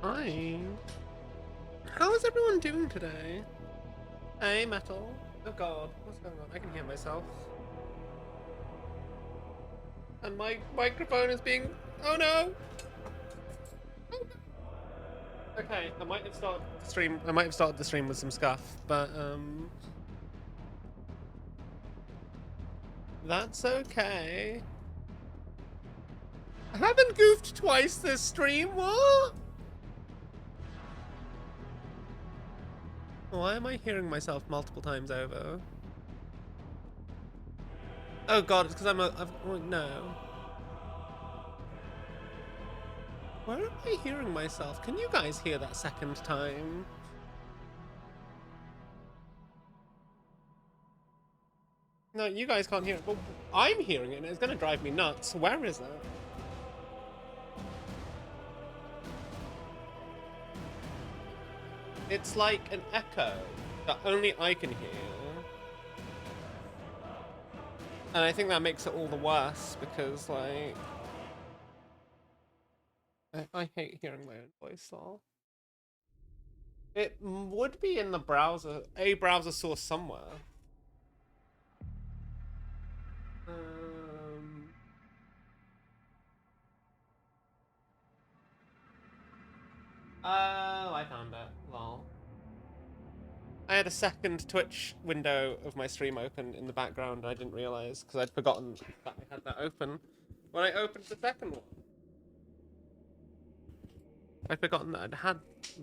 Hi. How is everyone doing today? Hey, Metal. Oh god, what's going on? I can hear myself. And my microphone is being... Oh no! Oh, no. Okay, I might have started the stream. I might have started the stream with some scuff, but that's okay. I haven't goofed twice this stream. What? Why am I hearing myself multiple times over? Oh god, it's because oh, no. Where am I hearing myself? Can you guys hear that second time? No, you guys can't hear it, but I'm hearing it and it's gonna drive me nuts. Where is it? It's like an echo that only I can hear. And I think that makes it all the worse because, like, I hate hearing my own voice, though. It would be in the browser, a browser source somewhere. Um, oh, I found it. Lol. I had a second Twitch window of my stream open in the background. And I didn't realize because I'd forgotten that I had that open when I opened the second one. I'd forgotten that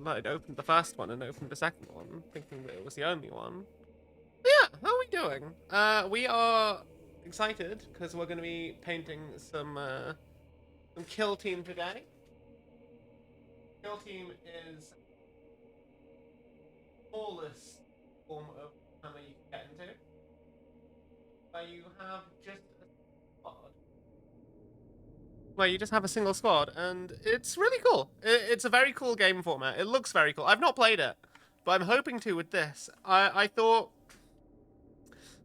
I'd opened the first one and opened the second one, thinking that it was the only one. But yeah, how are we doing? We are excited because we're going to be painting some kill team today. Kill team is the smallest form of hammer you can get into. You have just a squad. Where you just have a single squad, and it's really cool. It's a very cool game format. It looks very cool. I've not played it, but I'm hoping to with this. I thought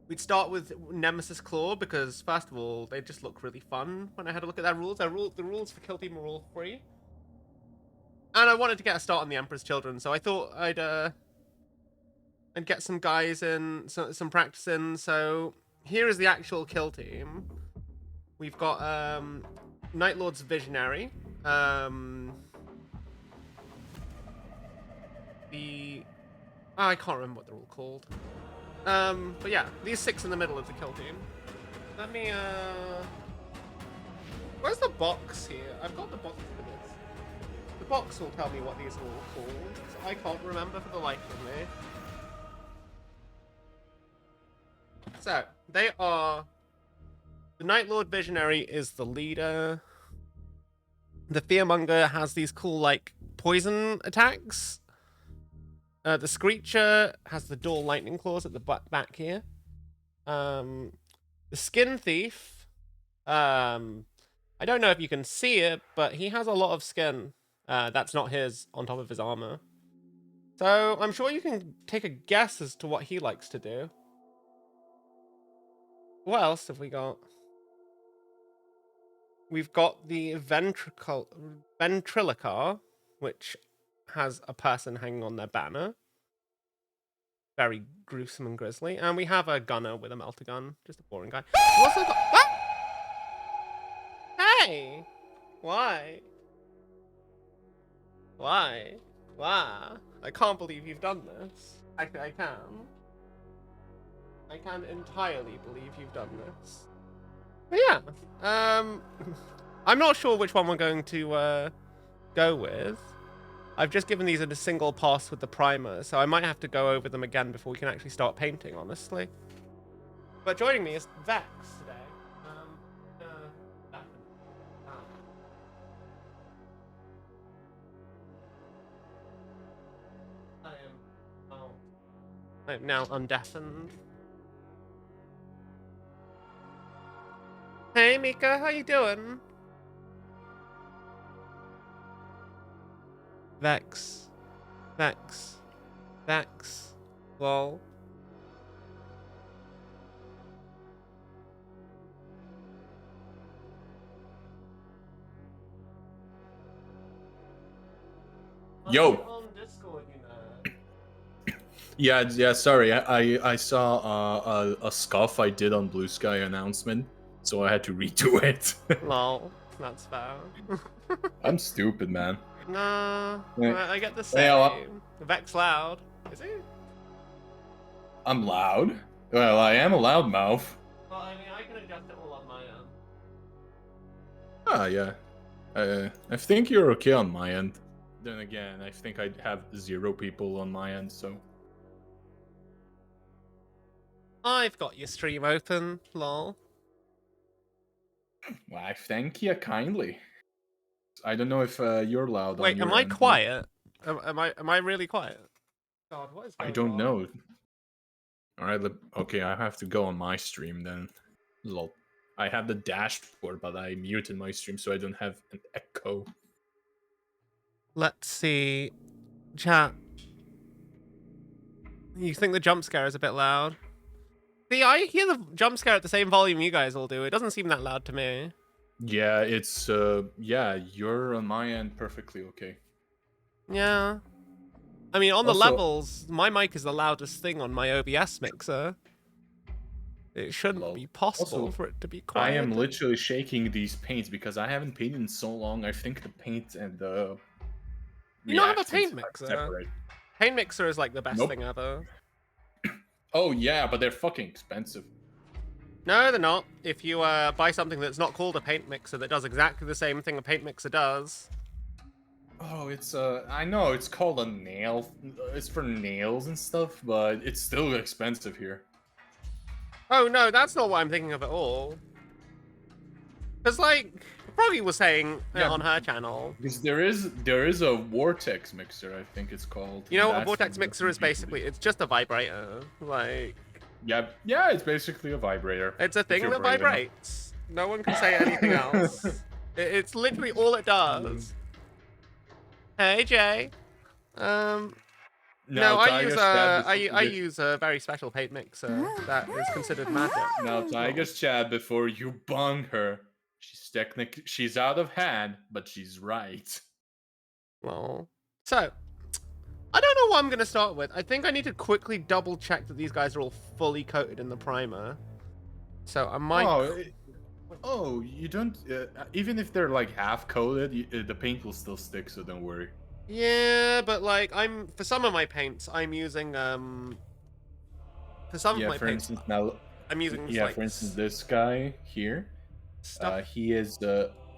we'd start with Nemesis Claw because, first of all, they just look really fun when I had a look at their rules. The rules for Kill Team are all free. And I wanted to get a start on the Emperor's Children, so I thought I'd get some guys in, some practice in. So here is the actual Kill Team. We've got Night Lord's Visionary. I can't remember what they're all called. But yeah, these 6 in the middle of the Kill Team. Let me where's the box here? I've got the box for this. The box will tell me what these are all called, so I can't remember for the life of me. So, they are... The Night Lord Visionary is the leader. The Fearmonger has these cool, like, poison attacks. The Screecher has the dual lightning claws at the back here. The Skin Thief... I don't know if you can see it, but he has a lot of skin. That's not his on top of his armor. So I'm sure you can take a guess as to what he likes to do. What else have we got? We've got the Ventriloquar, which has a person hanging on their banner. Very gruesome and grisly. And we have a gunner with a melter gun. Just a boring guy. We also got... Ah! Hey! Why? Why? Why? I can't believe you've done this. Actually, I can. I can entirely believe you've done this. But yeah, I'm not sure which one we're going to go with. I've just given these a single pass with the primer, so I might have to go over them again before we can actually start painting, honestly. But joining me is Vex today. I am... Oh. I'm now undeafened. Hey, Mika, how you doing? Vex. Vex. Vex. Lol. I'm Yo. on Discord, you know. Yeah. Sorry, I saw a scuff I did on Blue Sky announcement, so I had to redo it. Lol, that's fair. I'm stupid, man. Nah, Hey. I get the Hey, same. Vex loud. Is he? I'm loud. Well, I am a loudmouth. Well, I mean, I can adjust it all on my end. Ah, yeah. I think you're okay on my end. Then again, I think I have 0 people on my end, so. I've got your stream open, lol. Well, I thank you kindly. I don't know if you're loud Wait, on your am I end. quiet? Am I really quiet? God, what is going I on? don't know. Alright, okay, I have to go on my stream then. Lol. I have the dashboard, but I muted my stream so I don't have an echo. Let's see. Chat. You think the jump scare is a bit loud? See, I hear the jump scare at the same volume you guys all do. It doesn't seem that loud to me. Yeah, it's, yeah, you're on my end perfectly okay. Yeah. I mean, on the Also- levels, my mic is the loudest thing on my OBS mixer. It shouldn't Lol. be possible Also, for it to be I quiet. am literally shaking these paints because I haven't painted in so long. I think the paint and the You don't have a reactants paint are mixer. separate. Paint mixer is like the best Nope. thing ever. Oh yeah, but they're fucking expensive. No, they're not. If you buy something that's not called a paint mixer that does exactly the same thing a paint mixer does. Oh, it's I know it's called a nail. It's for nails and stuff, but it's still expensive here. Oh no, that's not what I'm thinking of at all. Because like Froggy was saying Yeah. on her channel. Because there is a vortex mixer, I think it's called. You know what a That's vortex the mixer is basically? It's just a vibrator. Like, yeah, it's basically a vibrator. it's a if thing you're that brave enough. vibrates. No one can say anything else. It's literally all it does. Hey Jay. No, I use I use a very special paint mixer that is considered magic. Now, Tiger's chat before you bung her. She's out of hand, but she's right. Well, so I don't know what I'm gonna start with. I think I need to quickly double check that these guys are all fully coated in the primer. So I might. Oh, you don't. Even if they're like half coated, the paint will still stick. So don't worry. Yeah, but like for some of my paints, I'm using for some of my for paints, instance, now. I'm using Yeah, like, for instance, this guy here. stuff. He is.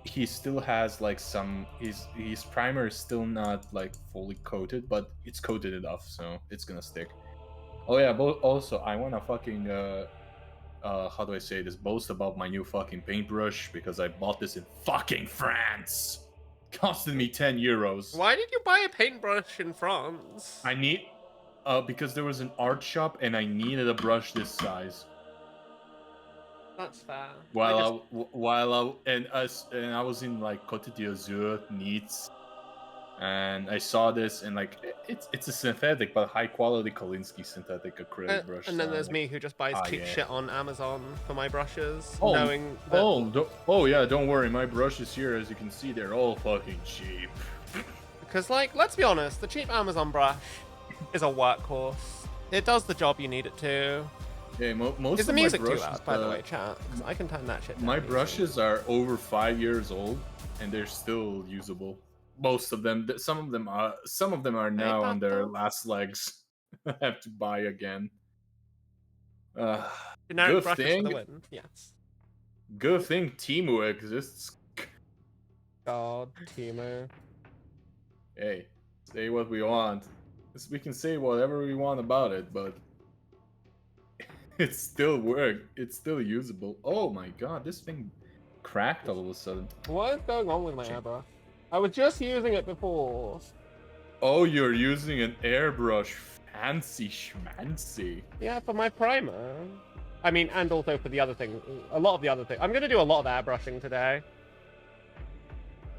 He still has like some. His primer is still not like fully coated, but it's coated enough, so it's gonna stick. Oh yeah, but also I wanna fucking how do I say this? Boast about my new fucking paintbrush because I bought this in fucking France. Costed me 10 euros. Why did you buy a paintbrush in France? I need because there was an art shop and I needed a brush this size. That's fair. While I was in like Côte d'Azur, Nice, and I saw this and like it's a synthetic but high quality Kolinsky synthetic acrylic brush. And then so there's like, me who just buys cheap shit on Amazon for my brushes, knowing that... Oh yeah, don't worry, my brushes here, as you can see, they're all fucking cheap. Because like, let's be honest, the cheap Amazon brush is a workhorse. It does the job you need it to. Yeah, most is the of music my brushes, too loud, by the way, chat? Because I can turn that shit down. My brushes are over 5 years old, and they're still usable. Most of them. Some of them are now on their last legs. I have to buy again. Generic brushes for the win. Yes. Good thing Temu exists. God, Temu. Hey, say what we want. We can say whatever we want about it, but it still works. It's still usable. Oh my god, this thing cracked all of a sudden. What is going on with my airbrush? I was just using it before. Oh, you're using an airbrush. Fancy schmancy. Yeah, for my primer. I mean, and also for the other thing. A lot of the other things. I'm going to do a lot of airbrushing today.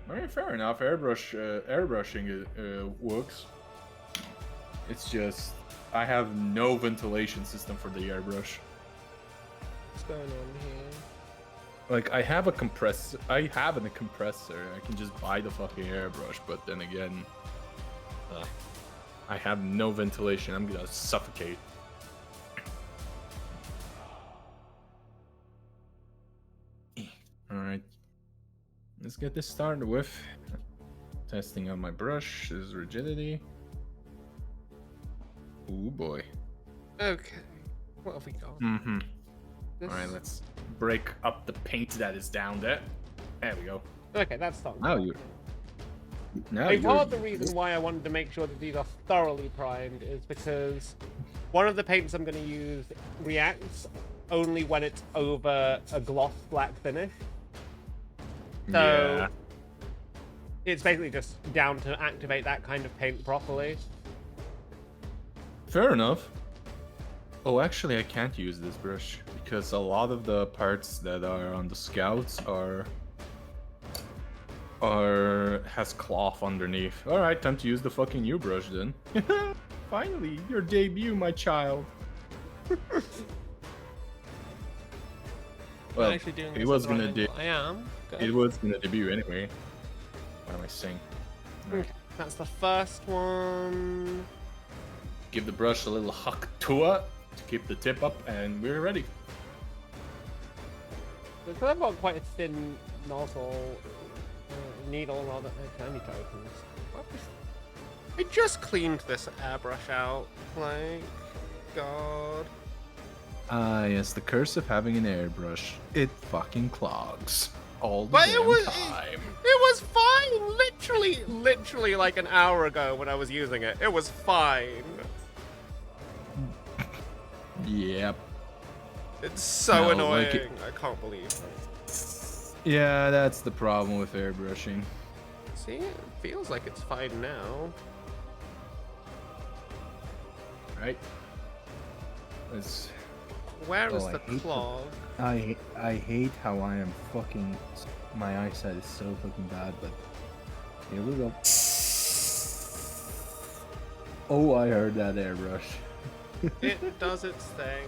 Very fair enough. Airbrushing works. It's just I have no ventilation system for the airbrush. What's going on here? Like I have a compressor. I can just buy the fucking airbrush, but then again, I have no ventilation. I'm gonna suffocate. Alright. Let's get this started with testing out my brush's rigidity. Ooh boy. Okay. What have we got? Mm-hmm. This- Alright, let's break up the paint that is down there. There we go. Okay, that's fine. Now you're... Now Part you're... of the reason why I wanted to make sure that these are thoroughly primed is because one of the paints I'm going to use reacts only when it's over a gloss black finish. So Yeah. it's basically just down to activate that kind of paint properly. Fair enough. Oh, actually, I can't use this brush because a lot of the parts that are on the scouts has cloth underneath. All right, time to use the fucking new brush then. Finally, your debut, my child. Well, I'm actually doing it this was at the right gonna angle. I am. Good. it was gonna debut anyway. What am I saying? Okay, that's the first one. Give the brush a little huck to keep the tip up, and we're ready. Because I've got quite a thin nozzle, needle, rather. Okay, I need to open this. I just cleaned this airbrush out. Like, God. Ah, yes, the curse of having an airbrush. It fucking clogs all the But damn it was time. it was fine. Literally like an hour ago when I was using it. It was fine. Yep. It's so No, annoying. like it- I can't believe it. Yeah, that's the problem with airbrushing. See, it feels like it's fine now. Right? Let's... Where is Oh, I the hate the- clog? I hate how I am fucking... My eyesight is so fucking bad, but... Here we go. Oh, I heard that airbrush. It does its thing.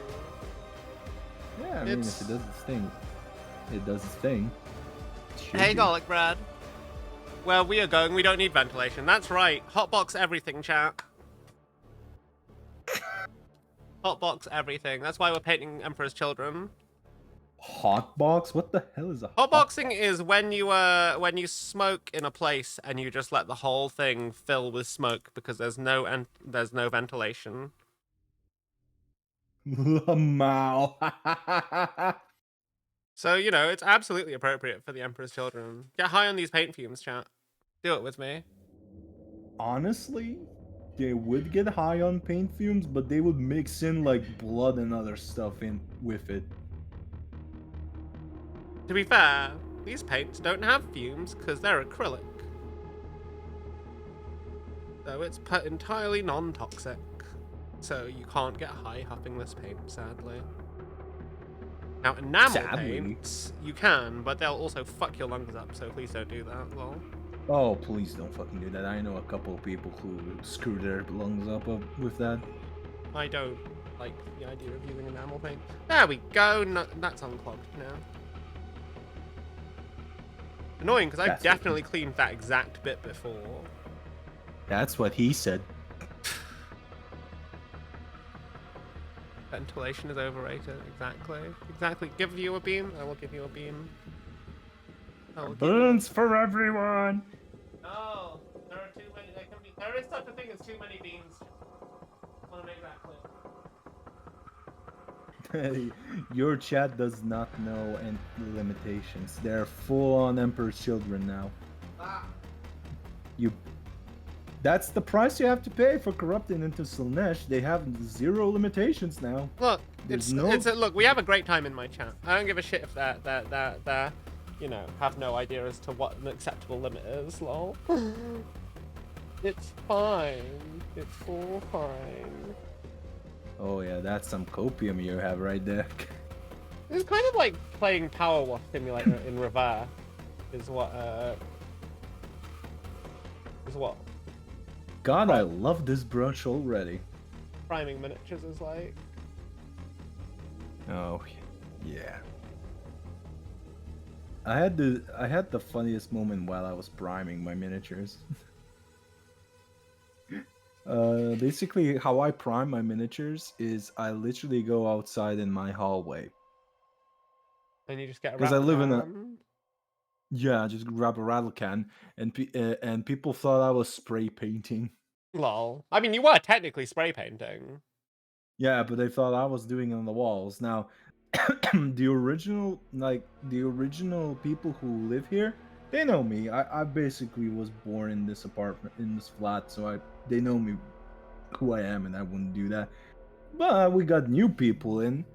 Yeah, I mean, It's- if it does its thing, it does its thing. It should Hey, be. garlic bread. Where we are going, we don't need ventilation. That's right. Hotbox everything, chat. Hotbox everything. That's why we're painting Emperor's Children. Hotbox? What the hell is a Hotboxing is when you smoke in a place and you just let the whole thing fill with smoke because there's no ventilation. Lamau. So, you know, it's absolutely appropriate for the Emperor's Children. Get high on these paint fumes, chat. Do it with me. Honestly, they would get high on paint fumes, but they would mix in like blood and other stuff in with it. To be fair, these paints don't have fumes because they're acrylic. So it's entirely non-toxic. So you can't get high huffing this paint, sadly. Now, enamel Sadly. paints, you can, but they'll also fuck your lungs up, so please don't do that, lol. Oh, please don't fucking do that. I know a couple of people who screw their lungs up with that. I don't like the idea of using enamel paint. There we go, that's unclogged now. Annoying, because I've That's definitely cleaned that exact bit before. That's what he said. Ventilation is overrated, exactly. Exactly. Give you a beam? I will give you a beam. I will give you- Burns for everyone. No, there are too many. There is such a thing as too many beams. I want to make that clear. Your chat does not know any limitations. They're full on Emperor's Children now. Ah. That's the price you have to pay for corrupting into Slaanesh. They have zero limitations now. Look, There's look. We have a great time in my chat. I don't give a shit if they're you know, have no idea as to what an acceptable limit is. Lol. It's fine. It's all fine. Oh yeah, that's some copium you have right there. It's kind of like playing Power Wash Simulator in reverse. Is what. God, I love this brush already. Priming miniatures is like. Oh, yeah. I had the funniest moment while I was priming my miniatures. Basically, how I prime my miniatures is I literally go outside in my hallway. And you just get a 'Cause I rattle live in a can. Yeah, just grab a rattle can, and people thought I was spray painting. Lol. I mean, you were technically spray painting. Yeah, but they thought I was doing it on the walls. Now, the original people who live here, they know me. I basically was born in this apartment, in this flat, so they know me, who I am, and I wouldn't do that. But we got new people in,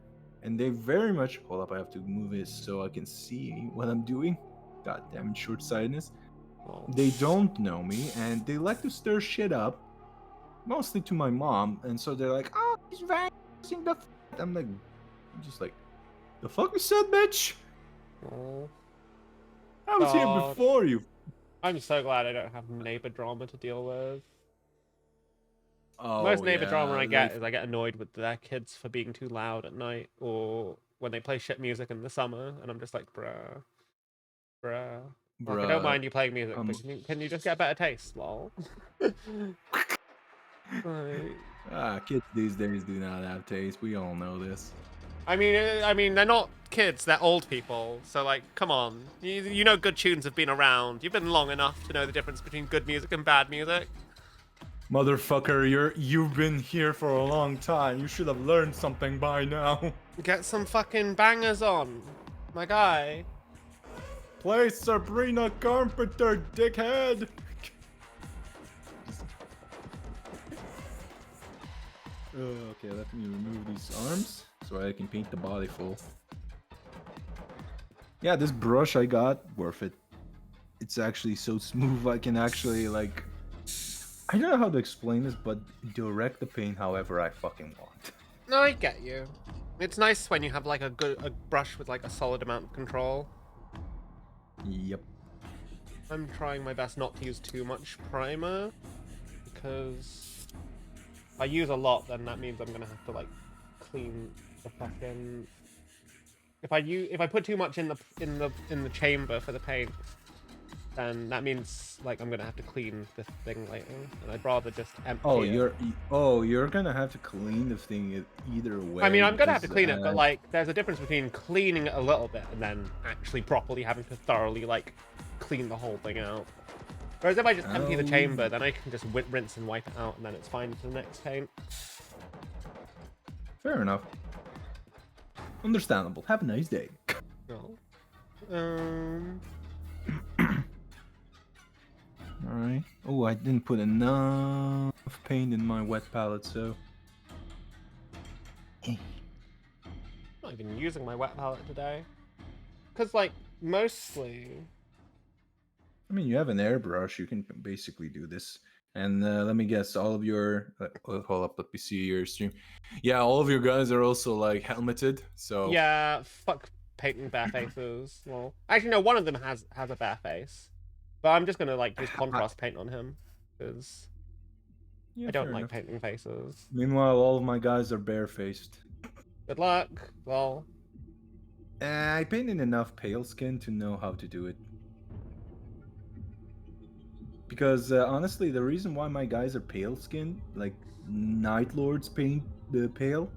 and they very much. Hold up, I have to move it so I can see what I'm doing. God damn it, short sightedness. Lol. They don't know me, and they like to stir shit up, mostly to my mom. And so they're like, "Oh, he's vanishing the." I'm like, I'm just like, the fuck you said, bitch? Lol. I was here God. before you. I'm so glad I don't have neighbor drama to deal with. Most Oh neighbor drama yeah, I get is I get annoyed with their kids for being too loud at night, or when they play shit music in the summer, and I'm just like, bruh, bruh. Like, I don't bruh. mind you playing music, but can you just get better taste, lol? Like, Kids these days do not have taste. We all know this. I mean, they're not kids; they're old people. So, like, come on, you know, good tunes have been around. You've been long enough to know the difference between good music and bad music. Motherfucker, you've been here for a long time. You should have learned something by now. Get some fucking bangers on, my guy. Play Sabrina Carpenter, dickhead. Okay, let me remove these arms so I can paint the body full. Yeah, this brush I got, worth it. It's actually so smooth. I can actually, like, I don't know how to explain this, but direct the paint however I fucking want. No, I get you. It's nice when you have like a brush with like a solid amount of control. Yep. I'm trying my best not to use too much primer, because if I use a lot, then that means I'm gonna have to like clean the fucking. If I put too much in the chamber for the paint, then that means like I'm gonna have to clean this thing later, and I'd rather just empty Oh, it. you're gonna have to clean the thing either way. I mean, I'm gonna have to because, clean it, but like, there's a difference between cleaning it a little bit and then actually properly having to thoroughly like clean the whole thing out. Whereas if I just empty the chamber, then I can just rinse and wipe it out, and then it's fine for the next paint. Fair enough. Understandable. Have a nice day. No. Alright. Oh, I didn't put enough paint in my wet palette, so. I'm not even using my wet palette today. Because, like, mostly. I mean, you have an airbrush, you can basically do this. And let me guess, all of your. Hold up, let me see your stream. Yeah, all of your guys are also, like, helmeted, so. Yeah, fuck painting bare faces. Well, actually, no, one of them has a bare face. But I'm just gonna, like, use contrast paint on him. Because Yeah, I don't fair like enough. painting faces. Meanwhile, all of my guys are barefaced. Good luck. Well. I painted enough pale skin to know how to do it. Because honestly, the reason why my guys are pale skinned, like Night Lords paint the pale,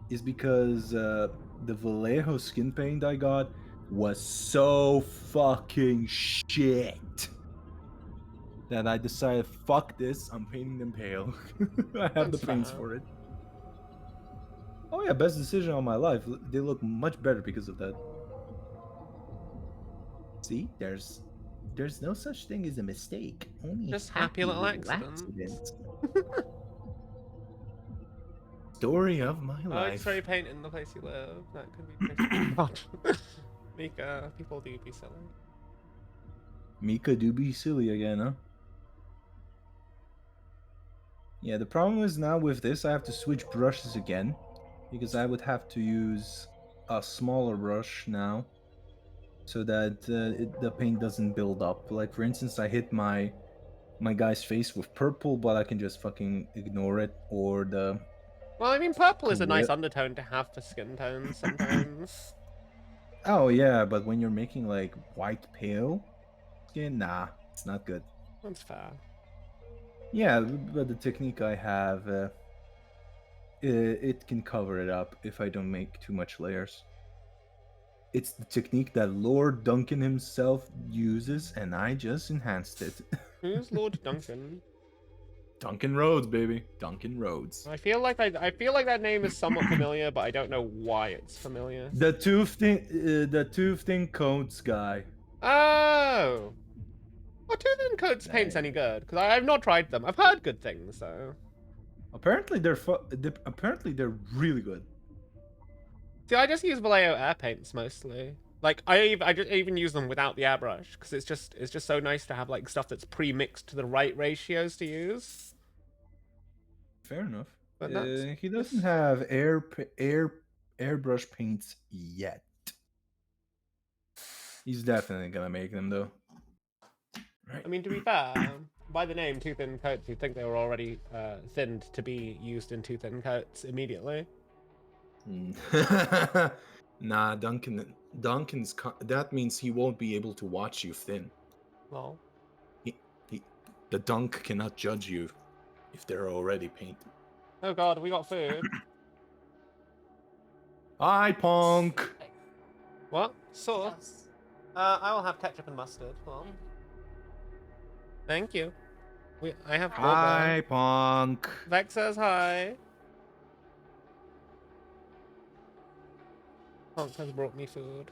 is because the Vallejo skin paint I got was so fucking shit that I decided, fuck this, I'm painting them pale. I have That's the paints fair. for it. Oh yeah, best decision of my life. They look much better because of that. See, there's no such thing as a mistake. Only Just happy little little accidents. Story of my I like life. spray paint in the place you live. That could be pretty God. Mika, people do be silly. Mika do be silly again, huh? Yeah, the problem is now with this, I have to switch brushes again. Because I would have to use a smaller brush now. So that the paint doesn't build up. Like, for instance, I hit my guy's face with purple, but I can just fucking ignore it. Or the... Well, I mean, purple is a nice undertone to have for skin tones sometimes. Oh, yeah, but when you're making, like, white pale skin, nah, it's not good. That's fair. Yeah, but the technique I have, it can cover it up if I don't make too much layers. It's the technique that Lord Duncan himself uses, and I just enhanced it. Who's Lord Duncan? Duncan Rhodes, baby. Duncan Rhodes. I feel like that name is somewhat familiar, but I don't know why it's familiar. The tufting coats guy. Oh! Well, Tooth and Coats paint's any good? Because I've not tried them. I've heard good things, though. Apparently they're really good. See, I just use Vallejo air paints mostly. Like I even use them without the airbrush because it's just so nice to have like stuff that's pre-mixed to the right ratios to use. Fair enough. But He doesn't have airbrush paints yet. He's definitely gonna make them though. Right. I mean, to be fair, by the name Tooth and Coats, you'd think they were already thinned to be used in Tooth and Coats immediately. Nah, Duncan's. That means he won't be able to watch you thin. Well, The dunk cannot judge you if they're already painted. oh god, we got food. Hi, Punk. What? Sauce? I will have ketchup and mustard. Hold on. Thank you. I have. Hi, Punk. Vex says hi. Punk has brought me food.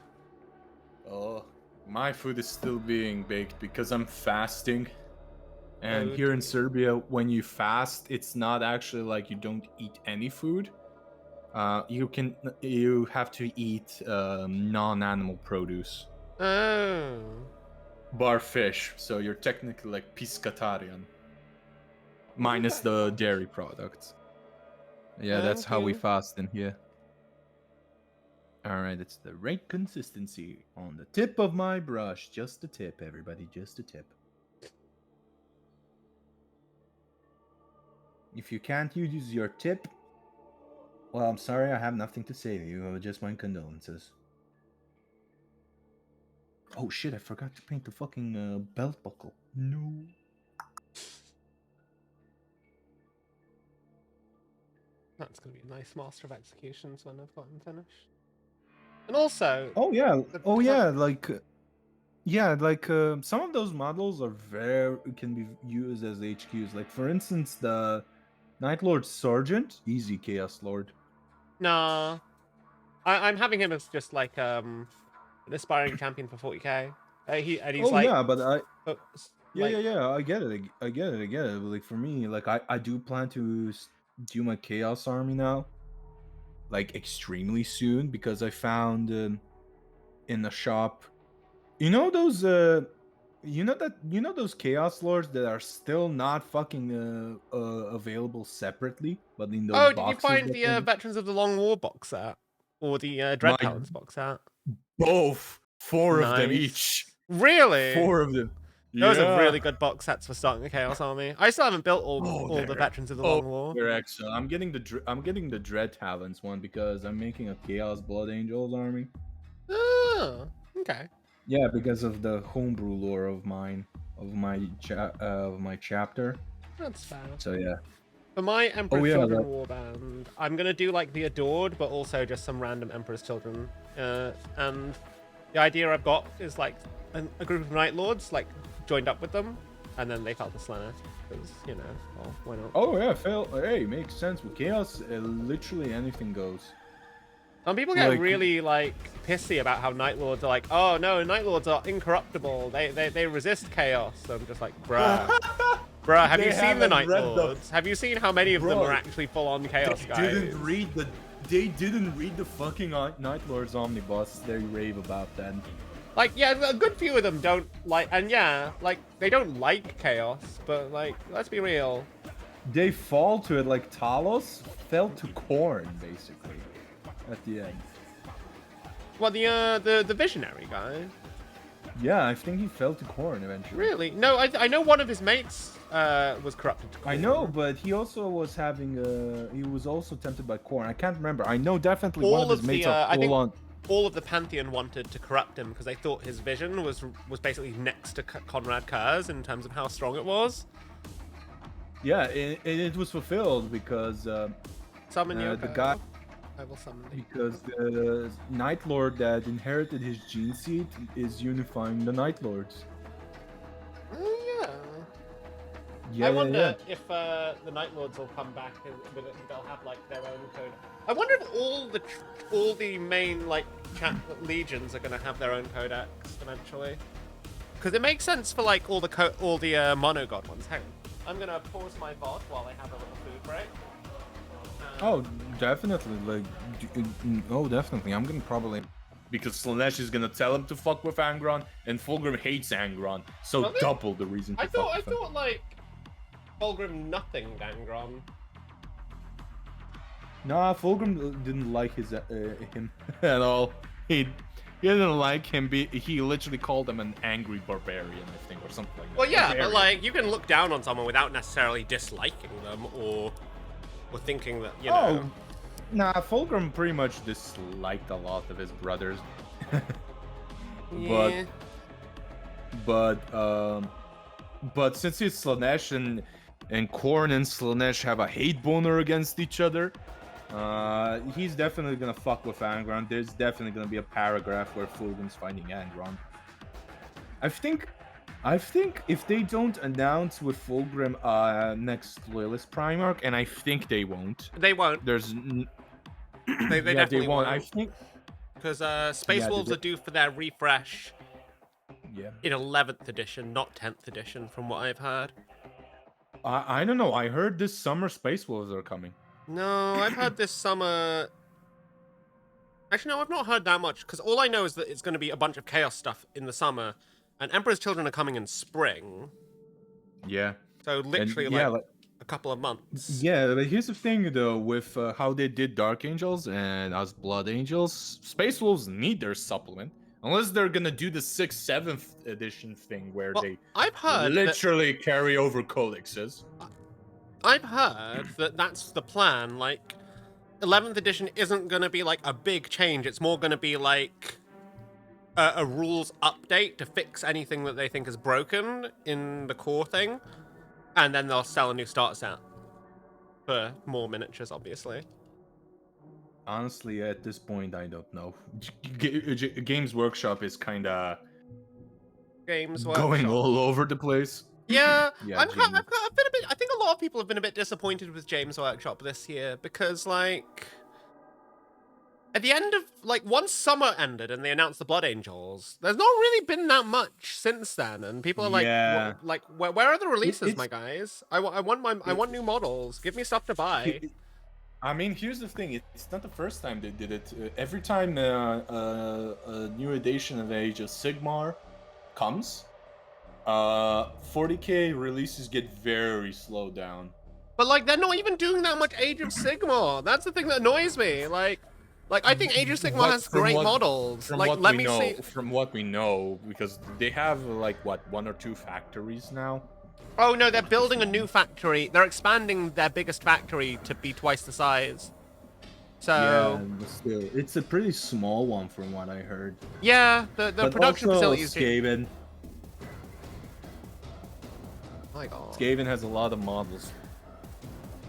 Oh, my food is still being baked because I'm fasting. And Oh, here in dear. Serbia, when you fast, it's not actually like you don't eat any food. You have to eat non-animal produce, Oh. bar fish. So you're technically like pescatarian, minus the dairy products. Yeah, that's how we Okay. fast in here. All right, it's the right consistency on the tip of my brush. Just a tip, everybody, just a tip. If you can't use your tip, well, I'm sorry, I have nothing to say to you. Just my condolences. Oh shit, I forgot to paint the fucking belt buckle. No. That's gonna be a nice Master of Executions when I've got him finished. And also. Oh yeah. Oh yeah. Like, Some of those models are can be used as HQs. Like for instance, the Night Lord Sergeant, easy Chaos Lord. nah. I'm having him as just like an aspiring champion for 40k. He's Oh like. yeah, but Yeah. I get it. I get it. But like for me, like I do plan to do my Chaos Army now, like extremely soon, because I found in the shop, you know those those Chaos Lords that are still not fucking available separately, but in those Oh, did you boxes find that the Veterans of the Long War box set? Or the Dread my Talons box set? both 4 of them Nice. each. Really? 4 of them. Those are Yeah. really good box sets for starting a Chaos Army. I still haven't built all the Veterans of the Long War. They're excellent. I'm getting the Dread Talons one because I'm making a Chaos Blood Angels army. Oh, okay. Yeah, because of the homebrew lore of my chapter. That's fair. So yeah. For my Emperor's yeah, Children that- warband, I'm gonna do like the Adored, but also just some random Emperor's Children. And the idea I've got is like a group of Night Lords like joined up with them, and then they fell to Slaanesh because well, why not? Oh yeah, Phil. Hey, makes sense with Chaos. Literally anything goes. Some people get really like pissy about how Night Lords are like, oh no, Night Lords are incorruptible. They resist chaos. So I'm just like, bruh. Bruh, have you seen the Night Lords? Have you seen how many of them are actually full-on chaos guys? They didn't read the fucking Night Lords omnibus. They rave about that. Like, yeah, a good few of them don't like, and yeah, like, they don't like chaos, but like, let's be real. They fall to it like Talos fell to corn, basically, at the end. Well, the visionary guy. Yeah, I think he fell to corn eventually. Really? No, I know one of his mates was corrupted to corn. I know, but he also was having he was also tempted by corn. I can't remember. I know definitely one of his mates are full on. All of the Pantheon wanted to corrupt him because they thought his vision was basically next to Conrad Kerr's in terms of how strong it was. Yeah, and it was fulfilled because Summon the Yoko. guy, I will summon thee. because the Night Lord that inherited his gene seed is unifying the Night Lords. Yeah. Yeah, I yeah, wonder yeah. if the Night Lords will come back and they'll have like their own code. I wonder if all the main like legions are gonna have their own codex eventually. Because it makes sense for like all the mono god ones. Hang on, I'm gonna pause my VOD while I have a little food break. Oh, definitely. Like, oh, definitely. I'm gonna probably because Slanesh is gonna tell him to fuck with Angron, and Fulgrim hates Angron, so Really? double the reason to I fuck with him. thought like Fulgrim nothing Angron. Nah, Fulgrim didn't like him at all. He didn't like him. He literally called him an angry barbarian, I think, or something like that. Well, yeah, Barbarian. but like you can look down on someone without necessarily disliking them or thinking that you know. Oh, nah, Fulgrim pretty much disliked a lot of his brothers. Yeah. But since it's Slanesh and Korn and Slanesh have a hate boner against each other, he's definitely gonna fuck with Angron. There's definitely gonna be a paragraph where Fulgrim's fighting Angron. I think if they don't announce with Fulgrim next Lilith Primarch, and I think they won't. They won't. There's They yeah, definitely they won't. won't. I think because Space Wolves are due for their refresh. Yeah. In 11th edition, not 10th edition, from what I've heard. I don't know. I heard this summer Space Wolves are coming. No, I've heard this summer. Actually, no, I've not heard that much because all I know is that it's going to be a bunch of chaos stuff in the summer, and Emperor's Children are coming in spring. Yeah. So literally, And, yeah, like a couple of months. Yeah, but here's the thing though, with how they did Dark Angels and us Blood Angels, Space Wolves need their supplement. Unless they're gonna do the 6th, 7th edition thing where they I've heard literally carry over codexes. I've heard that that's the plan. Like, 11th edition isn't gonna be like a big change. It's more gonna be like a rules update to fix anything that they think is broken in the core thing, and then they'll sell a new starter set for more miniatures, obviously. Honestly, at this point, I don't know. Games Workshop is kind of going all over the place. Yeah, I've been a bit. I think a lot of people have been a bit disappointed with James Workshop this year because, like, at the end of once summer ended and they announced the Blood Angels, there's not really been that much since then, and people are like, yeah. where are the releases, my guys? I want new models. Give me stuff to buy. I mean, here's the thing. It's not the first time they did it. Every time a new edition of Age of Sigmar comes, 40k releases get very slowed down. But, like, they're not even doing that much Age of Sigmar. That's the thing that annoys me. Like I think Age of Sigmar has great models. From what we know, because they have, like, what, 1 or 2 factories now? Oh, no, they're building a new factory. They're expanding their biggest factory to be twice the size. So... Yeah, but still, it's a pretty small one from what I heard. Yeah, the production facility is... Skaven. My God. Skaven has a lot of models.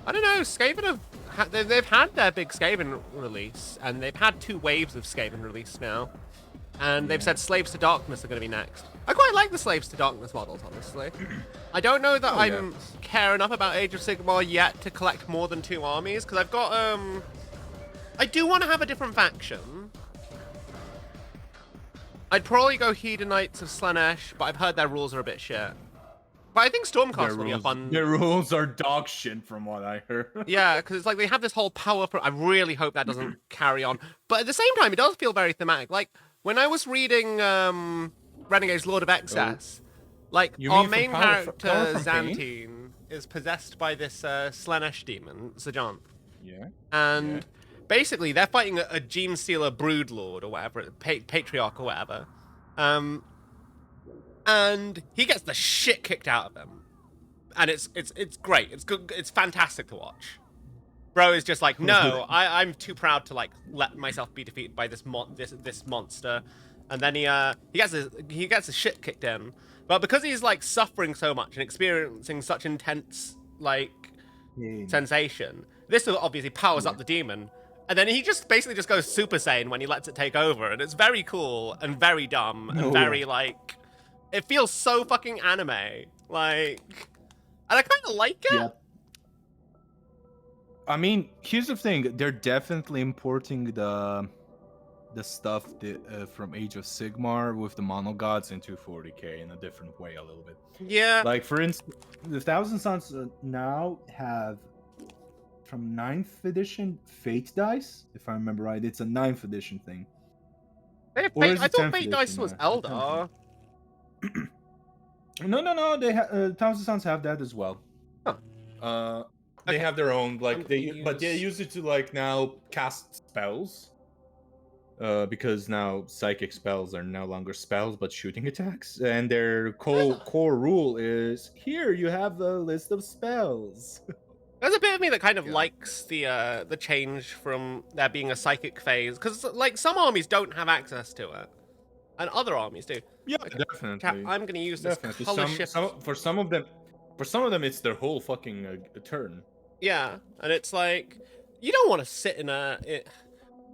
I don't know, Skaven they've had their big Skaven release, and they've had 2 waves of Skaven release now. And they've said Slaves to Darkness are going to be next. I quite like the Slaves to Darkness models, honestly. I don't know that I care enough about Age of Sigmar yet to collect more than 2 armies, because I've got, I do want to have a different faction. I'd probably go Hedonites of Slanesh, but I've heard their rules are a bit shit. But I think Stormcast will be up on... Their rules are dog shit from what I heard. Yeah, because it's like they have this whole power... I really hope that doesn't carry on. But at the same time, it does feel very thematic. Like, when I was reading Renegade's Lord of Excess, our main character, Xantine, is possessed by this Slanesh demon, Zajant. Yeah. And basically, they're fighting a Gene Stealer Broodlord or whatever, Patriarch or whatever. And he gets the shit kicked out of him. And it's great. It's good. It's fantastic to watch. Bro is just like, no, I'm too proud to let myself be defeated by this monster. And then he gets his shit kicked in. But because he's suffering so much and experiencing such intense like Pain. sensation. This obviously powers up the demon, and then he just basically just goes Super Saiyan when he lets it take over, and it's very cool and very dumb and very like, it feels so fucking anime, like, and I kind of like it. Yeah. I mean, here's the thing: they're definitely importing the stuff from Age of Sigmar with the monogods into 40k in a different way, a little bit. Yeah. Like for instance, the Thousand Sons now have from 9th edition Fate dice, if I remember right. It's a 9th edition thing. I thought Fate Dice was Eldar. No. They Thousand Sons have that as well. Huh. They have their own, like but they use it to like now cast spells. Because now psychic spells are no longer spells but shooting attacks, and their core rule is here you have a list of spells. There's a bit of me that kind of likes the change from there being a psychic phase, because like some armies don't have access to it, and other armies do. Yeah, Okay. definitely. Chat, I'm gonna use this color shift. For some of them, it's their whole fucking turn. Yeah, and it's like you don't want to sit in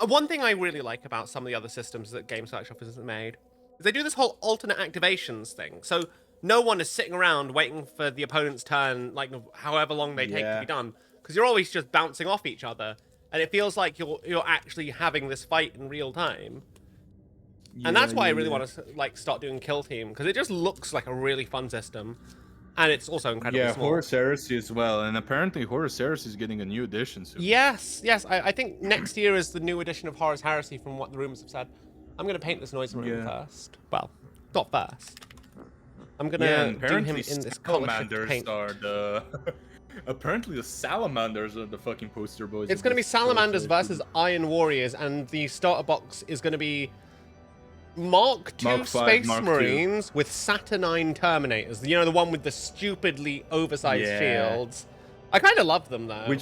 one thing I really like about some of the other systems that Games Workshop has made is they do this whole alternate activations thing. So no one is sitting around waiting for the opponent's turn, like however long they take to be done, because you're always just bouncing off each other, and it feels like you're actually having this fight in real time. And that's why I really want to like start doing Kill Team, because it just looks like a really fun system. And it's also incredibly small. Horus Heresy as well, and apparently Horus Heresy is getting a new edition soon. Yes. I think next year is the new edition of Horus Heresy, from what the rumors have said. I'm going to paint this noise room first. Well, not first. I'm going to do him in this color shift paint. Apparently the Salamanders are the fucking poster boys. It's going to be Salamanders versus Iron Warriors, and the starter box is going to be Mark II Space Marines with Saturnine Terminators. You know, the one with the stupidly oversized shields. I kind of love them, though.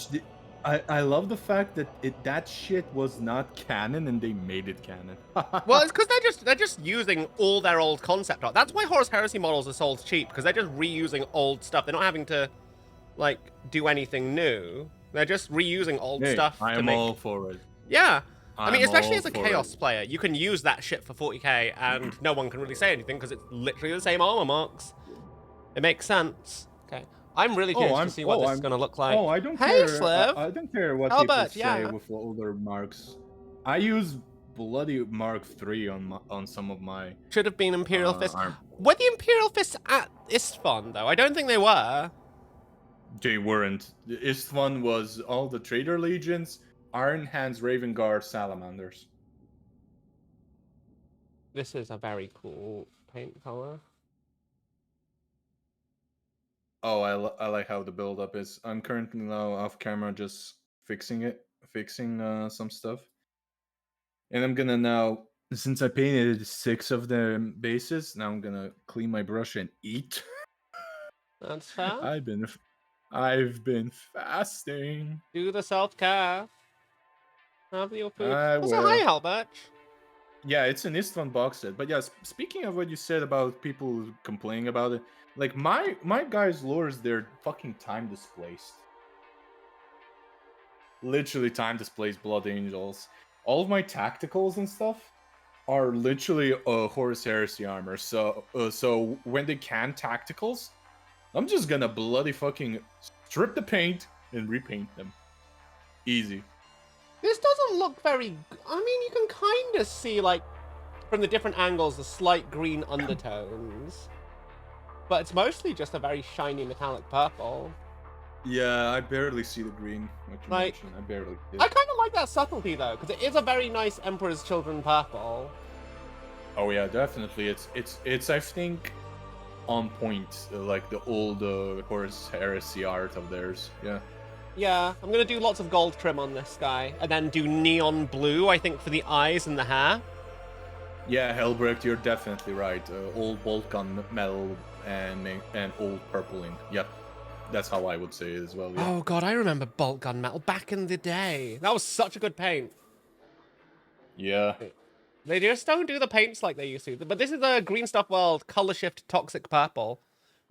I love the fact that that shit was not canon and they made it canon. Well, it's because they're just using all their old concept art. That's why Horus Heresy models are sold cheap, because they're just reusing old stuff. They're not having to, like, do anything new. They're just reusing old stuff. I am all for it. Yeah. I mean, especially as a Chaos player, you can use that shit for 40k, and no one can really say anything, because it's literally the same armor marks. It makes sense. Okay. I'm really curious to see what this is going to look like. Oh, I don't care. Sliv. I don't care what people say with older marks. I use bloody Mark III on some of my... Should have been Imperial Fists. Were the Imperial Fists at Istvan, though? I don't think they were. They weren't. Istvan was all the Trader Legions, Iron Hands, Raven Guard, Salamanders. This is a very cool paint color. Oh, I like how the build-up is. I'm currently now off camera just fixing some stuff. And I'm gonna now, since I painted 6 of the bases, now I'm gonna clean my brush and eat. That's fair. I've been fasting. Do the self-care. Have your food. Also, hi, Albert. Yeah, it's an Istvan box set. But yeah, speaking of what you said about people complaining about it, like my guys' lures, they're fucking time displaced. Literally time displaced Blood Angels. All of my tacticals and stuff are literally Horus Heresy armor. So when they can tacticals, I'm just gonna bloody fucking strip the paint and repaint them. Easy. This doesn't look very... I mean, you can kind of see, like, from the different angles, the slight green undertones. But it's mostly just a very shiny metallic purple. Yeah, I barely see the green. I barely do. I kind of like that subtlety, though, because it is a very nice Emperor's Children purple. Oh, yeah, definitely. It's I think, on point, like the old Horus Heresy art of theirs. Yeah. Yeah, I'm going to do lots of gold trim on this guy, and then do neon blue, I think, for the eyes and the hair. Yeah, Helbrecht, you're definitely right. Old bolt gun metal and old purpling. Yep, that's how I would say it as well. Yeah. Oh god, I remember bolt gun metal back in the day. That was such a good paint. Yeah. They just don't do the paints like they used to. But this is the Green Stuff World Color Shift Toxic Purple,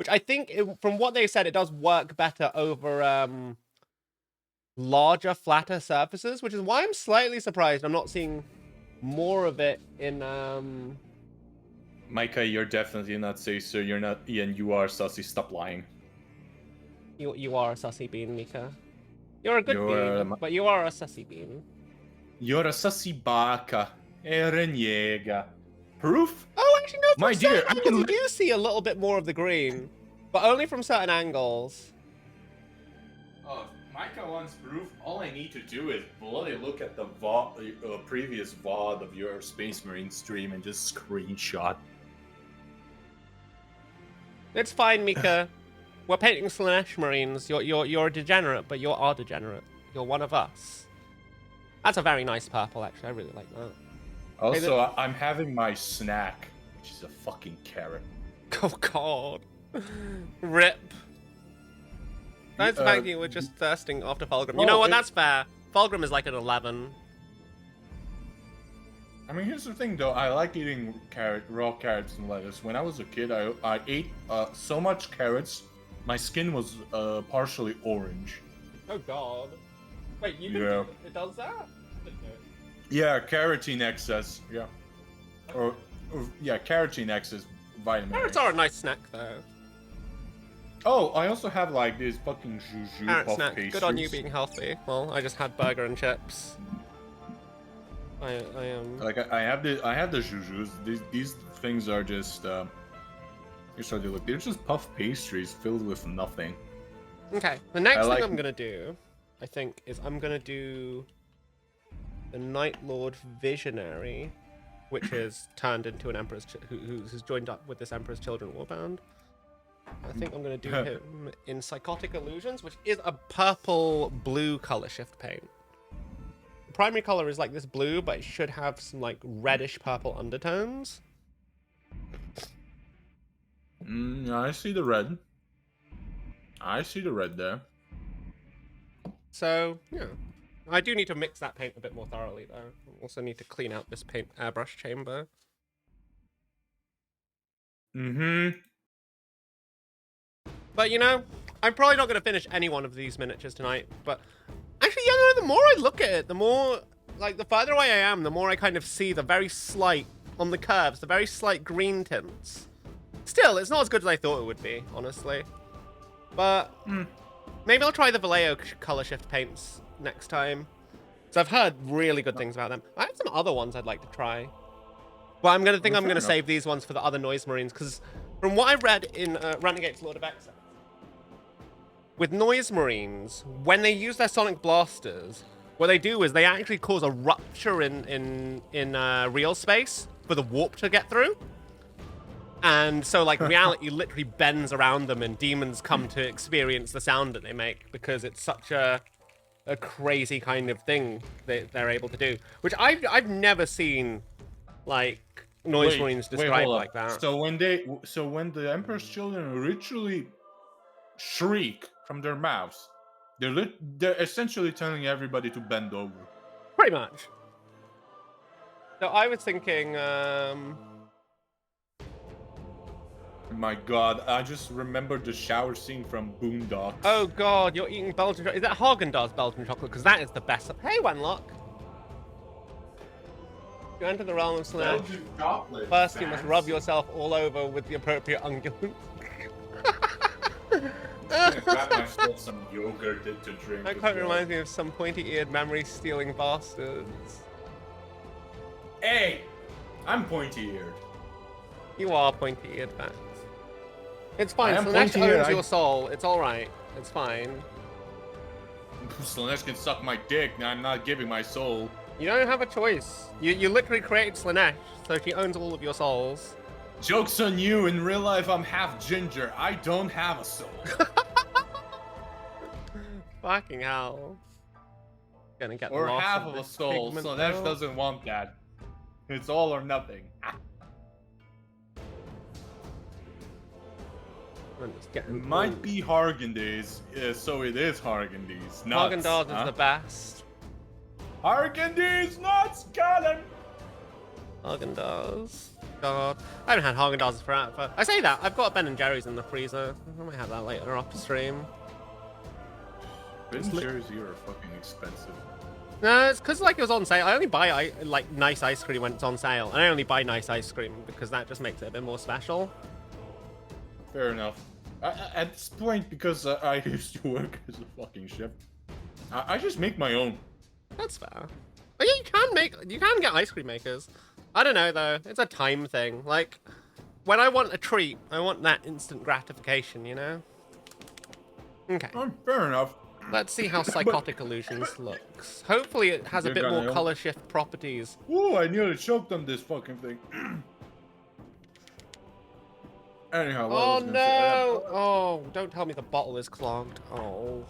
which I think, from what they said, it does work better over larger, flatter surfaces, which is why I'm slightly surprised I'm not seeing more of it in Micah, you're definitely not safe, so you're not Ian, you are sussy, stop lying. You are a sussy bean, Mika. You're a good You're, bean, but you are a sussy bean. You're a sussy baka. Ereniega. Proof? Oh, actually, no, from My dear, certain angles you do see a little bit more of the green, but only from certain angles. Oh, Micah wants proof. All I need to do is bloody look at the previous VOD of your Space Marine stream and just screenshot. It's fine, Mika. We're painting Slanesh Marines. You're a degenerate, but you're our degenerate. You're one of us. That's a very nice purple, actually. I really like that. Also, hey, I'm having my snack, which is a fucking carrot. Oh god. Rip. Nice fact you were just thirsting after Fulgrim. You know what? That's fair. Fulgrim is like an 11. I mean, here's the thing, though. I like eating raw carrots and lettuce. When I was a kid, I ate so much carrots, my skin was partially orange. Oh god. Wait, you can do it does that? Yeah, carotene excess. Yeah. Or yeah, carotene excess vitamin. Carrots are a nice snack, though. Oh, I also have like these fucking juju Carrot puff snack. pastries. Good on you being healthy. Well, I just had burger and chips. I am. Like I have the jujus. These things are just here's how they look. They're just puff pastries filled with nothing. Okay, the next thing I'm gonna do, I think, is I'm gonna do the Night Lord Visionary, which is turned into an Emperor's who's joined up with this Emperor's Children warband. I think I'm gonna do him in Psychotic Illusions, which is a purple-blue color shift paint. The primary color is like this blue, but it should have some like reddish purple undertones. I see the red. I see the red there. So, yeah. I do need to mix that paint a bit more thoroughly, though. I also need to clean out this paint airbrush chamber. But, you know, I'm probably not going to finish any one of these miniatures tonight. But, actually, yeah, no, the more I look at it, the more, like, the further away I am, the more I kind of see the very slight, on the curves, the very slight green tints. Still, it's not as good as I thought it would be, honestly. But maybe I'll try the Vallejo color shift paints next time. So I've heard really good things about them. I have some other ones I'd like to try. But I'm going to save these ones for the other Noise Marines, because from what I read in Renegade's Lord of Excess, with Noise Marines, when they use their Sonic Blasters, what they do is they actually cause a rupture in real space for the warp to get through. And so, like, reality literally bends around them, and demons come to experience the sound that they make, because it's such a crazy kind of thing that they're able to do. Which I've never seen, like, Noise Marines described like that. So when the Emperor's Children literally shriek from their mouths, they're essentially telling everybody to bend over. Pretty much. So I was thinking, My god, I just remembered the shower scene from Boondocks. Oh god, you're eating Belgian chocolate. Is that Haagen-Dazs Belgian chocolate? Because that is the best. Hey, Wenlock. You enter the realm of Slanesh. First, you must rub yourself all over with the appropriate ungulants. I'm gonna grab myself some yogurt to drink. That quite reminds me of some pointy-eared memory-stealing bastards. Hey! I'm pointy-eared. You are pointy-eared, facts. It's fine, Slanesh owns your soul. It's alright. It's fine. Slanesh can suck my dick, now I'm not giving my soul. You don't have a choice. You literally created Slanesh, so she owns all of your souls. Joke's on you, in real life I'm half ginger. I don't have a soul. Fucking hell. Gonna get or lost half of a soul, Slanesh doesn't want that. It's all or nothing. It might be Haagen-Dazs, so it is Haagen-Dazs. Haagen-Dazs is the best. Haagen-Dazs nuts, got him! Haagen-Dazs. God, I haven't had Haagen-Dazs forever. I say that, I've got a Ben & Jerry's in the freezer. I might have that later off the stream. Ben & Jerry's here are fucking expensive. No, it's because like it was on sale. I only buy like nice ice cream when it's on sale, and I only buy nice ice cream because that just makes it a bit more special. Fair enough. At this point, because I used to work as a fucking chef, I just make my own. That's fair. Oh yeah, you can get ice cream makers. I don't know though. It's a time thing. Like when I want a treat, I want that instant gratification. You know. Okay. Fair enough. Let's see how Psychotic Illusions looks. Hopefully it has a bit more color shift properties. Ooh, I nearly choked on this fucking thing. Anyhow, what I Oh was gonna no! say, Oh, don't tell me the bottle is clogged. Oh.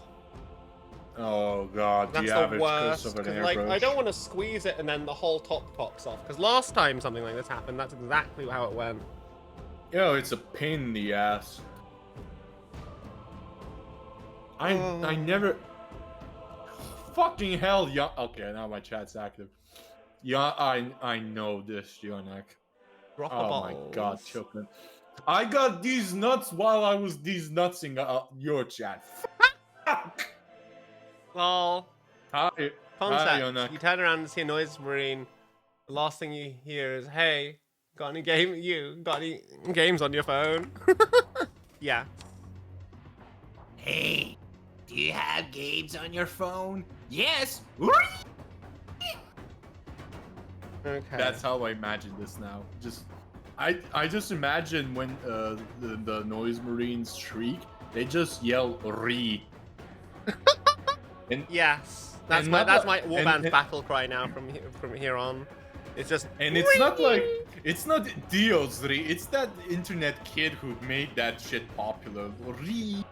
Oh god, That's the worst. Curse of an Like, airbrush. I don't want to squeeze it and then the whole top pops off. Because last time something like this happened, that's exactly how it went. Yo, it's a pain in the ass. I never. Fucking hell, yeah. Okay, now my chat's active. Yeah, I know this, Yonak. Drop Oh bottles. my god, chocolate. I got these nuts while I was these nutsing your chat. Fuck. Well, Hi, concept. Yonak. You turn around and see a noise marine. The last thing you hear is, "Hey, got any games on your phone?" Yeah. Hey, do you have games on your phone? Yes. Okay. That's how I imagine this now. I just imagine when the noise marines shriek, they just yell "re." Yes. That's and my not my warband battle cry now from here on. It's just And it's not like it's not Dio's re. It's that internet kid who made that shit popular. Re,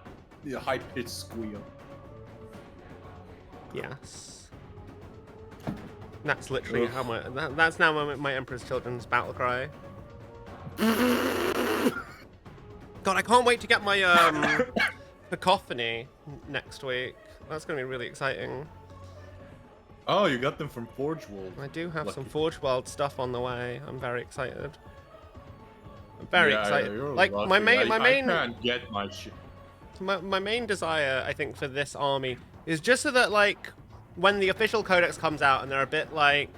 the high pitched squeal. Yes. That's literally how that's now my Emperor's Children's battle cry. God, I can't wait to get my cacophony next week. That's gonna be really exciting. Oh, you got them from Forge World. I do have some Lucky. Forge World stuff on the way. I'm very excited. I'm very excited. You're Like lucky. my main I can't get my shit. my main desire, I think, for this army is just so that, like, when the official codex comes out and they're a bit like,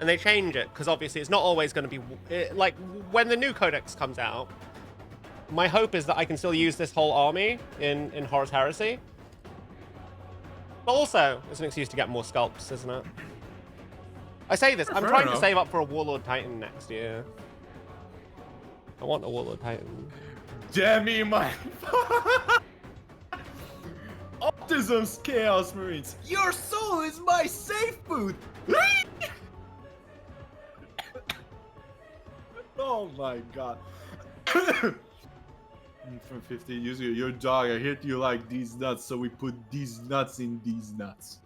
and they change it, because obviously it's not always going to be, like, when the new codex comes out, my hope is that I can still use this whole army in Horus Heresy. But also, it's an excuse to get more sculpts, isn't it? I say this, I'm Fair trying to enough. save up for a Warlord Titan next year. I want a Warlord Titan. Demi, my Optism's Chaos Marines. Your soul is my safe booth. Oh my god. From 50 years ago, your dog, I heard you like these nuts, so we put these nuts in these nuts.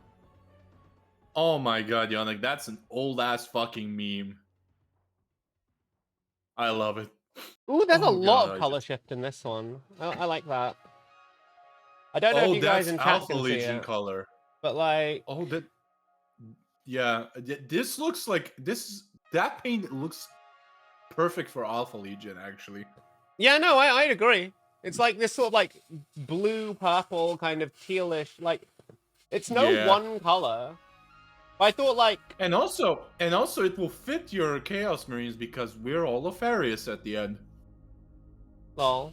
Oh my god, Yannick, that's an old ass fucking meme. I love it. Ooh, there's a Oh lot God, of I color shift in this one. I like that. I don't know if you guys that's in chat Alpha can see Legion it, color. but like, Oh, that. Yeah, this looks like that paint looks perfect for Alpha Legion, actually. yeah, no, I'd agree. It's like this sort of like blue, purple, kind of tealish. Like, it's no Yeah. one color. But I thought like, And also, it will fit your Chaos Marines because we're all Alfarius at the end. well,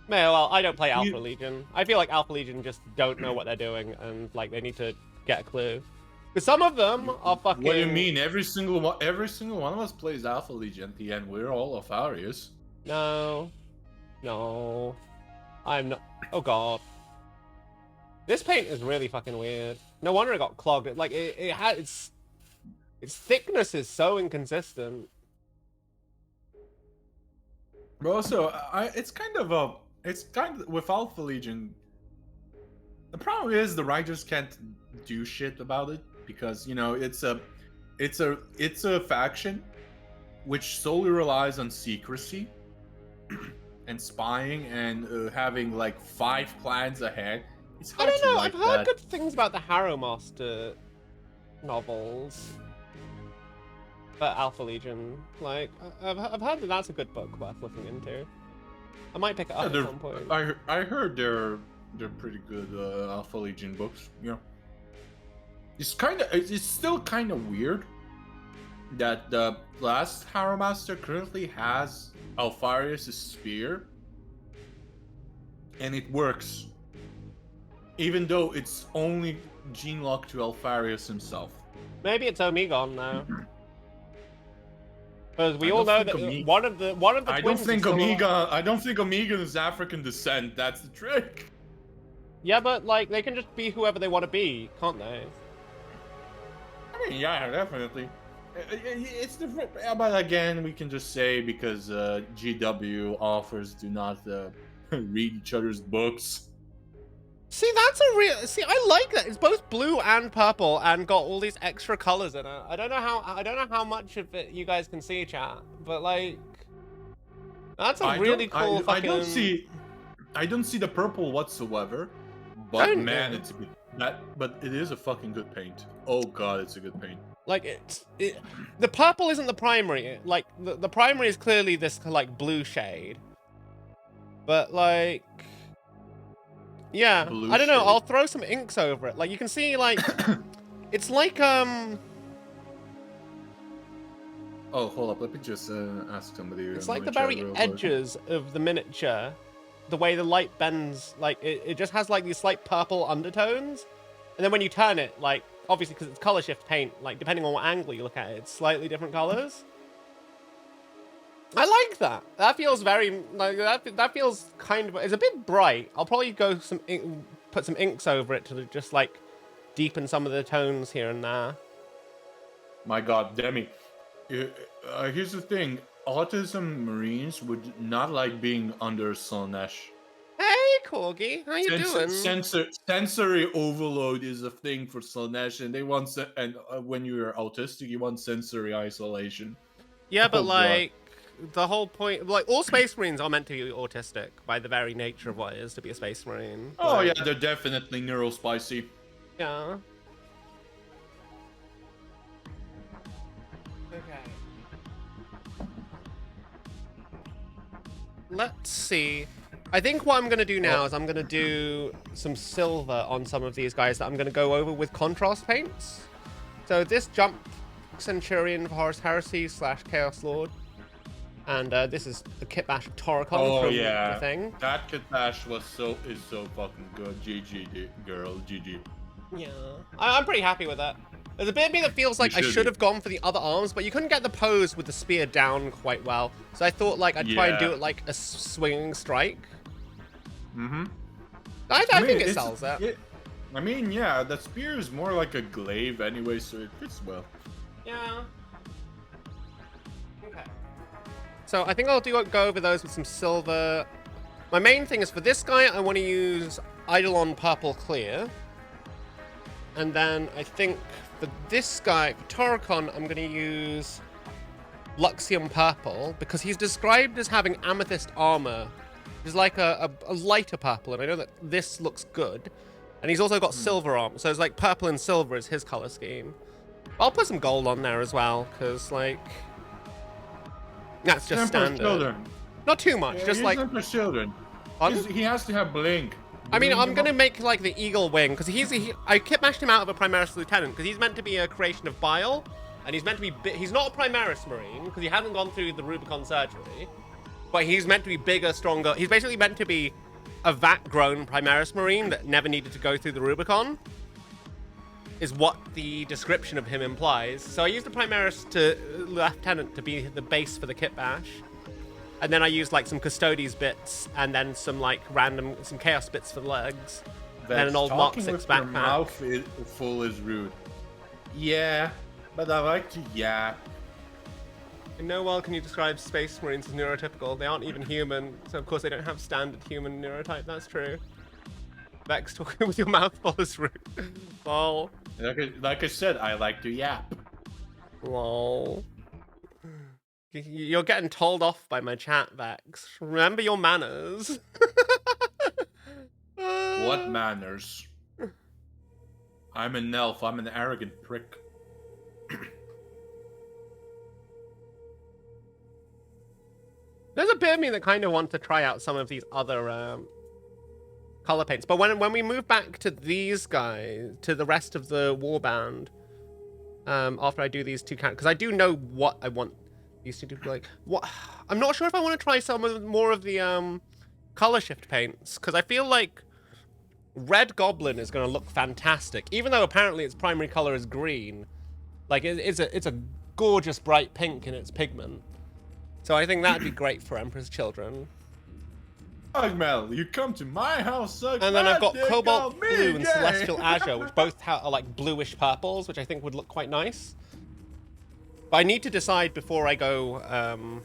well, I don't play Alpha Legion. I feel like Alpha Legion just don't know what they're doing, and like they need to get a clue. Because some of them are fucking. What do you mean? Every single one of us plays Alpha Legion at the end. We're all Alfarius. No, no, I'm not. Oh god, this paint is really fucking weird. No wonder it got clogged. Like it had its thickness is so inconsistent. But also, it's kind of with Alpha Legion. The problem is the writers can't do shit about it because you know it's a faction which solely relies on secrecy and spying and having like 5 clans ahead. It's I hard don't to know. like I've heard that. good things about the Harrow Master novels. Alpha Legion. Like, I've heard that that's a good book worth looking into. I might pick it up at some point. I heard they're pretty good Alpha Legion books. Yeah. It's still kind of weird that the last Harrow Master currently has Alpharius' spear, and it works, even though it's only gene locked to Alpharius himself. Maybe it's Omegon now. Because we all know that one of the twins. I don't think Omegon is African descent. That's the trick. Yeah, but like they can just be whoever they want to be, can't they? I mean, yeah, definitely. It's different, but again, we can just say because GW authors do not read each other's books. See, that's a real. See, I like that. It's both blue and purple, and got all these extra colors in it. I don't know how much of it you guys can see, chat, but like, that's a really cool fucking. I don't see the purple whatsoever. But man, it's a good. But it is a fucking good paint. Oh god, it's a good paint. Like the purple isn't the primary. Like the primary is clearly this like blue shade. But like. Yeah, I don't know, I'll throw some inks over it. Like, you can see, like, it's like, Oh, hold up, let me just ask somebody. It's like the very edges of the miniature, the way the light bends, like, it just has, like, these slight purple undertones. And then when you turn it, like, obviously, because it's color shift paint, like, depending on what angle you look at it, it's slightly different colors. I like that. That feels very like that feels kind of. It's a bit bright. I'll probably go put some inks over it to just like deepen some of the tones here and there. My God, Demi. Here's the thing: autism Marines would not like being under Slaanesh. Hey, Corgi, how you doing? Sensory overload is a thing for Slaanesh, and they want when you're autistic, you want sensory isolation. Yeah, but like. God. The whole point, like, all Space Marines are meant to be autistic by the very nature of what it is to be a Space Marine. Oh, yeah, they're definitely neurospicy. Yeah. Okay. Let's see. I think what I'm going to do now is I'm going to do some silver on some of these guys that I'm going to go over with contrast paints. So this Jump Centurion for Horus Heresy / Chaos Lord. And this is the kit bash of Toricon from the thing. That kit bash is so fucking good. GG, girl, GG. Yeah, I'm pretty happy with that. There's a bit of me that feels like I should have gone for the other arms, but you couldn't get the pose with the spear down quite well. So I thought like I'd try and do it like a swinging strike. Mm-hmm. I think it sells that. I mean, yeah, that spear is more like a glaive anyway, so it fits well. Yeah. So I think I'll go over those with some silver. My main thing is for this guy, I want to use Eidolon Purple Clear. And then I think for this guy, for Toricon, I'm going to use Luxium Purple because he's described as having amethyst armor. It's like a lighter purple, and I know that this looks good. And he's also got silver armor, so it's like purple and silver is his color scheme. I'll put some gold on there as well, because like... That's just standard. Not too much, just like... for children. He has to have blink. I mean, I'm gonna make like the eagle wing, because I kit-mashed him out of a Primaris Lieutenant, because he's meant to be a creation of Bile, and he's meant to be he's not a Primaris Marine, because he hasn't gone through the Rubicon surgery, but he's meant to be bigger, stronger. He's basically meant to be a vat-grown Primaris Marine that never needed to go through the Rubicon, is what the description of him implies. So I used the Primaris Lieutenant to be the base for the kit bash. And then I used like some Custodes bits and then some like some Chaos bits for the legs. And an old Mark 6 backpack. Mouth full is rude. Yeah, but I like to yap. In no world can you describe Space Marines as neurotypical. They aren't even human, so of course they don't have standard human neurotype. That's true. Vex, talking with your mouth full is rude. Lol. Like I said, I like to yap. Lol. You're getting told off by my chat, Vex. Remember your manners. What manners? I'm an elf. I'm an arrogant prick. There's a bit of me that kind of wants to try out some of these other color paints. But when we move back to these guys, to the rest of the warband, after I do these two characters, because I do know what I want these two to be like. What I'm not sure if I want to try more of the color shift paints, because I feel like Red Goblin is going to look fantastic, even though apparently its primary color is green. Like it's a gorgeous bright pink in its pigment. So I think that'd be great for Emperor's Children. Mel, you come to my house, And then I've got Cobalt Blue and Celestial Azure, which both are like bluish purples, which I think would look quite nice. But I need to decide before I go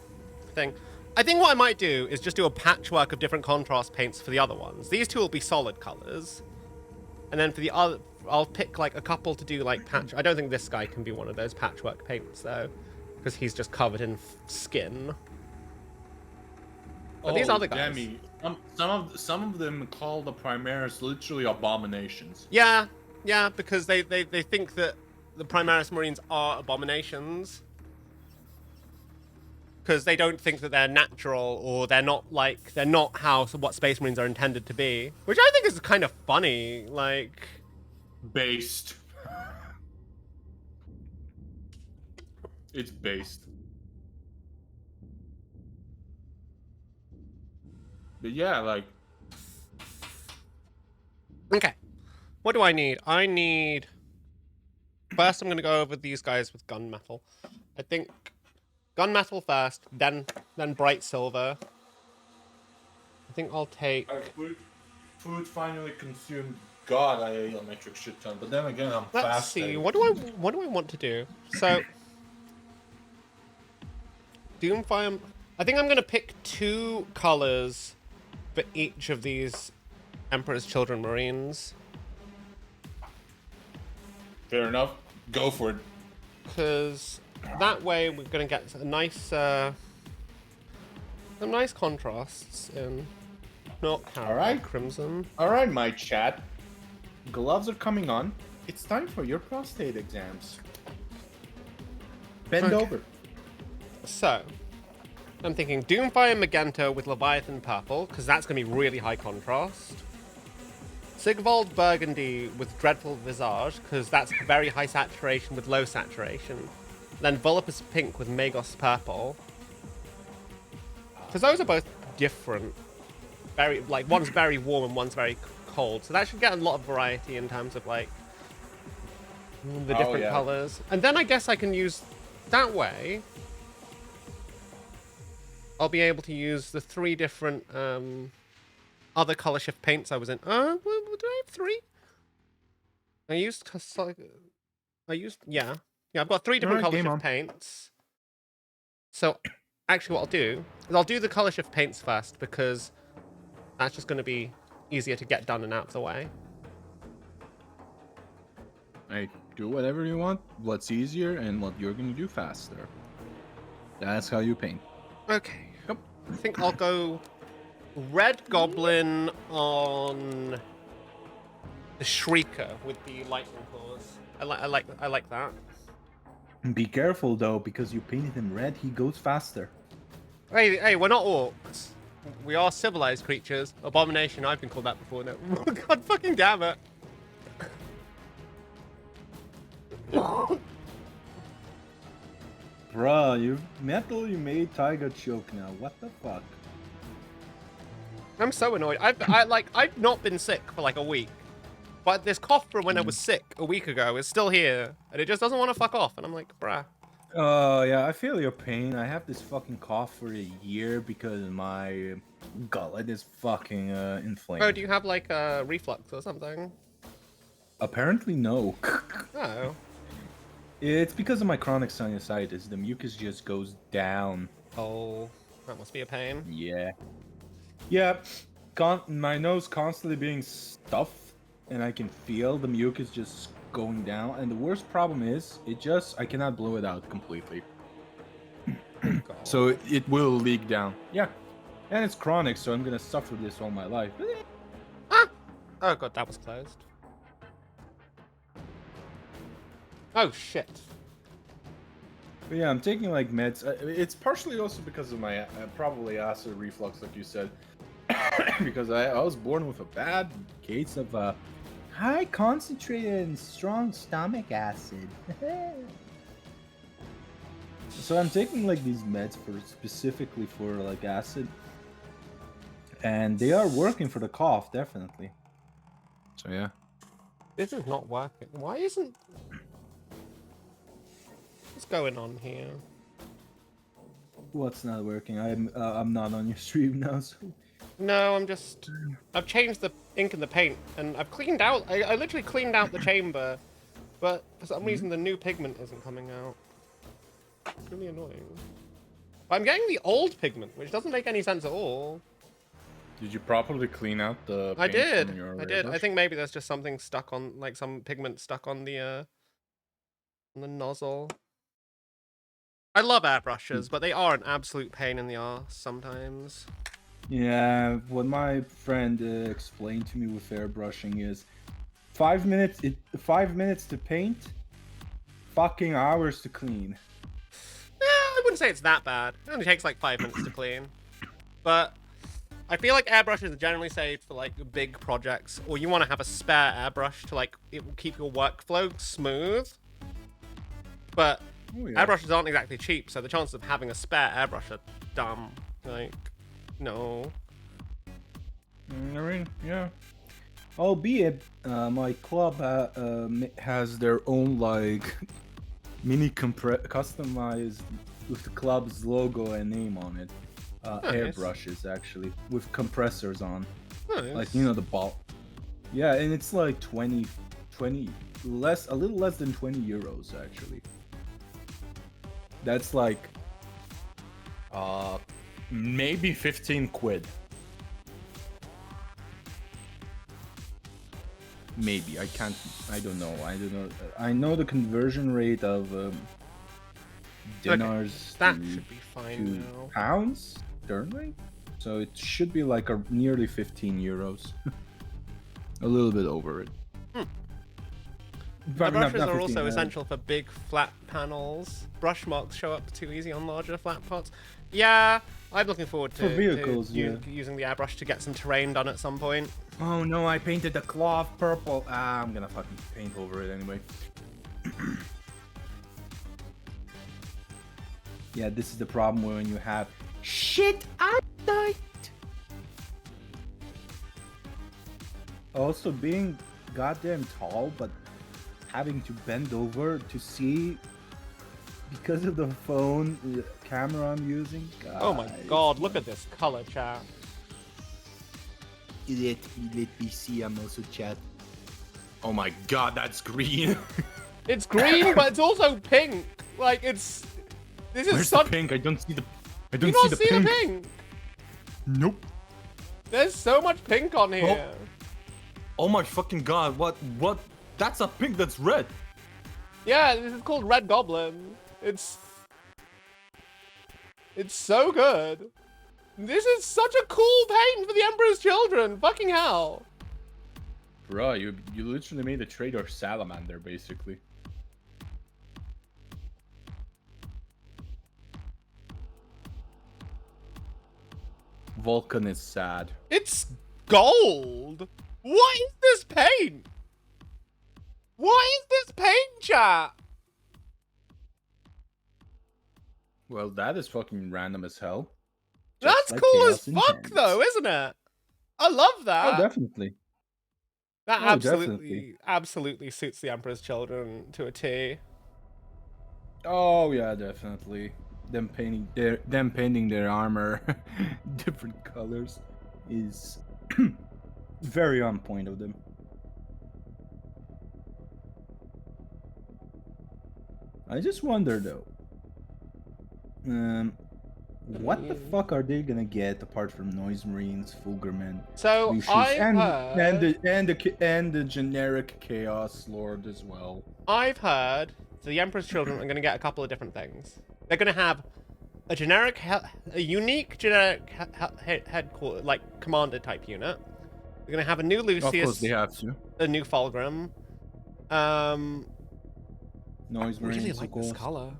thing. I think what I might do is just do a patchwork of different contrast paints for the other ones. These two will be solid colors. And then for the other, I'll pick like a couple to do like patch. I don't think this guy can be one of those patchwork paints though, because he's just covered in skin. But these other guys. Demi. Some of them call the Primaris literally abominations. Yeah, because they think that the Primaris Marines are abominations. Because they don't think that they're natural, or they're not what Space Marines are intended to be. Which I think is kind of funny, like... Based. It's based. But yeah, like... Okay. What do I need? I need... First, I'm going to go over these guys with gunmetal. I think gunmetal first, then bright silver. I think I'll take... Food finally consumed. God, I ate a metric shit ton. But then again, I'm Let's fasting. see. What do I want to do? So... Doomfire... I think I'm going to pick 2 colors for each of these Emperor's Children Marines. Fair enough. Go for it. Because that way we're going to get a nice, some nice contrasts in. Not Alright. Crimson. Alright, my chat. Gloves are coming on. It's time for your prostate exams. Bend over. So, I'm thinking Doomfire Magenta with Leviathan Purple, because that's going to be really high contrast. Sigvald Burgundy with Dreadful Visage, because that's very high saturation with low saturation. Then Volupus Pink with Magos Purple. Because those are both different. Very, like, one's very warm and one's very cold. So that should get a lot of variety in terms of, like, the different colors. And then I guess I can use that way. I'll be able to use the 3 different other color shift paints I was in. Do I have 3? Yeah, I've got 3 different color shift paints. So actually what I'll do is I'll do the color shift paints first, because that's just going to be easier to get done and out of the way. Hey, do whatever you want, what's easier and what you're going to do faster. That's how you paint. Okay. Yep. I think I'll go Red Goblin on the Shrieker with the lightning claws. I like that. Be careful though, because you painted him red, he goes faster. Hey, we're not orcs. We are civilized creatures. Abomination, I've been called that before. No. Oh, God fucking damn it. Bruh, you made Tiger choke now. What the fuck? I'm so annoyed. I've not been sick for like a week. But this cough from when I was sick a week ago is still here. And it just doesn't want to fuck off. And I'm like, bruh. Oh, yeah, I feel your pain. I have this fucking cough for a year because my gullet is fucking inflamed. Oh, do you have like a reflux or something? Apparently, no. Oh. It's because of my chronic sinusitis. The mucus just goes down. Oh, that must be a pain. Yeah. Yeah, my nose constantly being stuffed, and I can feel the mucus just going down. And the worst problem is, I cannot blow it out completely. So it will leak down. Yeah. And it's chronic, so I'm gonna suffer this all my life. Ah! Oh god, that was closed. Oh shit. But yeah, I'm taking like meds. It's partially also because of my probably acid reflux, like you said, because I was born with a bad case of high concentrated and strong stomach acid. So I'm taking like these meds for specifically for like acid, and they are working for the cough definitely. So yeah. This is not working. Why isn't... What's going on here? What's not working? I'm not on your stream now, so. No, I've changed the ink in the paint, and I've cleaned out... I literally cleaned out the chamber, but for some reason the new pigment isn't coming out. It's really annoying. But I'm getting the old pigment, which doesn't make any sense at all. Did you properly clean out the I paint did. from your I did. I airbrush? think maybe there's just something stuck on, like some pigment stuck on the nozzle. I love airbrushes, but they are an absolute pain in the arse sometimes. Yeah, what my friend explained to me with airbrushing is 5 minutes. 5 minutes to paint, fucking hours to clean. I wouldn't say it's that bad. It only takes like 5 minutes to clean. But I feel like airbrushes are generally saved for like big projects, or you want to have a spare airbrush to like it will keep your workflow smooth. But airbrushes aren't exactly cheap, so the chances of having a spare airbrush are dumb. Like, no. I mean, yeah. Albeit, my club has their own like mini customized with the club's logo and name on it. Nice. Airbrushes actually with compressors on, Nice. like you know the ball. Yeah, and it's like 20 less, a little less than 20 euros actually. That's like maybe 15 quid. Maybe I don't know. I know the conversion rate of dinars that to should be fine now. pounds sterling, so it should be like nearly 15 euros. A little bit over it. Brushes are also essential for big flat panels. Brush marks show up too easy on larger flat parts. Yeah, I'm looking forward to, For vehicles, using the airbrush to get some terrain done at some point. Oh no, I painted the cloth purple. I'm gonna fucking paint over it anyway. Yeah, this is the problem when you have shit eyesight. Also, being goddamn tall, but having to bend over to see because of the phone the camera I'm using. God, Oh my god, look at this color, chat. Let me see. I'm also chat. Oh my god, that's green. It's green, but it's also pink. Like, this is Where's such... the pink? I don't see the. I Do don't you not see the see pink. the pink? Nope. There's so much pink on here. Oh my fucking god! What? That's a pink that's red. Yeah, this is called Red Goblin. It's so good. This is such a cool paint for the Emperor's Children. Fucking hell. Bro, you literally made a traitor salamander, basically. Vulcan is sad. It's gold. What is this paint? What is this paint, chat? Well, that is fucking random as hell. That's like cool as Chaos fuck, Intense. though, isn't it? I love that. Oh, definitely. That Oh, absolutely suits the Emperor's Children to a T. Oh yeah, definitely. Them painting their armor different colors is very on point of them. I just wonder though, what the fuck are they gonna get apart from Noise Marines, Fulgurmen, So Lucius, I've heard, and the generic Chaos Lord as well. I've heard the Emperor's Children are going to get a couple of different things. They're going to have a unique generic headquarters, like commander type unit. They're going to have a new Lucius, Of course they have to. a new Fulgrim. Noise I Marines, really of like course. this color.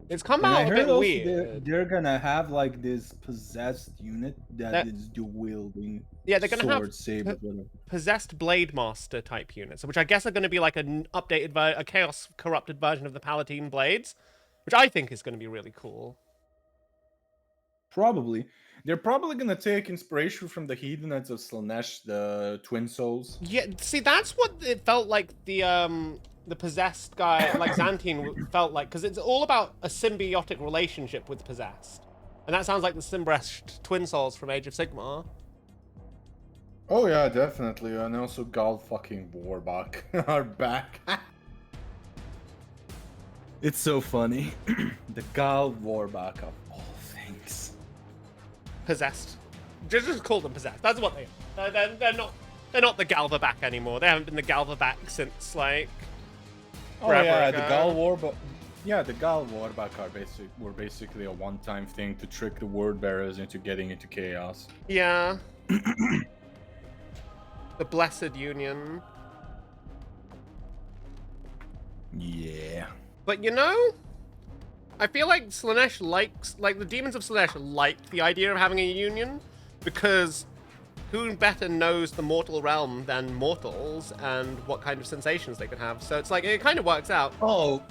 It's come And I out a heard bit also weird. they're gonna have like this possessed unit that That- is dual wielding. Yeah, they're gonna have sword, saber, whatever. possessed Blade Master type units, which I guess are going to be like an updated, a chaos corrupted version of the Palatine Blades, which I think is going to be really cool. Probably. They're probably gonna take inspiration from the Heathenites of Slanesh, the Twin Souls. Yeah, see, that's what it felt like the possessed guy, like Xantine, felt like, because it's all about a symbiotic relationship with possessed, and that sounds like the Simbresh Twin Souls from Age of Sigmar. Oh yeah, definitely, and also Gal fucking Warbuck are back. It's so funny. The Gal Warbuck of all things. Possessed. Just call them possessed. That's what they are. They're not. They're not the Galvaback anymore. They haven't been the Galvaback since like. Oh forever yeah, ago. the Gal Warbuck. Yeah, the Gal Warbuck were basically a one-time thing to trick the word bearers into getting into chaos. Yeah. The Blessed Union. Yeah. But you know, I feel like Slanesh like the demons of Slanesh liked the idea of having a union, because who better knows the mortal realm than mortals and what kind of sensations they could have. So it's like, it kind of works out. Oh,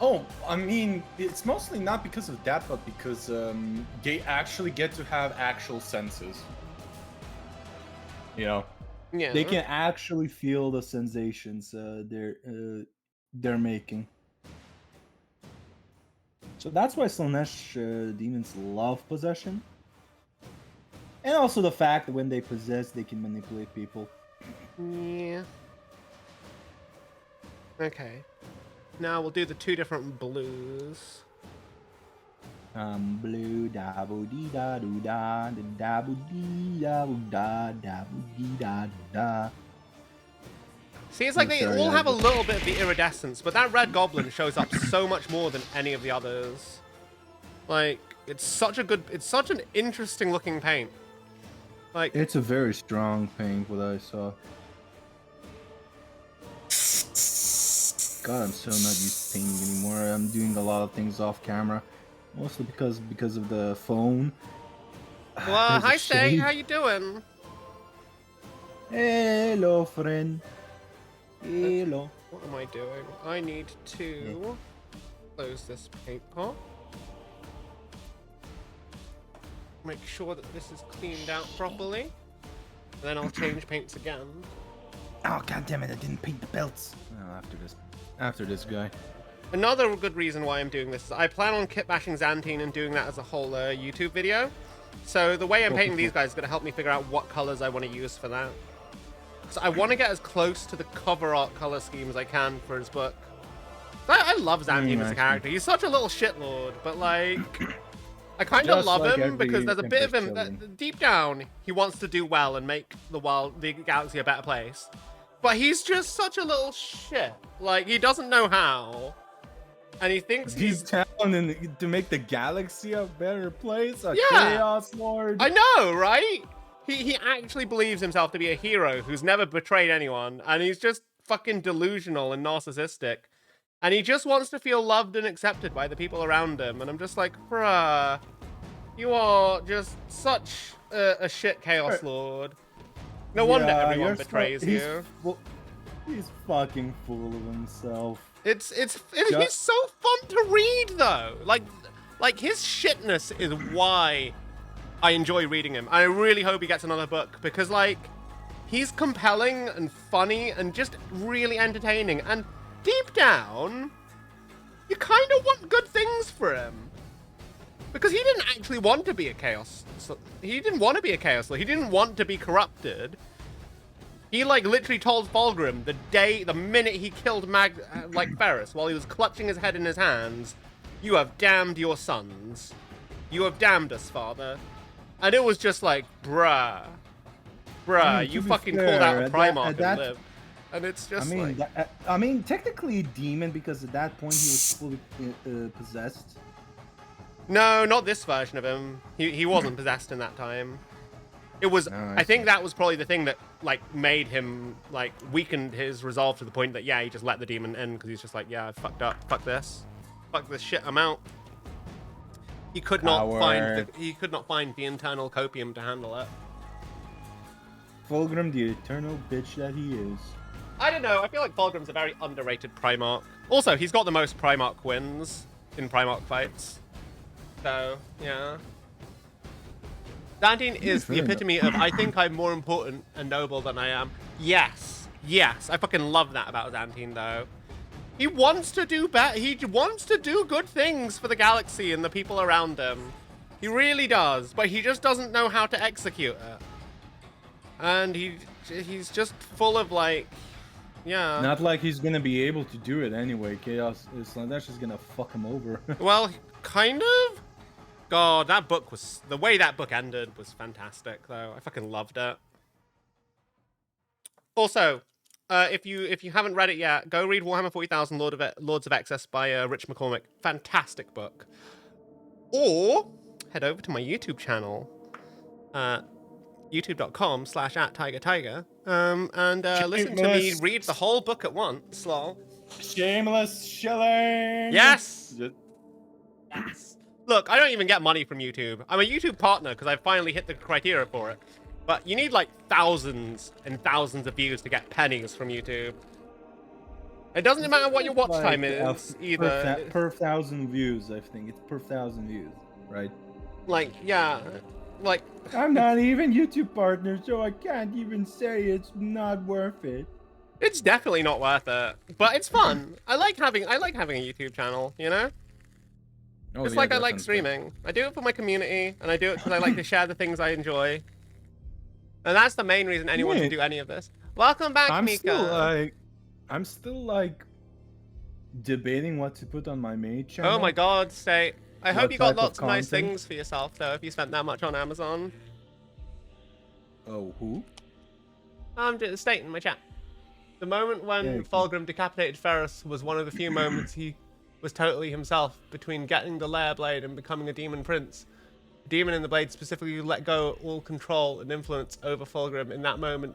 oh, I mean, it's mostly not because of that, but because they actually get to have actual senses. You know. Yeah. They can actually feel the sensations they're making. So that's why Slanesh demons love possession. And also the fact that when they possess, they can manipulate people. Yeah. Okay. Now we'll do the two different blues. Blue da boo dee da doo da da boo dee da boo da boo dee da da. See, it's like they sorry, all I have a just- little bit of the iridescence, but that red goblin shows up so much more than any of the others. Like, it's such an interesting looking paint. Like, It's a very strong paint, what I saw. God, I'm so not used to painting anymore. I'm doing a lot of things off camera, mostly because of the phone. well, There's a hi Stay, shade. how you doing? Hello, friend. Hello. What am I doing? I need to close this paint pot. Make sure that this is cleaned out properly. And then I'll change paints again. Oh, god damn it! I didn't paint the belts. Oh, after this guy. Another good reason why I'm doing this is I plan on kit bashing Xantine and doing that as a whole YouTube video. So the way I'm painting these guys is going to help me figure out what colors I want to use for that. So I want to get as close to the cover art color scheme as I can for his book. I love Xantine as a character. He's such a little shitlord, but like, I kind of Just love like him because there's a bit of him Empress that deep down he wants to do well and make the galaxy a better place. But he's just such a little shit. Like, he doesn't know how. And he thinks He's down to make the galaxy a better place. A Yeah. chaos lord. I know, right? He actually believes himself to be a hero who's never betrayed anyone, and he's just fucking delusional and narcissistic. And he just wants to feel loved and accepted by the people around him. And I'm just like, bruh, you are just such a shit chaos lord. No wonder everyone you're betrays he's you. He's fucking full of himself. He's so fun to read though. Like his shitness is why I enjoy reading him. I really hope he gets another book because like he's compelling and funny and just really entertaining. And deep down, you kind of want good things for him. Because he didn't actually want to be a chaos. He didn't want to be a chaos lord. He didn't want to be corrupted. He like literally told Fulgrim the minute he killed Ferris while he was clutching his head in his hands, "You have damned your sons. You have damned us, father." And it was just like, bruh, to you be fucking fair, called out a at Primarch that- and lived. And it's just I mean, technically a demon because at that point he was fully possessed. No, not this version of him. He wasn't possessed in that time. It was. No, I think that was probably the thing that like made him weakened his resolve to the point that he just let the demon in because he's just like, yeah, I fucked up, fuck this. Fuck this shit, I'm out. He could not Coward. find the internal copium to handle it. Fulgrim, the eternal bitch that he is. I don't know. I feel like Fulgrim's a very underrated Primarch. Also, he's got the most Primarch wins in Primarch fights. So, yeah. Xantine is the epitome of, I think I'm more important and noble than I am. Yes. Yes. I fucking love that about Xantine, though. He wants to do better. He wants to do good things for the galaxy and the people around him. He really does. But he just doesn't know how to execute it. And he's just full of, like... Yeah. Not like he's gonna be able to do it anyway. Chaos Slaanesh is gonna fuck him over. Well, kind of. God, that book was... The way that book ended was fantastic, though. I fucking loved it. Also, if you haven't read it yet, go read Warhammer 40,000 Lords of Excess by Rich McCormick. Fantastic book. Or head over to my YouTube channel. youtube.com/@tigertiger and listen to me read the whole book at once. Lol. Shameless shilling. Yes. Yes. Look, I don't even get money from YouTube. I'm a YouTube partner because I finally hit the criteria for it. But you need like thousands and thousands of views to get pennies from YouTube. It doesn't matter what your watch time is either. Per 1,000 views, I think it's per 1,000 views, right? Like, yeah. Like, I'm not even YouTube partner, so I can't even say it's not worth it. it's definitely not worth it, but it's fun. I like having a YouTube channel, you know? Oh, It's yeah, like I like definitely. streaming. I do it for my community, and I do it because I like to share the things I enjoy. And that's the main reason anyone should do any of this. Welcome back, Mika. I'm still like debating what to put on my main channel. Oh my god, State. I hope What you got type of lots of nice content? things for yourself, though, if you spent that much on Amazon. Oh, who? I'm just stating in my chat. The moment when Yeah, Fulgrim decapitated Ferris was one of the few moments he was totally himself between getting the Lair Blade and becoming a Demon Prince. The Demon in the Blade specifically let go all control and influence over Fulgrim in that moment.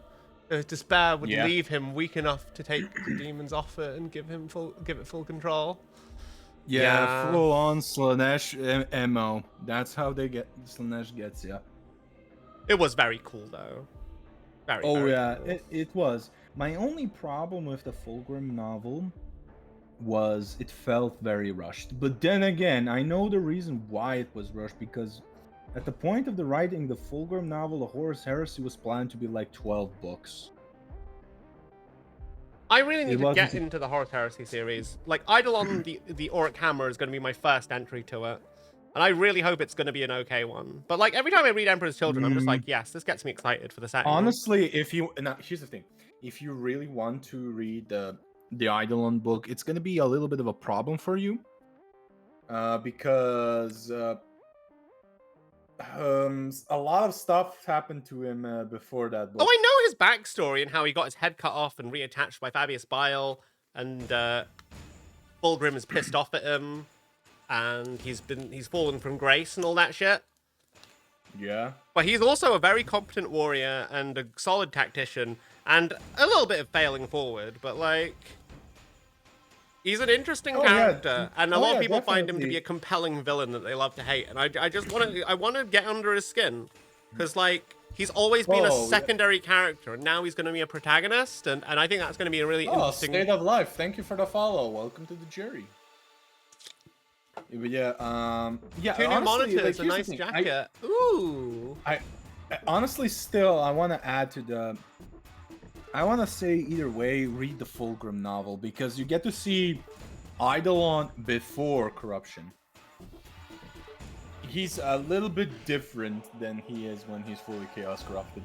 Despair would leave him weak enough to take the Demon's offer and give it full control. Yeah, full on Slaanesh MO. That's how Slaanesh gets ya. It was very cool though. Very. Oh very yeah, cool. it was. My only problem with the Fulgrim novel was it felt very rushed. But then again, I know the reason why it was rushed, because at the point of the writing, the Fulgrim novel, The Horus Heresy, was planned to be like 12 books. I really need to wasn't get into the Horus Heresy series. Like, Eidolon the Auric Hammer is going to be my first entry to it. And I really hope it's going to be an okay one. But, like, every time I read Emperor's Children, I'm just like, yes, this gets me excited for the setting. Honestly, here's the thing. If you really want to read the Eidolon book, it's gonna be a little bit of a problem for you. Because a lot of stuff happened to him before that book. Oh, I know his backstory and how he got his head cut off and reattached by Fabius Bile, and Fulgrim is pissed off at him, and he's fallen from grace and all that shit. Yeah. But he's also a very competent warrior and a solid tactician, and a little bit of failing forward, but like, he's an interesting character, and a lot of people find him to be a compelling villain that they love to hate, and I just want to get under his skin, because like, he's always been a secondary character, and now he's going to be a protagonist, and I think that's going to be a really interesting... State of Life, thank you for the follow. Welcome to the jury. But yeah, yeah. Two new honestly, monitors, like, a here's the nice thing. jacket. Ooh. I honestly still I want to add to the. I want to say either way, read the Fulgrim novel, because you get to see Eidolon before corruption. He's a little bit different than he is when he's fully chaos corrupted.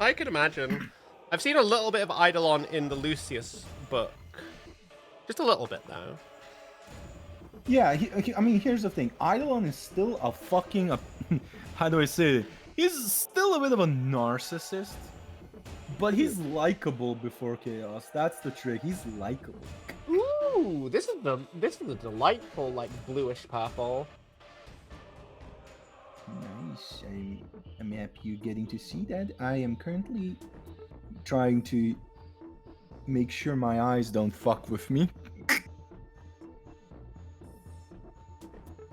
I could imagine. I've seen a little bit of Eidolon in the Lucius book. Just a little bit, though. Yeah, I mean, here's the thing. Eidolon is still a fucking... how do I say it? He's still a bit of a narcissist. But he's likable before chaos. That's the trick. He's likable. Ooh, this is a delightful, like, bluish purple. Nice. I'm happy you're getting to see that. I am currently trying to make sure my eyes don't fuck with me.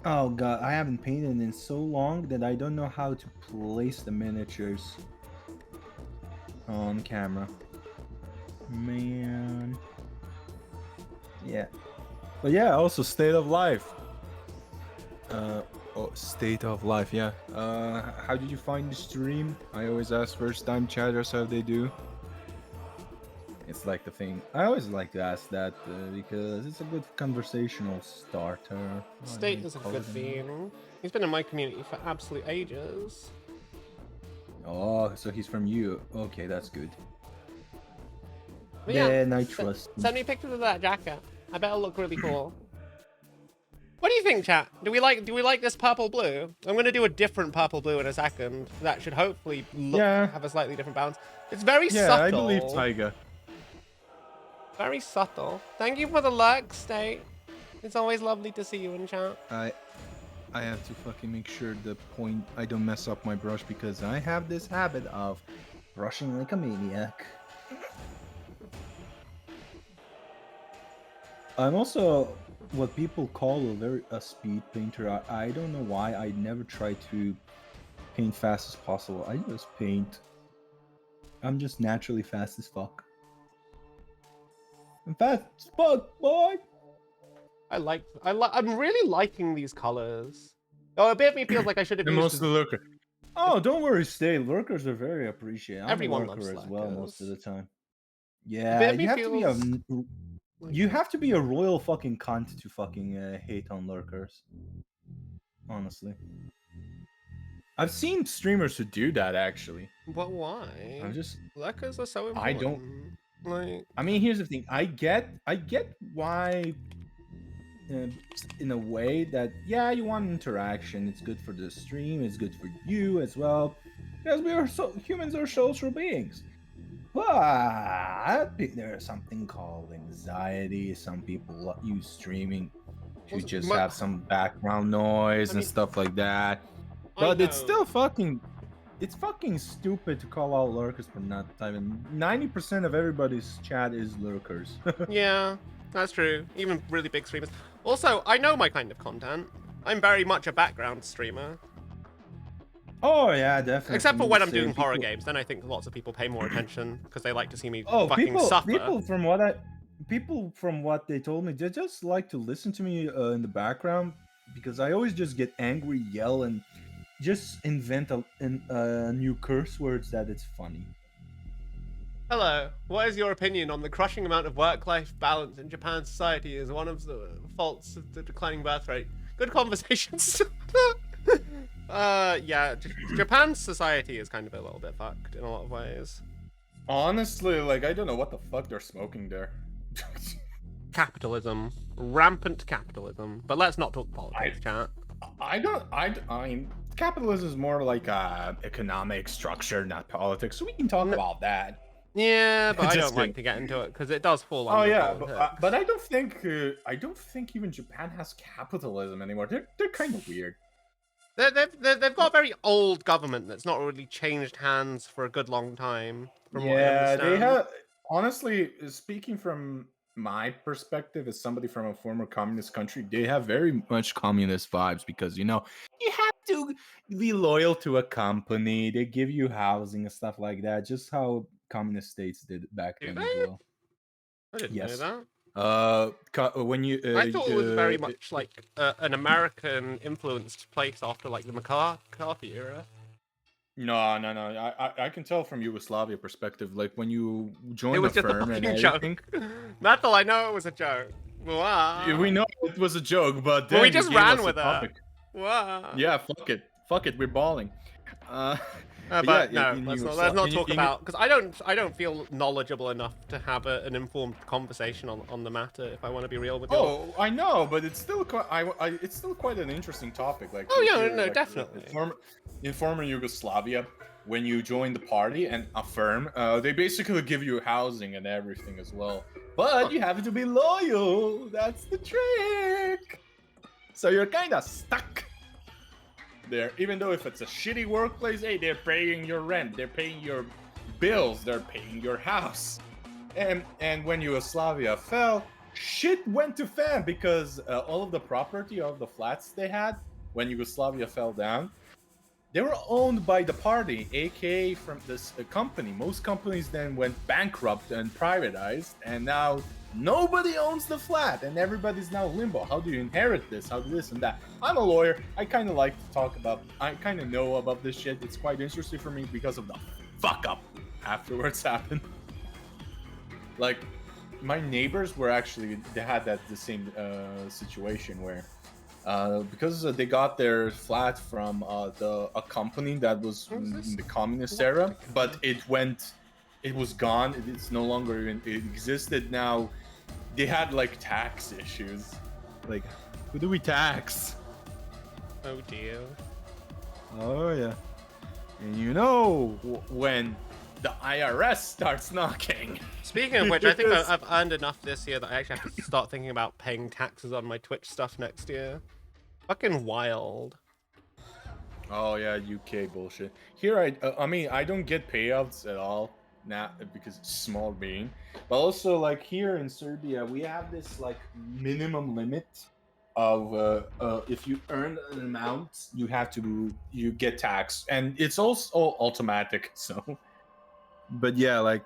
Oh god, I haven't painted in so long that I don't know how to place the miniatures on camera. Man. Yeah. But yeah, also State of Life. State of Life, yeah. How did you find the stream? I always ask first time chatters how they do. It's like the thing. I always like to ask that because it's a good conversational starter. State is a good theme. He's been in my community for absolute ages. Oh, so he's from you. Okay, that's good. But yeah, Then I trust. Send me pictures of that jacket. I bet it'll look really cool. What do you think, chat? Do we like this purple blue? I'm gonna do a different purple blue in a second. That should hopefully have a slightly different balance. It's very subtle. I believe Taiga. Very subtle. Thank you for the lurk, State. It's always lovely to see you in chat. I have to fucking make sure I don't mess up my brush because I have this habit of brushing like a maniac. I'm also what people call a speed painter. I don't know why. I never try to paint fast as possible. I just paint. I'm just naturally fast as fuck. I'm fast as fuck, boy. I'm really liking these colors. Oh, a bit of me feels like I should have used most lurker. Oh, don't worry, stay. Lurkers are very appreciated. I'm Everyone a lurker loves as well lurkers. most of the time. A bit Yeah, of me you have to be feels you have to be a royal fucking cunt to fucking hate on lurkers. Honestly. I've seen streamers who do that actually. But why? I'm just. Lurkers are so important. I don't. Like. I mean, here's the thing. I get why. In a way that you want interaction. It's good for the stream. It's good for you as well, because humans are social beings. But there's something called anxiety. Some people use streaming to just have some background noise and stuff like that. But it's still fucking stupid to call out lurkers for not typing. 90% of everybody's chat is lurkers. Yeah, that's true. Even really big streamers. Also, I know my kind of content. I'm very much a background streamer. Oh yeah, definitely. Except for when I'm doing horror games, then I think lots of people pay more attention because they like to see me suffer. People from what they told me, they just like to listen to me in the background because I always just get angry, yell, and just invent new curse words that it's funny. Hello. What is your opinion on the crushing amount of work-life balance in Japan's society as one of the faults of the declining birth rate? Good conversations. Yeah, Japan's society is kind of a little bit fucked in a lot of ways. Honestly, like, I don't know what the fuck they're smoking there. Capitalism. Rampant capitalism. But let's not talk politics, chat. I mean, capitalism is more like a economic structure, not politics, so we can talk about that. Yeah, but I don't like to get into it because it does fall under politics. But I don't think even Japan has capitalism anymore. They're kind of weird. They've got a very old government that's not really changed hands for a good long time. From what I understand. They have. Honestly, speaking from my perspective as somebody from a former communist country, they have very much communist vibes because, you know, you have to be loyal to a company. They give you housing and stuff like that, just how communist states did back then as well. I didn't know that. When you I thought it was very much like an American influenced place after like the McCarthy era. No. I can tell from Yugoslavia perspective. Like when you join the firm and everything. That's all I know. It was a joke. Wow. We know it was a joke, but then we just ran with it. Wow. Yeah, fuck it. We're balling. But no, let's not talk about, because I don't feel knowledgeable enough to have an informed conversation on the matter. If I want to be real with you. Oh, I know, but it's still it's still quite an interesting topic. Like, definitely. In former Yugoslavia, when you join the party and a firm, they basically give you housing and everything as well. But you have to be loyal. That's the trick. So you're kind of stuck there, even though if it's a shitty workplace, hey, they're paying your rent, they're paying your bills, they're paying your house. And when Yugoslavia fell, shit went to fan because all of the property of the flats they had when Yugoslavia fell down, they were owned by the party, aka from this company. Most companies then went bankrupt and privatized, and now nobody owns the flat, and everybody's now limbo. How do you inherit this? How do this and that? I'm a lawyer. I kind of like to talk about. I kind of know about this shit. It's quite interesting for me because of the fuck up afterwards happened. Like, my neighbors were actually they had the same situation where. Because they got their flat from a company that was in the communist era, but it was gone. It's no longer it existed now. They had like tax issues. Like, who do we tax? Oh dear. Oh yeah. And When the IRS starts knocking. Speaking of which, I think I've earned enough this year that I actually have to start thinking about paying taxes on my Twitch stuff next year. Fucking wild. Oh yeah, UK bullshit. Here, I mean, I don't get payouts at all now because it's small bean. But also, like here in Serbia, we have this like minimum limit of if you earn an amount, you get taxed, and it's also automatic. So, but yeah, like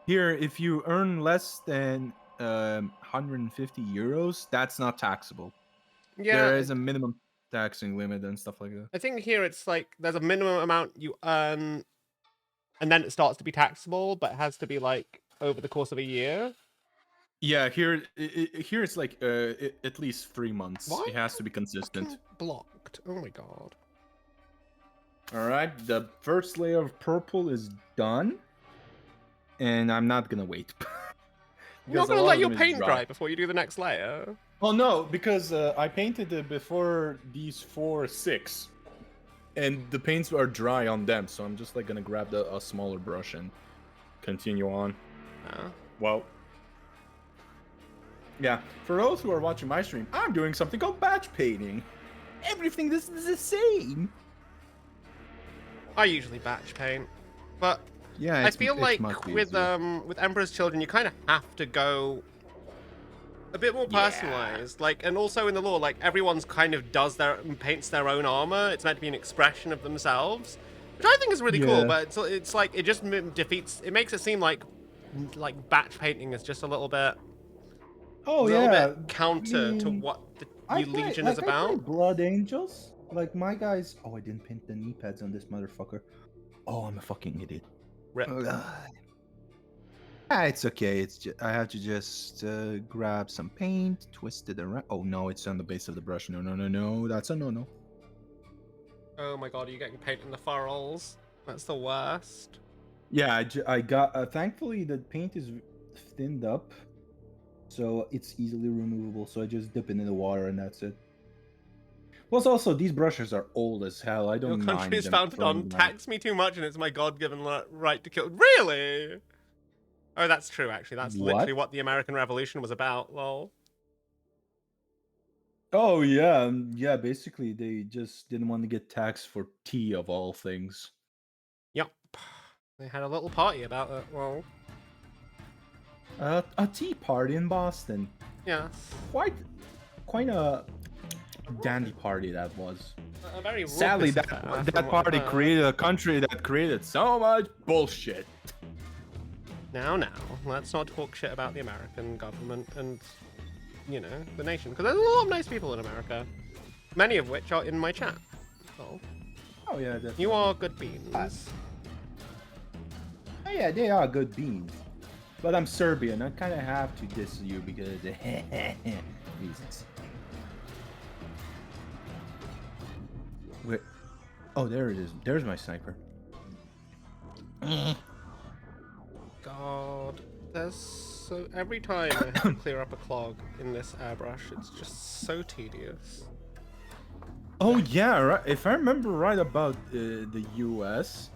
here, if you earn less than 150 euros, that's not taxable. Yeah, There is a minimum taxing limit and stuff like that. I think here it's like there's a minimum amount you earn, and then it starts to be taxable, but it has to be like over the course of a year. Yeah, here it's like at least 3 months. Why? It has to be consistent. Fucking blocked. Oh my god. All right, the first layer of purple is done, and I'm not gonna wait. You're not gonna let your paint dry before you do the next layer. Oh no, because I painted it before these 6, and the paints are dry on them, so I'm just like gonna grab a smaller brush and continue on. Well, yeah. For those who are watching my stream, I'm doing something called batch painting. Everything is the same. I usually batch paint, but Yeah, I feel like much with easier. with Emperor's Children, you kind of have to go a bit more personalized. Like, and also in the lore, like everyone's kind of paints their own armor. It's meant to be an expression of themselves, which I think is really cool. But it's like it just defeats. It makes it seem like batch painting is just a little bit. Bit counter to what the New Legion is about. I play Blood Angels. Like my guys. Oh, I didn't paint the knee pads on this motherfucker. Oh, I'm a fucking idiot. Rip. It's okay. It's just, I have to just grab some paint, twist it around. Oh no, it's on the base of the brush. No. That's a no. Oh my god, are you getting paint in the furrows? That's the worst. Yeah, I got. Thankfully, the paint is thinned up, so it's easily removable. So I just dip it in the water and that's it. Plus, also these brushes are old as hell. I don't mind. Your country is them founded on throwing them. tax me too much and it's my god-given right to kill. Really? Oh, that's true, actually. That's literally what the American Revolution was about, lol. Oh, yeah. Yeah, basically, they just didn't want to get taxed for tea, of all things. Yep. They had a little party about it, lol. A tea party in Boston. Yeah. Quite a dandy party that was. A very Sadly, that party created a country that created so much bullshit. Now, let's not talk shit about the American government and, you know, the nation. Because there's a lot of nice people in America. Many of which are in my chat. So, oh, yeah, definitely. You are good beans. Oh, yeah, they are good beans. But I'm Serbian. I kind of have to diss you because reasons. Wait. Oh, there it is. There's my sniper. God, there's so every time I have to clear up a clog in this airbrush, it's just so tedious. Oh yeah, right. If I remember right about the US,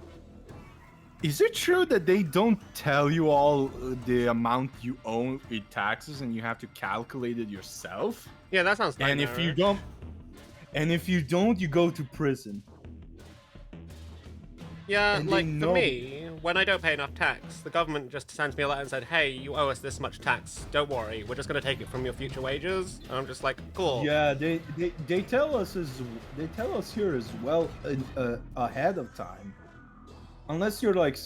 is it true that they don't tell you all the amount you owe in taxes and you have to calculate it yourself? Yeah, that sounds. And if you don't, you go to prison. Yeah, And like for me, when I don't pay enough tax, the government just sends me a letter and said, hey, you owe us this much tax. Don't worry, we're just going to take it from your future wages. And I'm just like, cool. Yeah, they tell us here as well ahead of time. Unless you're like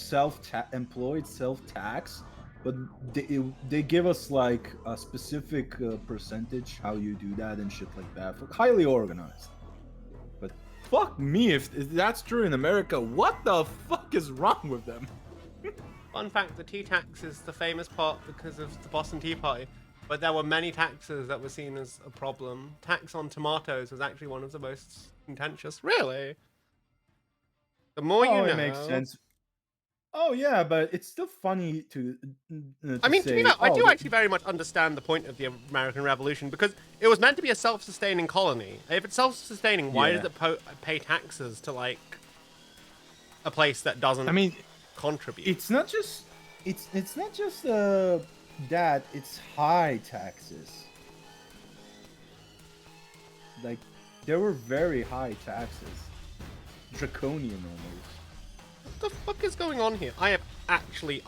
employed self-tax, but they give us like a specific percentage how you do that and shit like that. Highly organized. But fuck me if that's true in America. What the fuck is wrong with them? Fun fact, the tea tax is the famous part because of the Boston Tea Party. But there were many taxes that were seen as a problem. Tax on tomatoes was actually one of the most contentious. Really? The more you know. It makes sense. Oh yeah, but it's still funny to I mean, say, to be fair, I do actually very much understand the point of the American Revolution because it was meant to be a self-sustaining colony. If it's self-sustaining, why does it pay taxes to like a place that doesn't? I mean, contribute. It's not just that. It's high taxes. Like there were very high taxes, draconian almost. What the fuck is going on here? I have actually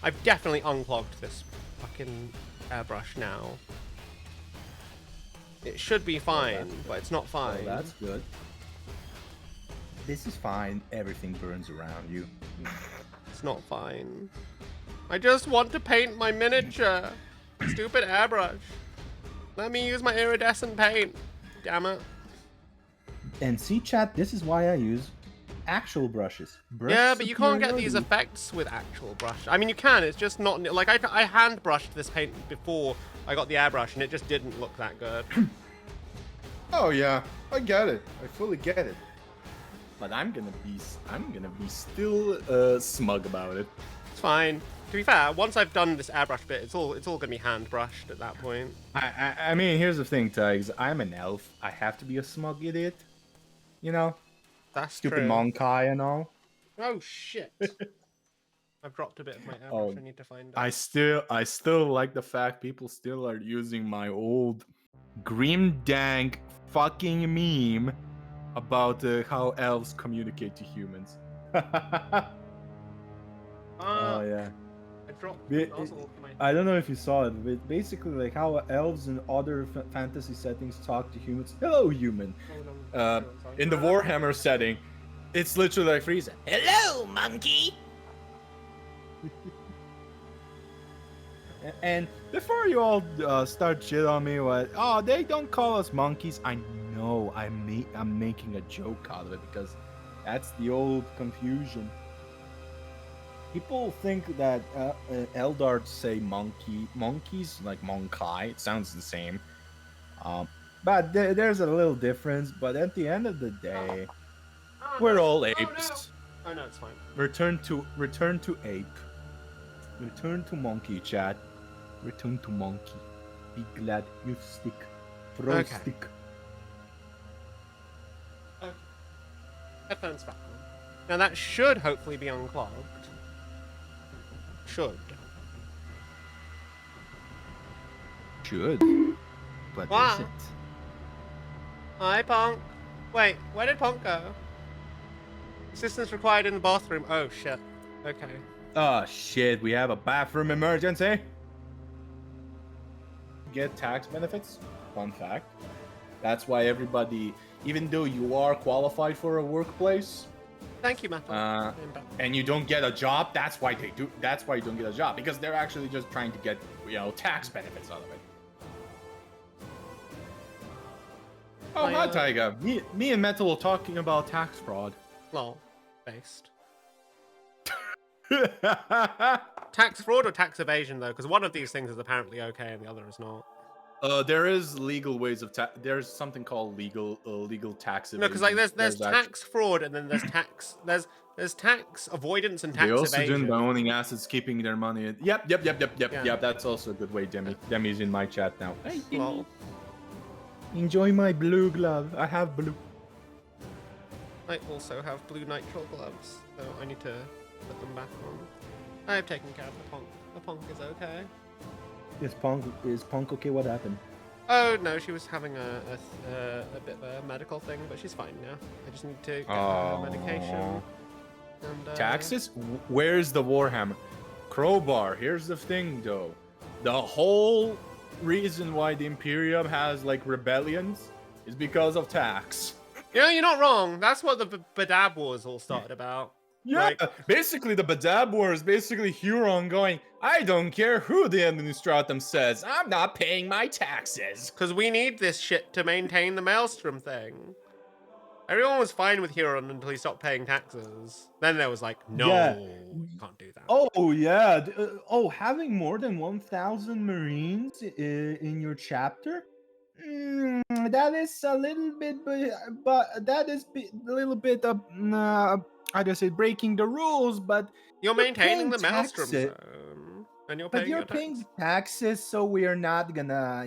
I've definitely unclogged this fucking airbrush now. It should be fine, but it's not fine. Oh, that's good. This is fine. Everything burns around you. It's not fine. I just want to paint my miniature. Stupid airbrush. Let me use my iridescent paint. Damn it. And see, chat, this is why I use actual brushes. Yeah, but you can't get these effects with actual brush. I mean, you can. It's just not... Like, I hand brushed this paint before I got the airbrush, and it just didn't look that good. Oh yeah, I get it. I fully get it. But I'm gonna be still smug about it. It's fine. To be fair, once I've done this airbrush bit, it's all gonna be hand brushed at that point. I mean, here's the thing, Tags. I'm an elf. I have to be a smug idiot. You know? That's Stupid true. monk eye and all. Oh shit! I've dropped a bit of my airbrush. Oh, I need to find it. I still like the fact people still are using my old grim dank fucking meme about how elves communicate to humans. Oh yeah. I dropped It- the nozzle for my... I don't know if you saw it, but basically like how elves in other fantasy settings talk to humans. Hello, human. Hold on. In the Warhammer setting, it's literally like Frieza. Hello, monkey. And before you all start shit on me, they don't call us monkeys. I know I'm making a joke out of it because that's the old confusion. People think that Eldards say monkeys like monkai. It sounds the same, but there's a little difference. But at the end of the day, we're all apes. Oh no, it's fine. Return to ape. Return to monkey, chat. Return to monkey. Be glad you stick. Throw Okay. stick. Headphones back on. Now that should hopefully be unclogged. Should. Should. But Wow. is it? Hi, Punk. Wait, where did Punk go? Assistance required in the bathroom. Oh shit. Okay. Oh shit, we have a bathroom emergency. Get tax benefits. Fun fact. That's why everybody, even though you are qualified for a workplace, Thank you, Matthew. and you don't get a job, that's why they do. That's why you don't get a job, because they're actually just trying to get, tax benefits out of it. Oh, hi, Taiga. Me and Metal were talking about tax fraud. Lol. Based. Tax fraud or tax evasion, though? Because one of these things is apparently okay and the other is not. There is legal ways of there's something called legal tax evasion. No, because like there's actually- tax fraud and then there's tax there's tax avoidance and tax They also evasion. do by owning assets, keeping their money. Yep. Yeah. That's also a good way, Demi. Demi's in my chat now. Hey, Demi. Lol. Enjoy my blue glove. I have blue. I also have blue nitrile gloves, so I need to put them back on. I've taken care of the Punk. The Punk is okay. Is Punk okay? What happened? Oh no, she was having a bit of a medical thing, but she's fine now. I just need to get her medication. And taxes? Where's the Warhammer? Crowbar, here's the thing though. The whole reason why the Imperium has like rebellions is because of tax. Yeah, you're not wrong. That's what the Badab Wars all started about. Yeah, Like- basically the Badab War is basically Huron going, I don't care who the administratum says, I'm not paying my taxes. Because we need this shit to maintain the Maelstrom thing. Everyone was fine with Huron until he stopped paying taxes. Then there was like, no, Yeah. you can't do that. Oh yeah. Having more than 1,000 Marines in your chapter, that is a little bit, but that is a little bit of, I just say breaking the rules. But You're maintaining the paying Maelstrom taxes. zone, and you're But paying you're your paying tax. taxes, so we are not gonna,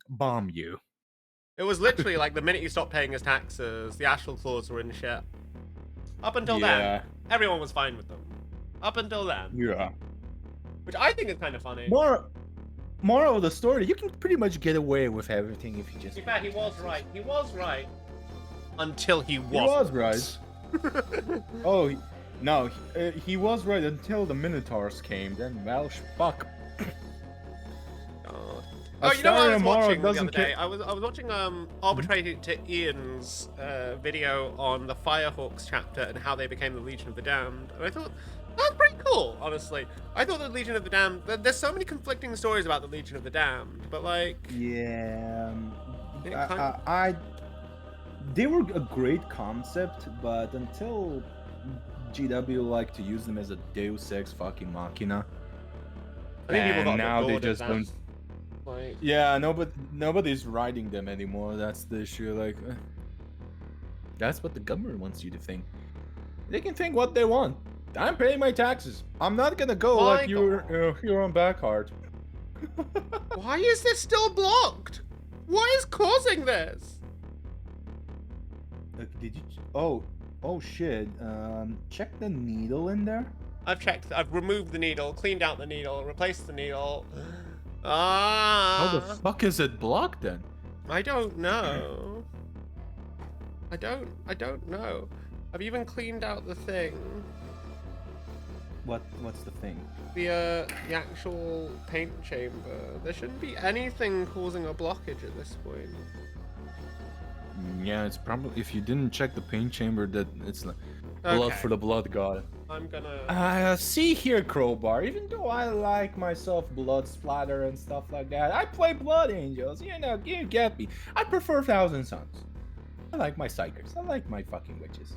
bomb you. It was literally like the minute you stopped paying his taxes, the Astral Claws were in shit. Up until then, everyone was fine with them. Up until then, Yeah. which I think is kind of funny. Moral of the story: you can pretty much get away with everything if you just. To be fair, he was right. He was right until he He wasn't. was right. Oh, no, he was right until the Minotaurs came. Then Welsh fuck. God. A Oh, you know what I was story tomorrow watching the doesn't other day? ca- I was watching Arbitrated to Ian's video on the Firehawks chapter and how they became the Legion of the Damned, and I thought that's pretty cool. Honestly, I thought the Legion of the Damned. There's so many conflicting stories about the Legion of the Damned, but like, Yeah. it kind of- They were a great concept, but until GW liked to use them as a Deus Ex fucking machina. I think people And got a bit now they bored of just that. don't. Like, Yeah, nobody's riding them anymore. That's the issue. Like, that's what the government wants you to think. They can think what they want. I'm paying my taxes. I'm not gonna go My like you're on back hard. why is this still blocked? What is causing this? Did you? Oh shit. Check the needle in there. I've checked. I've removed the needle, cleaned out the needle, replaced the needle. How the fuck is it blocked then? I don't know. I don't know. I've even cleaned out the thing. What's the thing? The actual paint chamber. There shouldn't be anything causing a blockage at this point. Yeah, it's probably if you didn't check the paint chamber that it's like blood Okay. for the blood god. I'm gonna. See here, Crowbar. Even though I like myself blood splatter and stuff like that, I play Blood Angels. You get me. I prefer Thousand Suns. I like my Psychers. I like my fucking witches.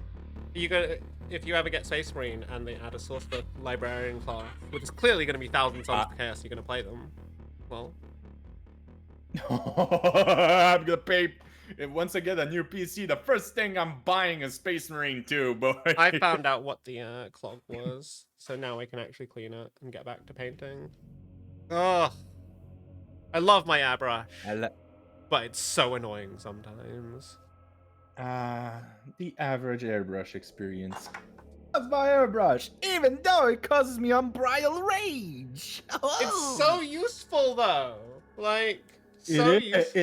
You gonna, if you ever get Space Marine and they add a source for Librarian class, which is clearly gonna be Thousand Sons of Chaos, you're gonna play them. Well, I'm gonna pay. And once I get a new PC, the first thing I'm buying is Space Marine 2, boy. I found out what the clog was, so now I can actually clean it and get back to painting. Ugh. I love my airbrush, but it's so annoying sometimes. The average airbrush experience. That's my airbrush, even though it causes me unbridled rage. It's so useful though. Like, so useful.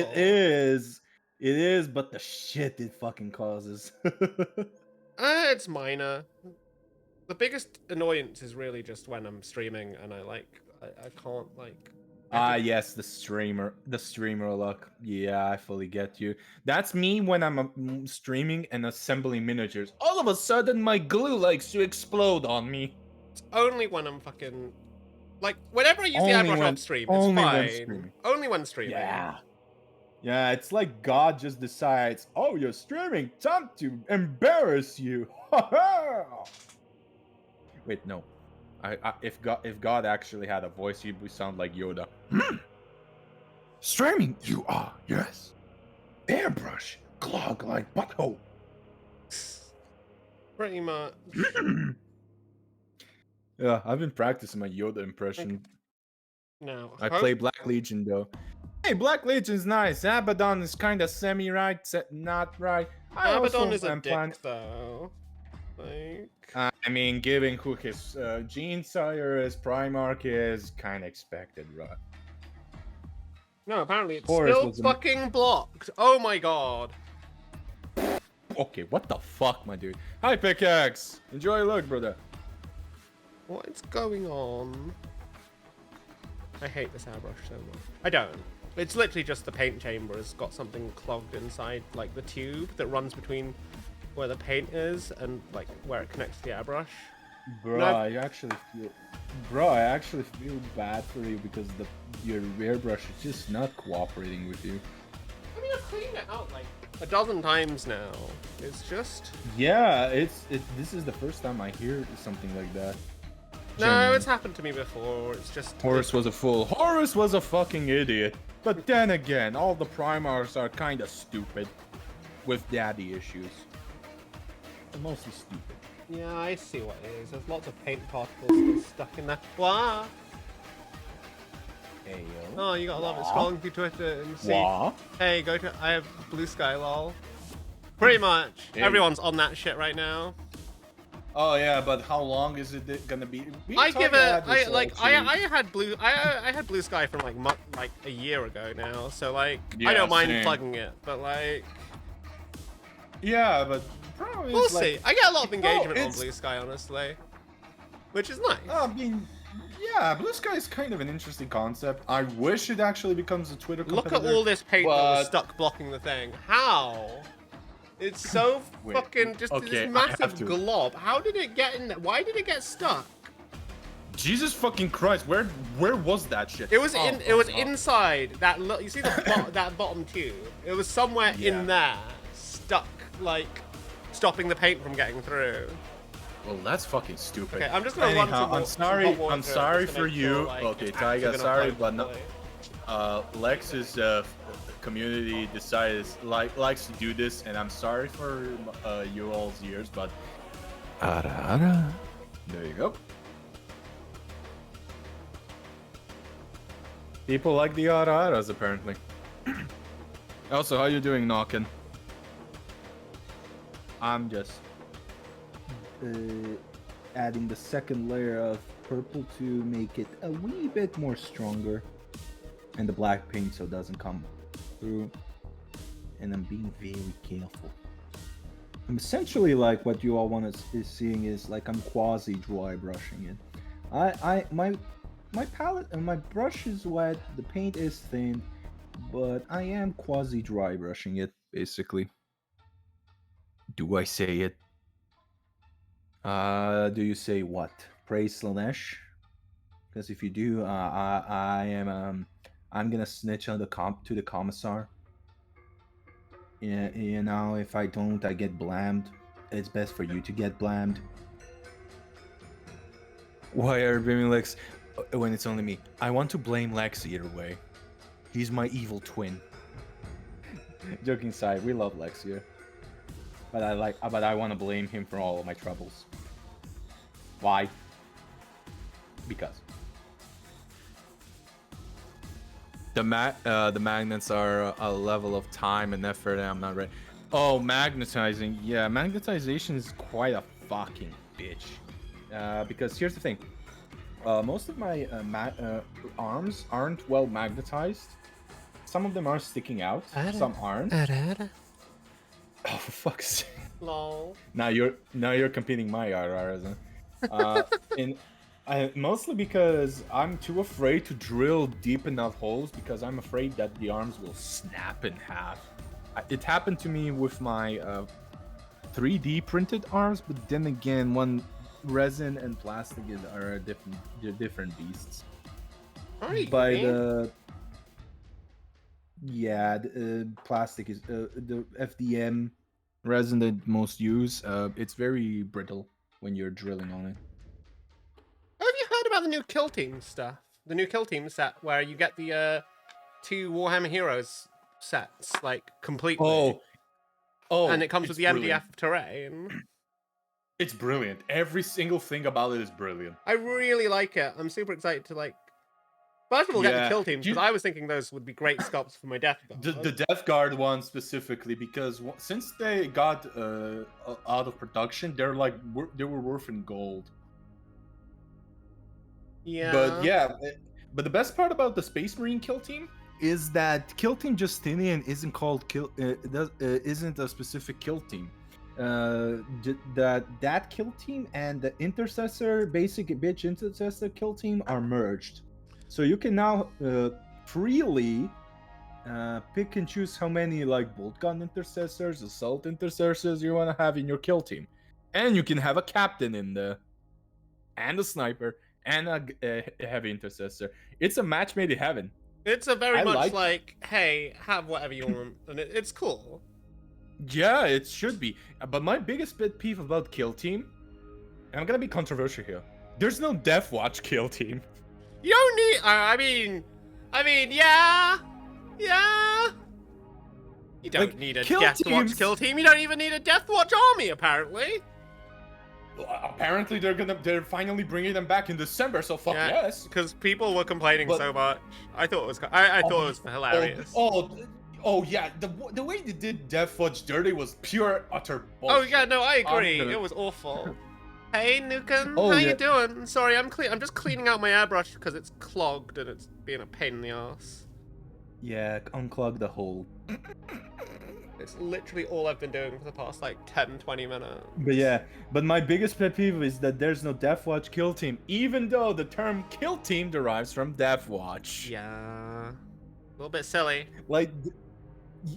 It is, but the shit it fucking causes. It's minor. The biggest annoyance is really just when I'm streaming and I can't like. Yes, the streamer luck. Yeah, I fully get you. That's me when I'm streaming and assembling miniatures. All of a sudden, my glue likes to explode on me. It's only when I'm fucking like whenever I use Only the airbrush when- off stream, it's only when fine. streaming. Only when streaming. Yeah, it's like God just decides, oh, you're streaming, time to embarrass you. Wait, no. If God actually had a voice, he would sound like Yoda. Streaming, you are, yes. Airbrush, clog like butthole. Pretty much. Yeah, I've been practicing my Yoda impression. No. I play Black Legion though. Hey, Black Legion's nice. Abaddon is kind of semi-right, not right. Abaddon is a am dick though. Like. I mean, given who his gene sire is, Primarch is kind of expected, right? No, apparently it's Horus still was a- fucking blocked. Oh my god. Okay, what the fuck, my dude? Hi, Pickaxe! Enjoy your look, brother. What is going on? I hate this airbrush so much. I don't. It's literally just the paint chamber has got something clogged inside, like the tube that runs between where the paint is and like where it connects to the airbrush. Bro, No. I actually feel bad for you because your airbrush is just not cooperating with you. I mean, I've cleaned it out like a dozen times now. It's just... Yeah, this is the first time I hear something like that. No, Genuinely. it's happened to me before. It's just... Horus was a fool. Horus was a fucking idiot. But then again, all the primars are kind of stupid. With daddy issues. They're mostly stupid. Yeah, I see what it is. There's lots of paint particles still stuck in there. Wow. Hey, yo. Oh, you gotta love it. Wah. Scrolling through Twitter and see... Wah. Hey, go to... I have Blue Sky, lol. Pretty much. Hey. Everyone's on that shit right now. Oh yeah, but how long is it gonna be? I give it... I had blue... I had Blue Sky from like a year ago now, so like... I Yeah, don't mind same. plugging it, but like... Yeah, but probably We'll see. I get a lot of engagement on it's- Blue Sky, honestly. Which is nice. I mean, yeah, Blue Sky is kind of an interesting concept. I wish it actually becomes a Twitter Look competitor. at all this paint that was but- stuck blocking the thing. How? It's so Wait, fucking just okay, this I have massive to. glob. How did it get in there? Why did it get stuck? Jesus fucking Christ, where was that shit? It was Oh, in. It was fuck. inside that. You see the that bottom tube? It was somewhere Yeah. in there, stuck, like stopping the paint from getting through. Well, that's fucking stupid. Okay, I'm just gonna run Anyhow, some. I'm sorry. Some hot water I'm sorry just to for make you. sure, like, Okay, it's actually Taiga, gonna sorry, flow but no. properly. Lex's community decides likes to do this, and I'm sorry for you all's years, but there you go. People like the araras apparently. Also, how you doing, Knockin'? I'm just adding the second layer of purple to make it a wee bit more stronger, and the black paint so it doesn't come through. And I'm being very careful. I'm essentially like what you all want is seeing is like I'm quasi dry brushing it. My palette and my brush is wet, the paint is thin, but I am quasi dry brushing it basically. Do I say it? Do you say what? Praise Slanesh? Because if you do, I'm gonna snitch on to the commissar. Yeah, you know, if I don't, I get blamed. It's best for you to get blamed. Why are you blaming Lex when it's only me? I want to blame Lex either way. He's my evil twin. Joking aside, we love Lex here. But I want to blame him for all of my troubles. Why? Because. The magnets are a level of time and effort, and I'm not ready. Oh, magnetizing. Yeah, magnetization is quite a fucking bitch. Because here's the thing. Most of my arms aren't well magnetized. Some of them are sticking out. Some aren't. Oh, for fuck's sake. Lol. Now you're competing my RRs, huh? Mostly because I'm too afraid to drill deep enough holes because I'm afraid that the arms will snap in half. It happened to me with my 3D printed arms, but then again, one resin and plastic are different beasts. By the plastic is the FDM resin that most use. It's very brittle when you're drilling on it. Have you heard about the new Kill Team stuff? The new Kill Team set where you get the 2 Warhammer Heroes sets, like, completely. Oh, and it comes with the brilliant. MDF terrain. It's brilliant. Every single thing about it is brilliant. I really like it. I'm super excited to, like... First of all, get the Yeah. Kill Teams, because I was thinking those would be great sculpts for my Death Guard. The Death Guard one specifically, because since they got out of production, they were worth in gold. Yeah. But the best part about the Space Marine Kill Team is that Kill Team Justinian isn't called isn't a specific kill team. that kill team and the intercessor, basic bitch intercessor kill team are merged, so you can now freely pick and choose how many like bolt gun intercessors, assault intercessors you want to have in your kill team, and you can have a captain in the, and a sniper, and a heavy intercessor. It's a match made in heaven. It's a very I much like- hey, have whatever you want, and it's cool. Yeah, it should be. But my biggest pet peeve about kill team, and I'm gonna be controversial here. There's no Death Watch kill team. You don't need. I mean, yeah. You don't Like, need a kill Death Watch teams- kill team. You don't even need a Death Watch army, apparently. Well, apparently they're finally bringing them back in December, so fuck yes. Because people were complaining But- so much. I thought it was. I thought it was hilarious. Oh yeah, the way they did Death Watch dirty was pure utter Oh bullshit. yeah, no, I agree. I'm gonna- It was awful. Hey, Nuken, Oh, how yeah. you doing? Sorry, I'm just cleaning out my airbrush because it's clogged and it's being a pain in the ass. Yeah, unclog the hole. It's literally all I've been doing for the past like 10-20 minutes. But my biggest pet peeve is that there's no Death Watch kill team, even though the term kill team derives from Death Watch. Yeah, a little bit silly. Like,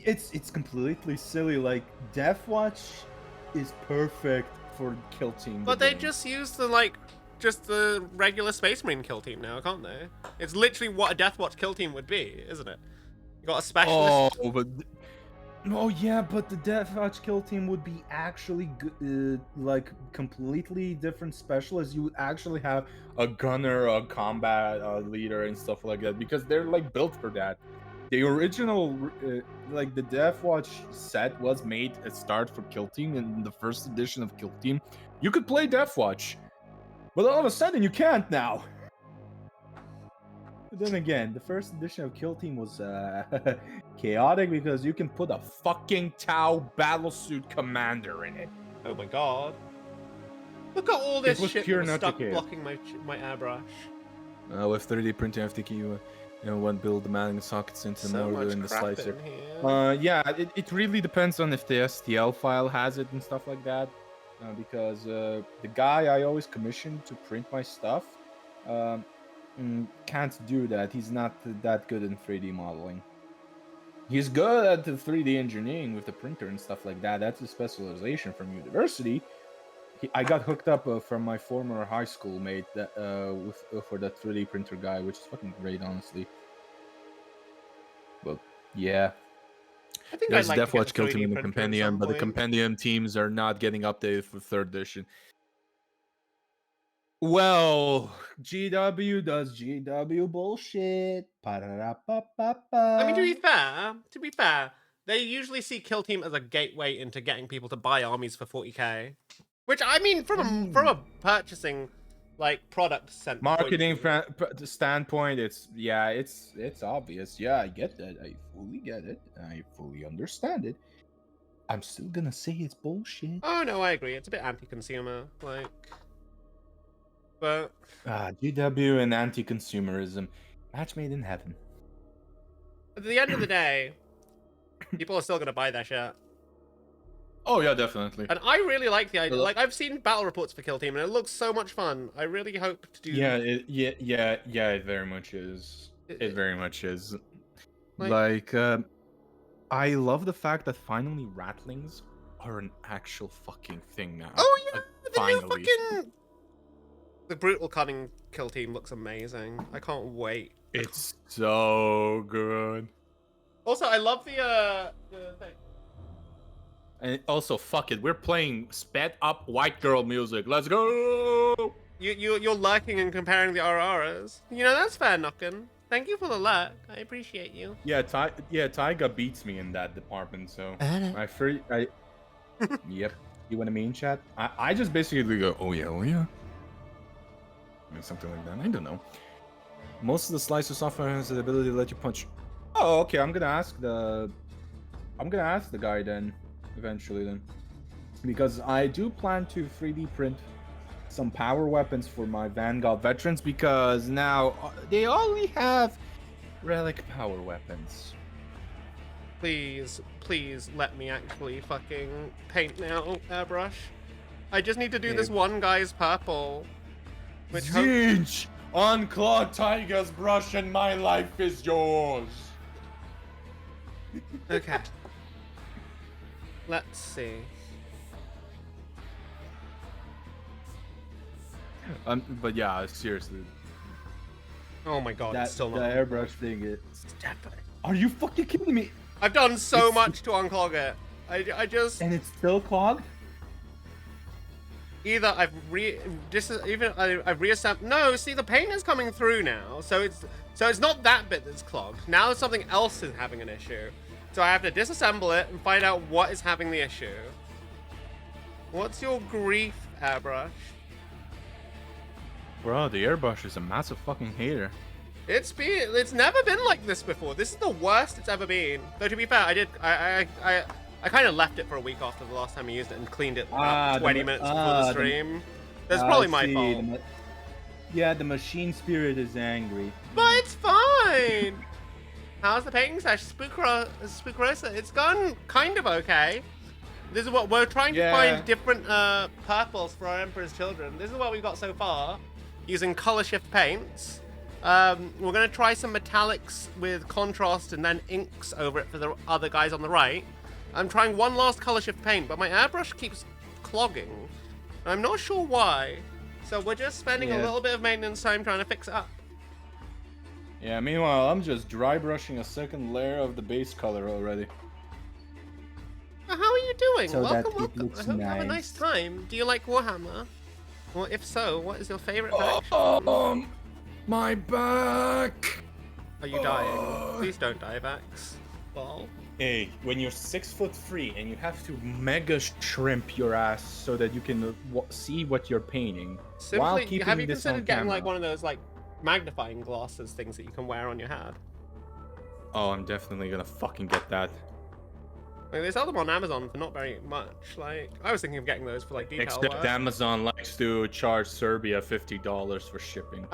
it's completely silly. Like, Death Watch is perfect for kill team. But they just use just the regular Space Marine kill team now, can't they? It's literally what a Death Watch kill team would be, isn't it? You got a specialist. Oh, but yeah, but the Death Watch kill team would be actually like completely different specialists. You would actually have a gunner, a combat leader, and stuff like that because they're like built for that. The original, like the Death Watch set was made a start for kill team in the first edition of kill team. You could play Death Watch, but all of a sudden you can't now. But then again, the first edition of Kill Team was chaotic because you can put a fucking Tau battlesuit commander in it. Oh my god. Look at all this was shit pure that was stuck Nautica. blocking my airbrush. With 3D printing FTK, one build the mounting sockets into the So motor much and the crap slicer. in here. Yeah, it really depends on if the STL file has it and stuff like that. Because the guy I always commission to print my stuff can't do that. He's not that good in 3D modeling. He's good at the 3D engineering with the printer and stuff like that. That's a specialization from university. I got hooked up from my former high school mate that for that 3D printer guy, which is fucking great, honestly. But yeah, I think there's I'd like Death to get Watch a kill 3D team in the printer at compendium, some but the point. compendium teams are not getting updated for 3rd edition. Well, GW does GW bullshit. I mean, to be fair, they usually see Kill Team as a gateway into getting people to buy armies for 40k. Which I mean, from a purchasing product Marketing standpoint, it's obvious. Yeah, I get that. I fully get it. I fully understand it. I'm still gonna say it's bullshit. Oh no, I agree. It's a bit anti-consumer, but GW and anti-consumerism, match made in heaven. at the end of the day, people are still gonna buy that shit. Oh yeah, definitely. And I really like the idea. Well, Like, I've seen battle reports for Kill Team, and it looks so much fun. I really hope to do. Yeah, it very much is. It very much is. I love the fact that finally rattlings are an actual fucking thing now. Oh yeah, the new finally. fucking. The brutal cunning Kill Team looks amazing. I can't wait. It's so good. Also, I love the thing. And also, fuck it, we're playing sped up white girl music. Let's go! You're lurking and comparing the RRs. You know, that's fair, Knockin'. Thank you for the lurk. I appreciate you. Yeah, Taiga beats me in that department, so Yep. You want a mean chat? I just basically go, oh yeah. I mean, something like that. I don't know. Most of the slicer software has the ability to let you punch. Oh, okay. I'm gonna ask the guy then, eventually then, because I do plan to 3D print some power weapons for my Vanguard veterans because now they only have relic power weapons. Please, please let me actually fucking paint now, airbrush. I just need to do this one guy's purple. Which Zinch! Unclog Tiger's brush and my life is yours. Okay. Let's see. But yeah, seriously. Oh my god, That it's still the not. airbrush thing. It's definitely. Are you fucking kidding me? I've done so It's- much to unclog it. I just And it's still clogged? either I've reassembled. No, see the paint is coming through now, so it's not that bit that's clogged. Now something else is having an issue, so I have to disassemble it and find out what is having the issue. What's your grief, airbrush? Bro, the airbrush is a massive fucking hater. It's never been like this before. This is the worst it's ever been. Though to be fair, I kind of left it for a week after the last time I used it and cleaned it about 20 minutes before the stream. That's probably my fault. Yeah, the machine spirit is angry. But it's fine. How's the painting session? Spookrosa? It's gone kind of okay. This is what we're trying to find different purples for our Emperor's Children. This is what we've got so far, using color shift paints. We're gonna try some metallics with contrast and then inks over it for the other guys on the right. I'm trying one last color shift paint, but my airbrush keeps clogging. I'm not sure why. So we're just spending a little bit of maintenance time trying to fix it up. Yeah, meanwhile, I'm just dry brushing a second layer of the base color already. How are you doing? So that Welcome, it welcome. looks I hope you have a nice nice. time. Do you like Warhammer? Well, if so, what is your favorite faction? My back! Are you dying? Please don't die, Vax. Lol. Hey, when you're 6'3" and you have to mega shrimp your ass so that you can see what you're painting while Simply, keeping have you this considered on getting camera. like one of those like magnifying glasses things that you can wear on your head? Oh, I'm definitely gonna fucking get that. Like, they sell them on Amazon for not very much. Like, I was thinking of getting those for like detail Except work. Amazon likes to charge Serbia $50 for shipping.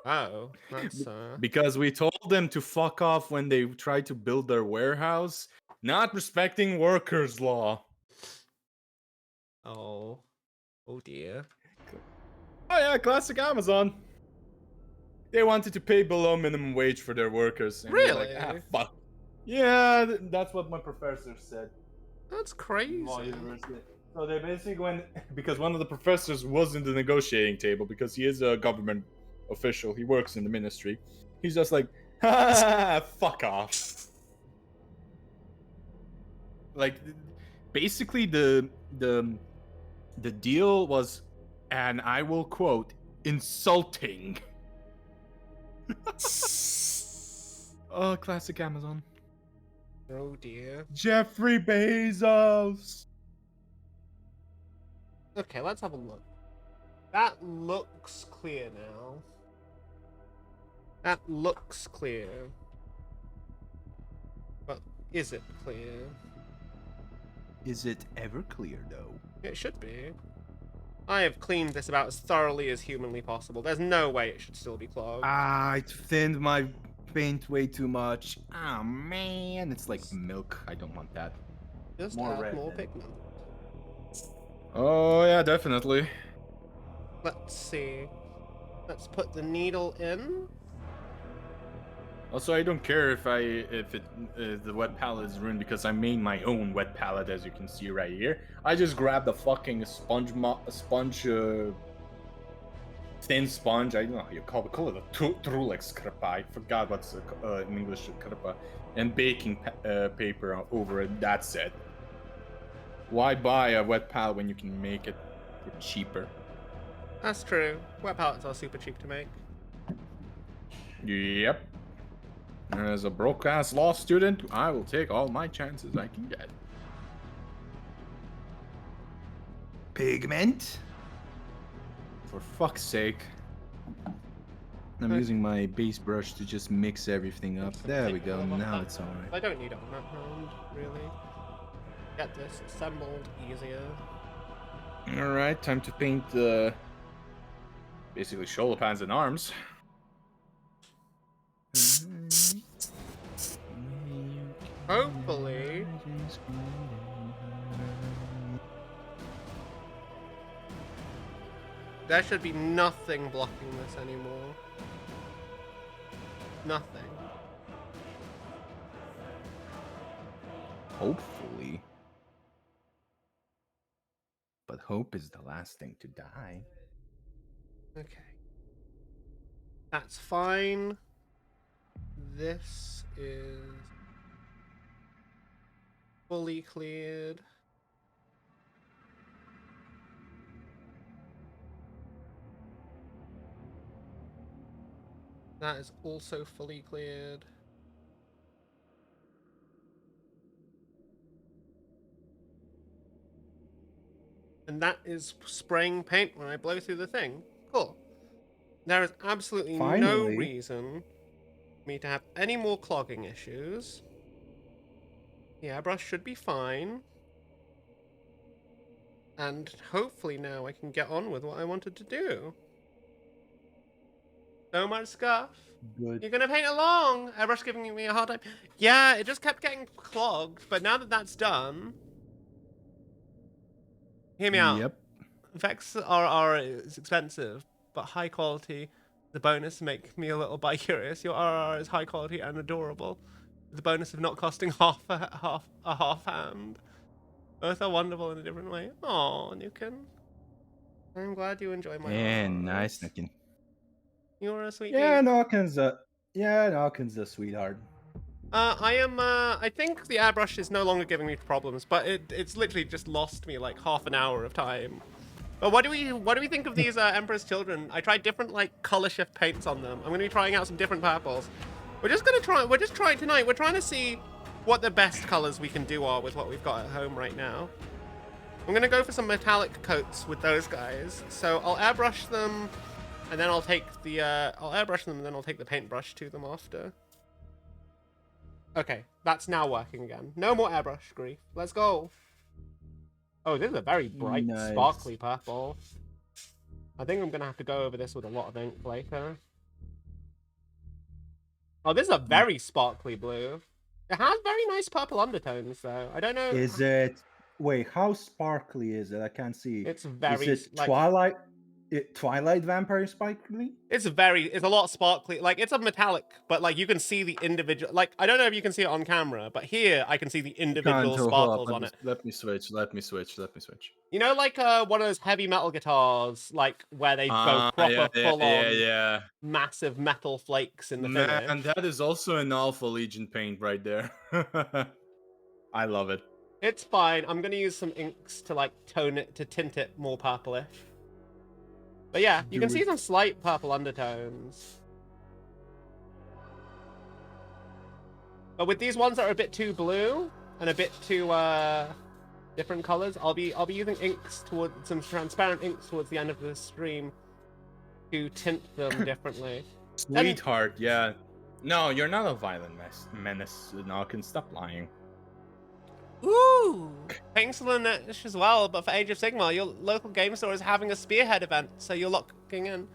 Oh, that's Because we told them to fuck off when they tried to build their warehouse, not respecting workers' law. oh dear. Oh yeah, classic Amazon. They wanted to pay below minimum wage for their workers. And we're like, Really? fuck. Yeah, that's what my professor said. That's crazy. My university. So they basically went, because one of the professors was in the negotiating table because he is a government official. He works in the ministry. He's just like, ha, fuck off. Like, basically the deal was, and I will quote, insulting. Oh, classic Amazon. Oh dear. Jeffrey Bezos. Okay, let's have a look. That looks clear now. That looks clear. But is it clear? Is it ever clear though? It should be. I have cleaned this about as thoroughly as humanly possible. There's no way it should still be clogged. I thinned my paint way too much. Oh man, it's like milk. I don't want that. Just more add red more then. pigment. Oh yeah, definitely. Let's see. Let's put the needle in. Also, I don't care if the wet palette is ruined because I made my own wet palette, as you can see right here. I just grabbed a fucking thin sponge. I don't know how you call it a Trulex krpa. I forgot what's in English krpa, and baking paper over it. That's it. Why buy a wet palette when you can make it for cheaper? That's true. Wet palettes are super cheap to make. Yep. As a broke-ass law student, I will take all my chances I can get. Pigment? For fuck's sake. I'm using my base brush to just mix everything up. There we go. Now it's alright. I don't need it on that hand, really. Get this assembled easier. Alright, time to paint basically shoulder pads and arms. Hopefully. There should be nothing blocking this anymore. Nothing. Hopefully. But hope is the last thing to die. Okay. That's fine. This is fully cleared. That is also fully cleared. And that is spraying paint when I blow through the thing. Cool. There is absolutely no Finally. reason for me to have any more clogging issues. The airbrush should be fine. And hopefully now I can get on with what I wanted to do. So much scuff. Good. You're gonna paint along. Airbrush giving me a hard time. Yeah, it just kept getting clogged, but now that that's done, hear me out. Yep. Vex RR is expensive, but high quality. The bonus make me a little bi-curious. Your RR is high quality and adorable. The bonus of not costing half a half hand. Both are wonderful in a different way. Aw, Nukin. I'm glad you enjoy my And RRs. nice looking. You're a sweet Yeah, geek. Dawkins a sweetheart. I think the airbrush is no longer giving me problems, but it's literally just lost me like half an hour of time. But what do we think of these Emperor's Children? I tried different like color shift paints on them. I'm gonna be trying out some different purples. We're just trying tonight. We're trying to see what the best colors we can do are with what we've got at home right now. I'm gonna go for some metallic coats with those guys. So I'll airbrush them, and then I'll take the I'll airbrush them, and then I'll take the paintbrush to them after. Okay, that's now working again. No more airbrush grief. Let's go. Oh, this is a very bright, Nice. sparkly purple. I think I'm gonna have to go over this with a lot of ink later. Oh, this is a very sparkly blue. It has very nice purple undertones, though. I don't know. Is it? Wait, how sparkly is it? I can't see. It's very Is it like Twilight? Twilight vampire sparkly? it's a lot sparkly. Like it's a metallic, but like you can see the individual. Like I don't know if you can see it on camera, but here I can see the individual sparkles on it. Let me switch. You know, like one of those heavy metal guitars, like where they go proper full on yeah. massive metal flakes in the Man, finish. that is also an Alpha Legion paint right there. I love it. It's fine. I'm gonna use some inks to like tint it more purplish. But yeah, you can see some slight purple undertones. But with these ones that are a bit too blue and a bit too different colors, I'll be using inks towards some transparent inks towards the end of the stream to tint them differently. Sweetheart, yeah. No, you're not a violent menace. No, I can stop lying. Ooh! Thanks for the as well, but for Age of Sigmar, your local game store is having a spearhead event, so you're locking in.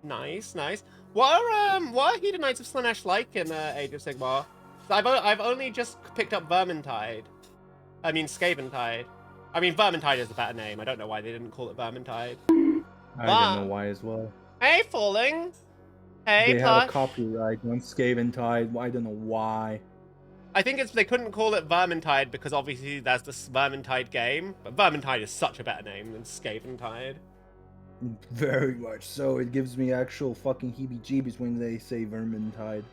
Nice, nice. What are Hedonites of Slanesh like in Age of Sigmar? I've only just picked up Vermintide. I mean Scaventide. I mean Vermintide is a better name. I don't know why they didn't call it Vermintide. I don't know why as well. Hey, Falling. Hey, They have a Plush. copyright on Scaventide. I don't know why. I think it's they couldn't call it Vermintide because obviously there's this Vermintide game, but Vermintide is such a better name than Scaventide. Very much so. It gives me actual fucking heebie-jeebies when they say Vermintide.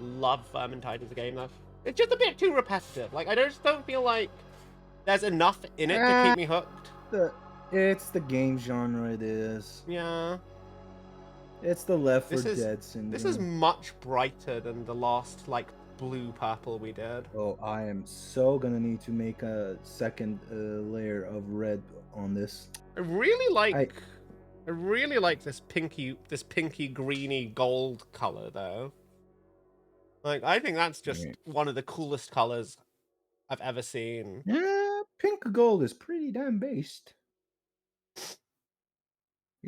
Love Vermintide as a game though. It's just a bit too repetitive. Like I just don't feel like there's enough in it to keep me hooked. It's the game genre. It is. Yeah. It's the Left 4 This is- Dead syndrome. This is much brighter than the last like blue purple we did. Oh, I am so gonna need to make a second layer of red on this. I really like this pinky greeny gold color though. Like I think that's just one of the coolest colors I've ever seen. Yeah, pink gold is pretty damn based.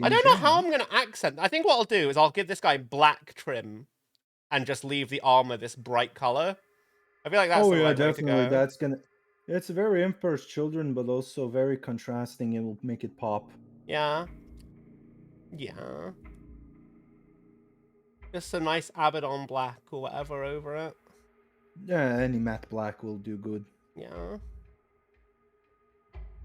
I don't know how I'm gonna accent. I think what I'll do is I'll give this guy black trim and just leave the armor this bright color. I feel like that's Oh the yeah, right way to definitely. go. That's gonna. It's very Emperor's Children, but also very contrasting. It will make it pop. Yeah. Yeah. Just a nice Abaddon black or whatever over it. Yeah, any matte black will do good. Yeah.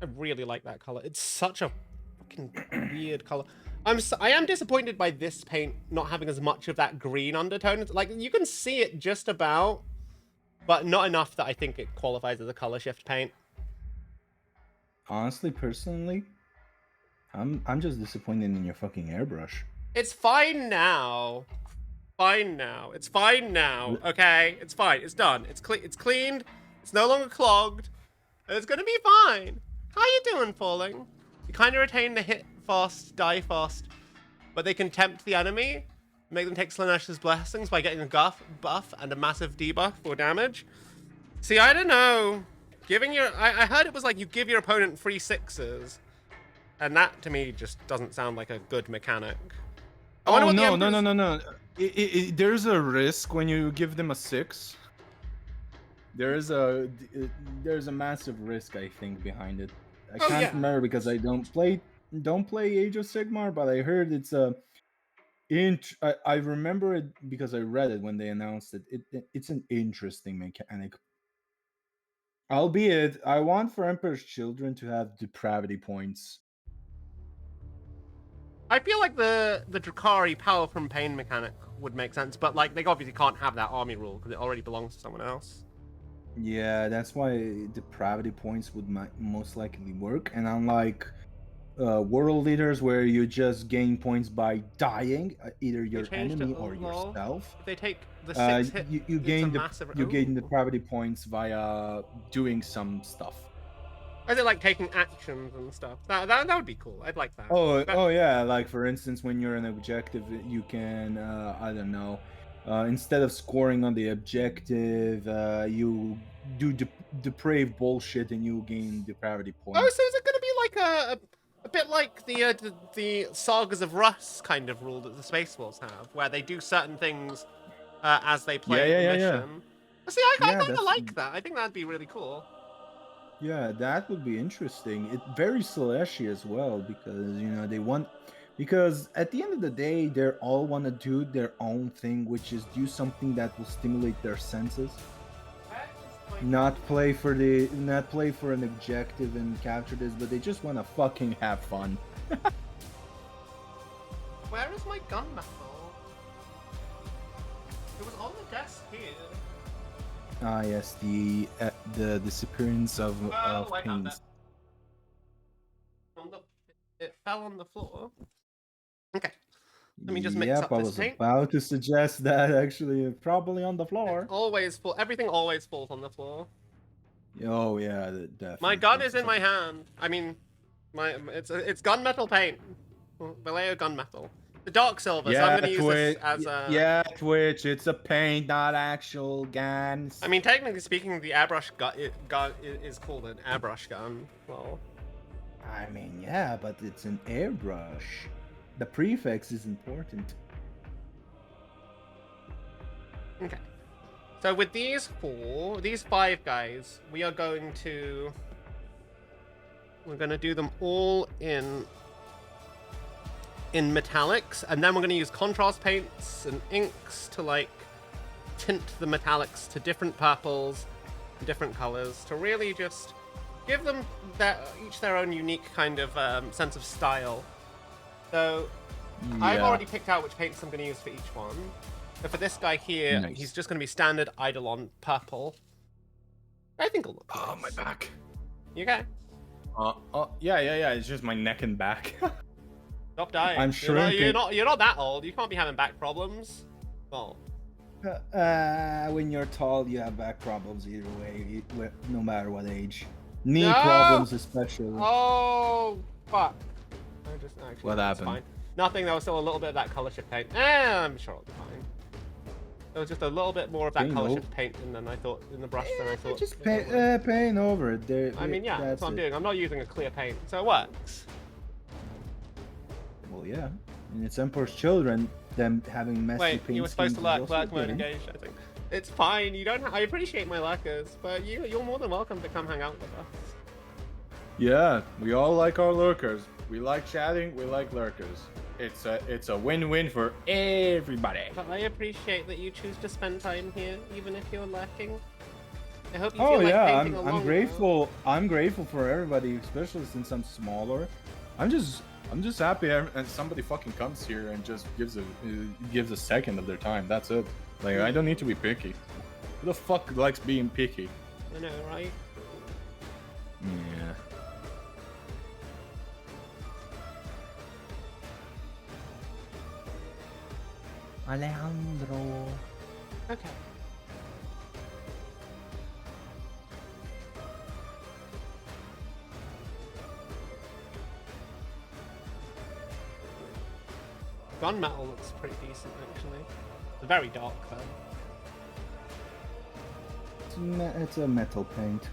I really like that color. It's such a fucking weird color. I am disappointed by this paint not having as much of that green undertone. Like, you can see it just about, but not enough that I think it qualifies as a color shift paint. Honestly, personally, I'm just disappointed in your fucking airbrush. It's fine now. Fine now. It's fine now. Okay, it's fine. It's done. It's cleaned. It's no longer clogged. And it's gonna be fine. How you doing, Falling? You kind of retain the hit fast, die fast, but they can tempt the enemy, make them take Slanesh's blessings by getting a buff and a massive debuff for damage. See, I don't know. I heard it was like you give your opponent free 6s, and that to me just doesn't sound like a good mechanic. I wonder Oh what the no, Emperor's- no. There's a risk when you give them a 6. There's a massive risk, I think, behind it. I Oh, can't yeah. remember because I don't play Age of Sigmar, but I heard it's a. I remember it because I read it when they announced it. It's an interesting mechanic. Albeit, I want for Emperor's Children to have depravity points. I feel like the Drakari power from pain mechanic would make sense, but like they obviously can't have that army rule because it already belongs to someone else. Yeah, that's why depravity points would most likely work. And unlike world leaders, where you just gain points by dying, either your changed enemy it or lol. yourself, If they take the 6 hit, you it's gain a massive. you gain Ooh. depravity points via doing some stuff. Or is it like taking actions and stuff? That would be cool. I'd like that. Oh yeah, like for instance, when you're an objective, you can I don't know, instead of scoring on the objective, you do depraved bullshit and you gain depravity points. Oh, so is it going to be like a bit like the Sagas of Rust kind of rule that the Space Force have, where they do certain things as they play the Yeah. mission? See, I kind of that's- like that. I think that'd be really cool. Yeah, that would be interesting. It very slashy as well because they want because at the end of the day they all want to do their own thing, which is do something that will stimulate their senses. Not play for an objective and capture this, but they just want to fucking have fun. Where is my gun metal? It was on the desk here. Ah yes, the disappearance of I found pains. It fell on the floor. Okay. Let me just mix Yep, up I this was paint. about to suggest that actually, probably on the floor. Everything always falls on the floor. Oh yeah, definitely. My gun is in my hand. I mean, it's gunmetal paint. Vallejo gunmetal. The dark silver. So I'm gonna use this as a. Twitch. It's a paint, not actual guns. I mean, technically speaking, the airbrush gun is called an airbrush gun. Well. I mean, yeah, but it's an airbrush. The prefix is important. Okay. So with these 5 guys, we're going to do them all in metallics, and then we're going to use contrast paints and inks to like tint the metallics to different purples and different colors to really just give them each their own unique kind of sense of style. So I've already picked out which paints I'm going to use for each one. So for this guy here, Nice. he's just going to be standard Eidolon purple. I think it'll look nice. Oh, my back. You okay? Yeah. It's just my neck and back. Stop dying. I'm you're not that old. You can't be having back problems. Well, When you're tall, you have back problems either way, no matter what age. Knee No! problems especially. oh fuck. What that's happened? Fine. Nothing. There was still a little bit of that color shift paint. I'm sure it'll be fine. There was just a little bit more of that Paint color over. shift paint than I thought in the brush than I thought. Just paint over it. I mean, yeah, that's what I'm doing. I'm not using a clear paint, so it works. Well, yeah. And it's Emperor's Children, them having messy Wait, paint you were supposed to schemes is lurk also mode good. engaged, I think. It's fine. You don't. I appreciate my lurkers, but you're more than welcome to come hang out with us. Yeah, we all like our lurkers. We like chatting, we like lurkers. It's a win-win for everybody. But I appreciate that you choose to spend time here, even if you're lurking. I hope you Oh feel like yeah, painting along I'm now. grateful. I'm grateful for everybody, especially since I'm smaller. I'm just happy and somebody fucking comes here and just gives a second of their time. That's it. Like I don't need to be picky. Who the fuck likes being picky? I know, right? Yeah. Alejandro. Okay. Gunmetal looks pretty decent, actually. It's very dark, though. It's a metal paint.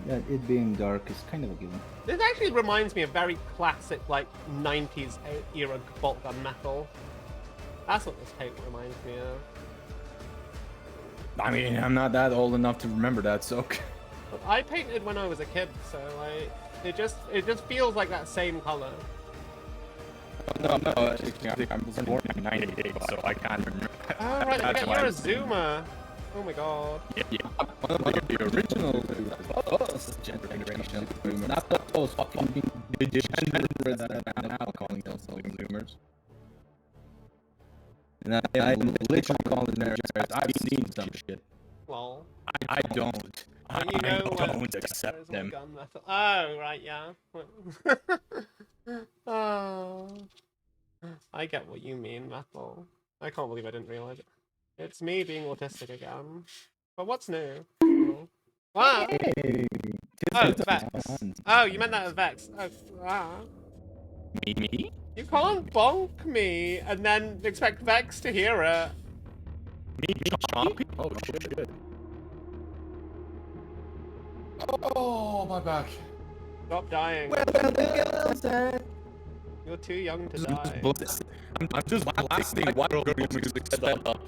Yeah, it being dark is kind of a given. This actually reminds me of very classic, like, 90s era bolt gun metal. That's what this paint reminds me of. I mean, I'm not that old enough to remember that, so. But I painted when I was a kid, so, like, it just feels like that same color. No, I think I'm born in '98, so I can't remember. Oh, right, That's you're why a I'm- zoomer. Oh my god. Yeah, one of the original generation. Not those fucking degenerates that are now calling themselves zoomers. And I literally call them degenerates. I've seen some shit. Lol. I don't. But you know I when don't there accept is them. gun metal. Oh, right, yeah. Oh. I get what you mean, metal. I can't believe I didn't realize it. It's me being autistic again. But what's new? Oh. Ah! Oh, Vex. Oh, you meant that as Vex. Oh, ah. Me? You can't bonk me and then expect Vex to hear it. Me? Chompy? Oh shit. Oh, my back. Stop dying. You're too young to die. I'm just blasting white girl music stuff up.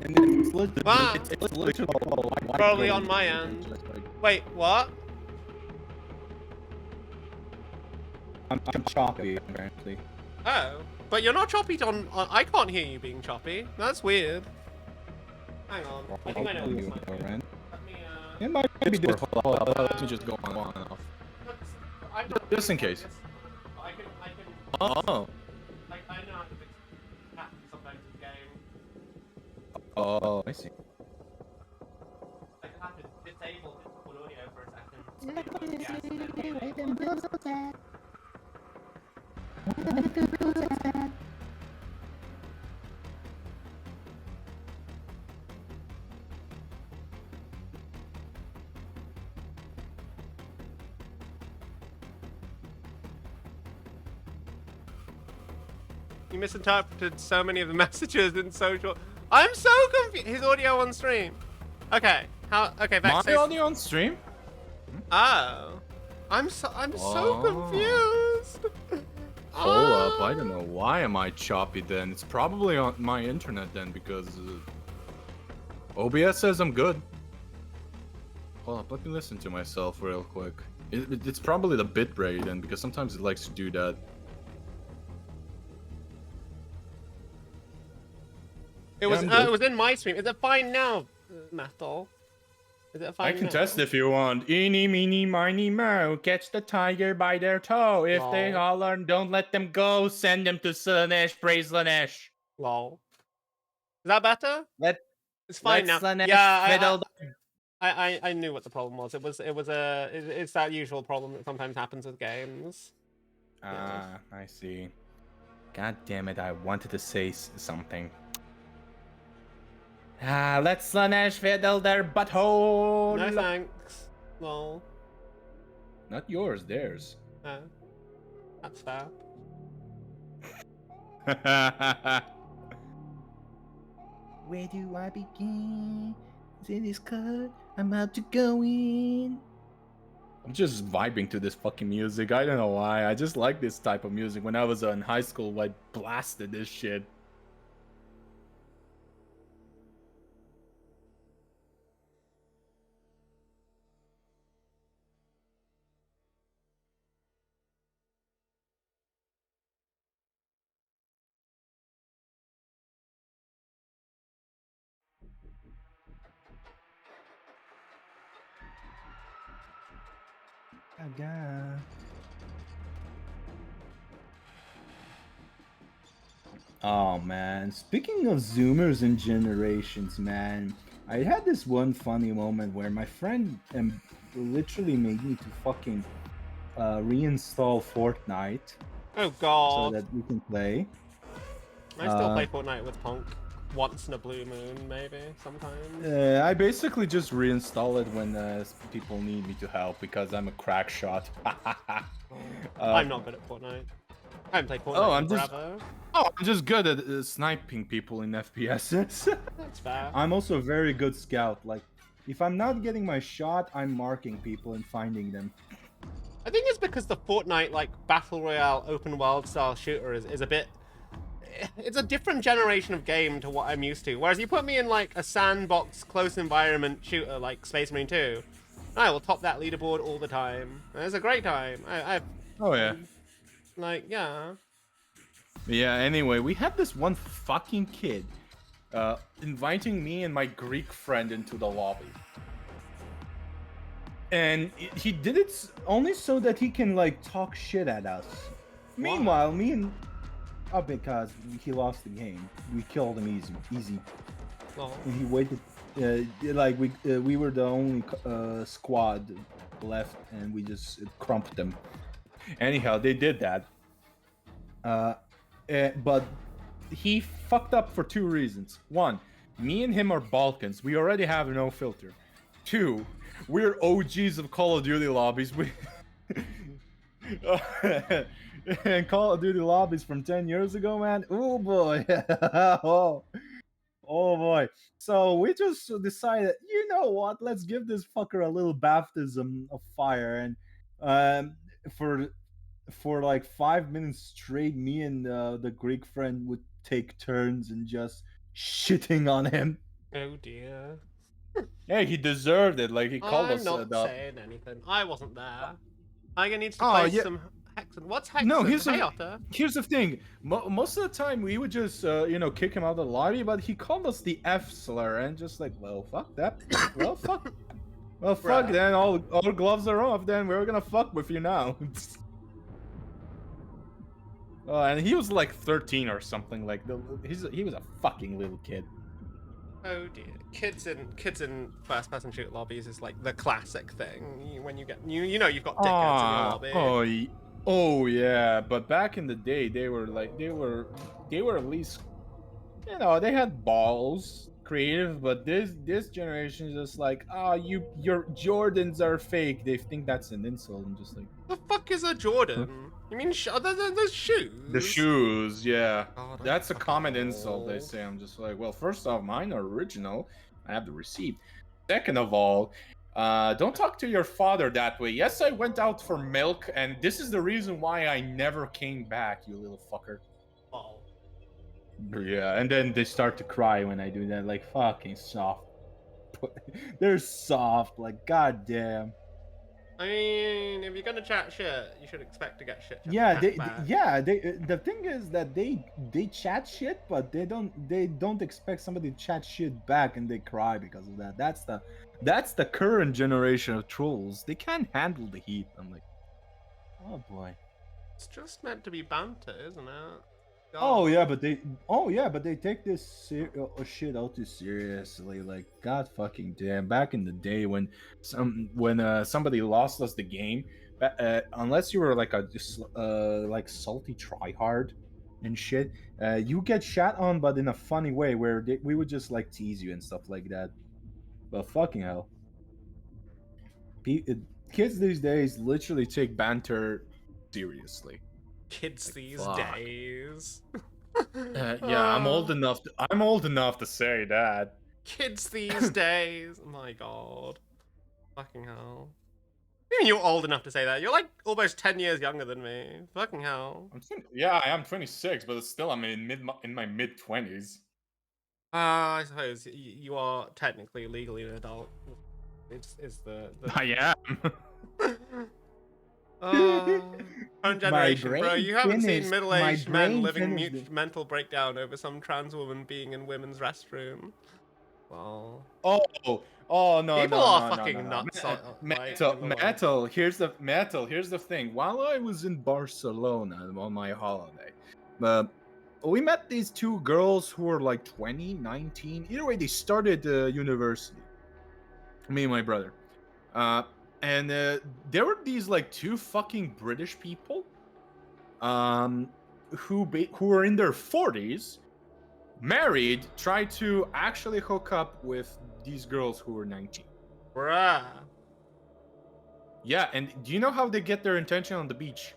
And it's literally, Ah! it's literally white Probably girl on my music, end. just like- Wait, what? I'm choppy, apparently. Oh. But you're not choppy on... I can't hear you being choppy. That's weird. Hang on. I think I know what this might be. Let me, It might be different. Hold on, let me just go on and off. I'm not Just in really case. like this, but I can, Oh. like, I know how to fix happen sometimes in the game. Oh, I see. I can have to disable the audio for a second. So yes, and then you misinterpreted so many of the messages in social. I'm so confused. His audio on stream. Okay. How? Okay. Vex. My audio on stream? Oh. I'm so Oh. confused. Hold up, Ah. I don't know. Why am I choppy then? It's probably on my internet then because OBS says I'm good. Hold up, let me listen to myself real quick. It's probably the bitrate then because sometimes it likes to do that. It was. I'm good. It was in my stream. Is it fine now, Metal? Is it fine? I can now? test if you want. Eeny, meeny, miny, moe. Catch the tiger by their toe. If they Lol. holler, don't let them go. Send them to Slanesh. Praise Slanesh. Lol. Is that better? Let It's fine now. Slanesh Yeah, fiddle. I knew what the problem was. It's that usual problem that sometimes happens with games. Ah, I see. God damn it, I wanted to say something. Ah, let Slanesh fiddle their butthole. No thanks. Lol. Not yours, theirs. No. That's fair. Where do I begin? Is it this cut? I'm about to go in. I'm just vibing to this fucking music. I don't know why. I just like this type of music. When I was in high school, I blasted this shit. Gaga. Oh man, speaking of Zoomers and generations, man, I had this one funny moment where my friend literally made me to fucking reinstall Fortnite Oh so god. that we can play. I still play Fortnite with Punk. Once in a blue moon, maybe, sometimes. I basically just reinstall it when people need me to help because I'm a crack shot. I'm not good at Fortnite. I haven't played Fortnite Oh, in I'm just- forever. I'm just good at sniping people in FPSs. That's fair. I'm also a very good scout. Like, if I'm not getting my shot, I'm marking people and finding them. I think it's because the Fortnite, like, Battle Royale open world style shooter is a bit... It's a different generation of game to what I'm used to. Whereas you put me in, like, a sandbox, close environment shooter like Space Marine 2, I will top that leaderboard all the time. It's a great time. Oh yeah. Like, yeah. Yeah, anyway, we had this one fucking kid inviting me and my Greek friend into the lobby. And he did it only so that he can, like, talk shit at us. Meanwhile, me and... Oh, because he lost the game. We killed him easy. Well, And he waited... we were the only squad left, and we just crumped them. Anyhow, they did that. But he fucked up for two reasons. One, me and him are Balkans. We already have no filter. Two, we're OGs of Call of Duty lobbies. We And Call of Duty lobbies from 10 years ago, man. Oh boy. oh boy. So we just decided, you know what? Let's give this fucker a little baptism of fire. And for like 5 minutes straight, me and the Greek friend would take turns and just shitting on him. oh dear. Hey, he deserved it. Like he called I'm us. not saying anything. I wasn't there. Tiger needs to Oh, play yeah. some Hexen. What's Hexen? No, Hey, Otter. here's the thing. Most of the time, we would just kick him out of the lobby, but he called us the F slur and just like, well, fuck that. Well, fuck. Well, fuck. Bruh. Then all gloves are off. Then we're gonna fuck with you now. And he was like 13 or something. Like he was a fucking little kid. Oh dear. Kids in first-person shooter lobbies is like the classic thing. When you get you know you've got dickheads in your lobby. Oh yeah, but back in the day, they were at least, they had balls, creative. But this generation is just like, your Jordans are fake. They think that's an insult. I'm just like, The fuck is a Jordan? You mean the shoes? the shoes, yeah. God, I'm That's a fucking common insult, they old. say. I'm just like, well, first off, mine are original. I have the receipt. Second of all, don't talk to your father that way. Yes, I went out for milk, and this is the reason why I never came back, you little fucker. Oh. Yeah, And then they start to cry when I do that, like fucking soft. They're soft, like goddamn. I mean, if you're gonna chat shit, you should expect to get shit. Yeah, back. the thing is that they chat shit, but they don't expect somebody to chat shit back and they cry because of that. That's the current generation of trolls. They can't handle the heat. I'm like, oh boy. It's just meant to be banter, isn't it? Oh God. yeah, but they take this shit out too seriously. Like, god fucking damn. Back in the day when somebody lost us the game, unless you were like a like salty tryhard and shit, you get shat on, but in a funny way where we would just like tease you and stuff like that. But fucking hell, kids these days literally take banter seriously. Kids Like, these fuck. days. Yeah, I'm old enough. I'm old enough to say that. Kids these days. My God. Fucking hell. You're old enough to say that. You're like almost 10 years younger than me. Fucking hell. Yeah, I am 26, but it's still I'm in my mid 20s. I suppose you are technically legally an adult. It's the I am. current generation, bro. brain You haven't seen finished- my middle-aged men brain living finished it. mental breakdown over some trans woman being in women's restroom. Well, Oh no, people no, are no, fucking no, no. nuts. Like, Metal, in the world. metal. Here's the thing. While I was in Barcelona on my holiday, we met these two girls who were like 20, 19. Either way, they started university. Me and my brother. And there were these like two fucking British people, who were in their 40s, married, tried to actually hook up with these girls who were 19. Bruh. Yeah, and do you know how they get their attention on the beach?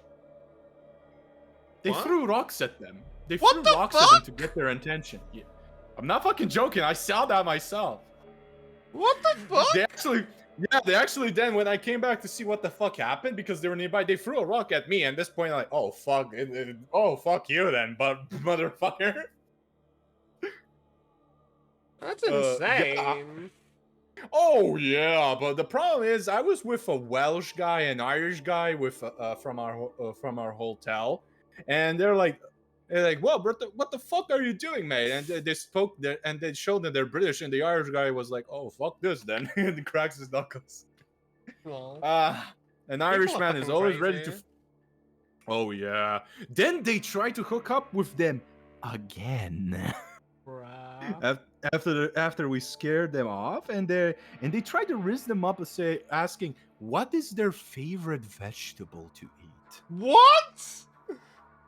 They What? threw rocks at them. They What threw the rocks at them fuck? to get their attention. Yeah. I'm not fucking joking. I saw that myself. What the fuck? They actually then, when I came back to see what the fuck happened, because they were nearby, they threw a rock at me. And at this point, I'm like, oh fuck, oh fuck you then, but motherfucker. That's yeah. insane. Oh yeah, but the problem is, I was with a Welsh guy, an Irish guy with from our hotel, and they're like, well, what the fuck are you doing, mate? And they spoke there, and they showed that they're British, and the Irish guy was like, oh fuck this, then, and he cracks his knuckles. Well, An are Irishman is fucking always ready to. crazy. Oh yeah. Then they try to hook up with them again. bruh. After we scared them off, and they tried to raise them up and asking what is their favorite vegetable to eat. What? I'm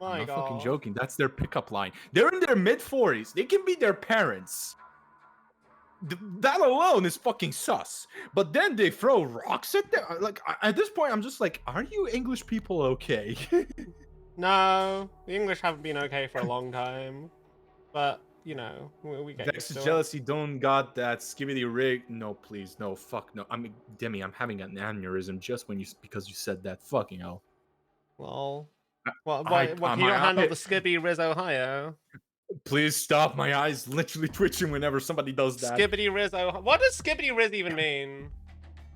My not God. fucking joking. That's their pickup line. They're in their mid 40s. They can be their parents. That alone is fucking sus. But then they throw rocks at them. Like, at this point, I'm just like, are you English people okay? No, the English haven't been okay for a long time. But, you know, we get Vex used to it. jealousy don't got that skibbity rig. No, please, no, fuck no. I mean, Demi, I'm having an aneurysm just because you said that. Fucking hell. Well, I- what I- can you my not handle eye- the Skibby Riz Ohio? Please stop. My eyes literally twitching whenever somebody does that. Skibbity Riz Ohio. What does Skibbity Riz even mean?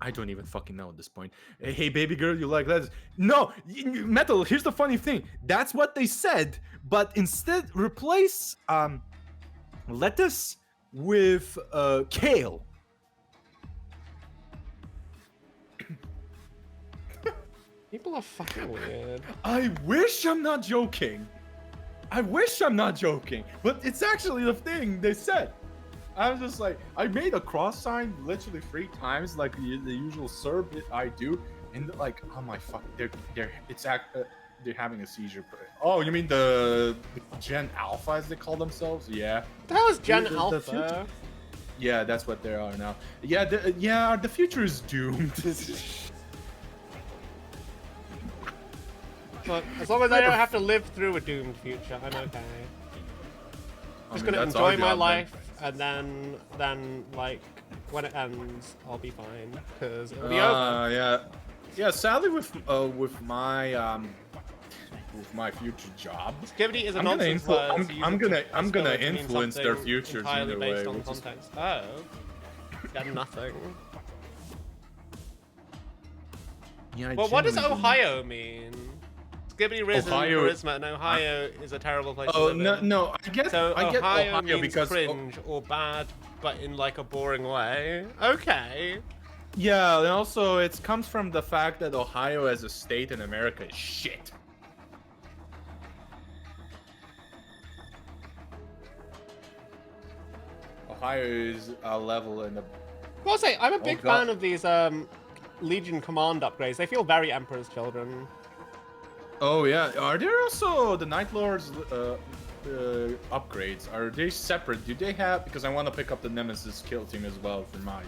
I don't even fucking know at this point. Hey, baby girl, you like lettuce? No, Metal. Here's the funny thing. That's what they said, but instead replace lettuce with kale. People are fucking weird. I wish I'm not joking. I wish I'm not joking, but it's actually the thing they said. I was just like, I made a cross sign literally 3 times, like the usual Serb I do, and like, oh my fuck, they're having a seizure. Oh, you mean the Gen Alpha as they call themselves? Yeah. What the hell is Gen The Alpha? future- Yeah, that's what they are now. Yeah, the future is doomed. Look, as long as I don't have to live through a doomed future, I'm okay. Just gonna that's enjoy our my job, life, and then like when it ends, I'll be fine because it'll be over. Yeah. Sadly, with my future job, Skibidi is a I'm gonna nonsense influ- word. I'm gonna spell it to mean influence their something futures entirely either based way, on which is- context. Oh, got nothing. Yeah. Well, what does Ohio mean? Skibidi Riz and Ohio- charisma, and Ohio is a terrible place to Oh live in. no! I get Ohio means because cringe or bad, but in like a boring way. Okay. yeah, and also it comes from the fact that Ohio as a state in America is shit. Ohio is a level in the. I'll say I'm a big God. fan of these Legion Command upgrades. They feel very Emperor's Children. Oh yeah, are there also the Night Lords upgrades? Are they separate? Do they have? Because I want to pick up the Nemesis kill team as well for my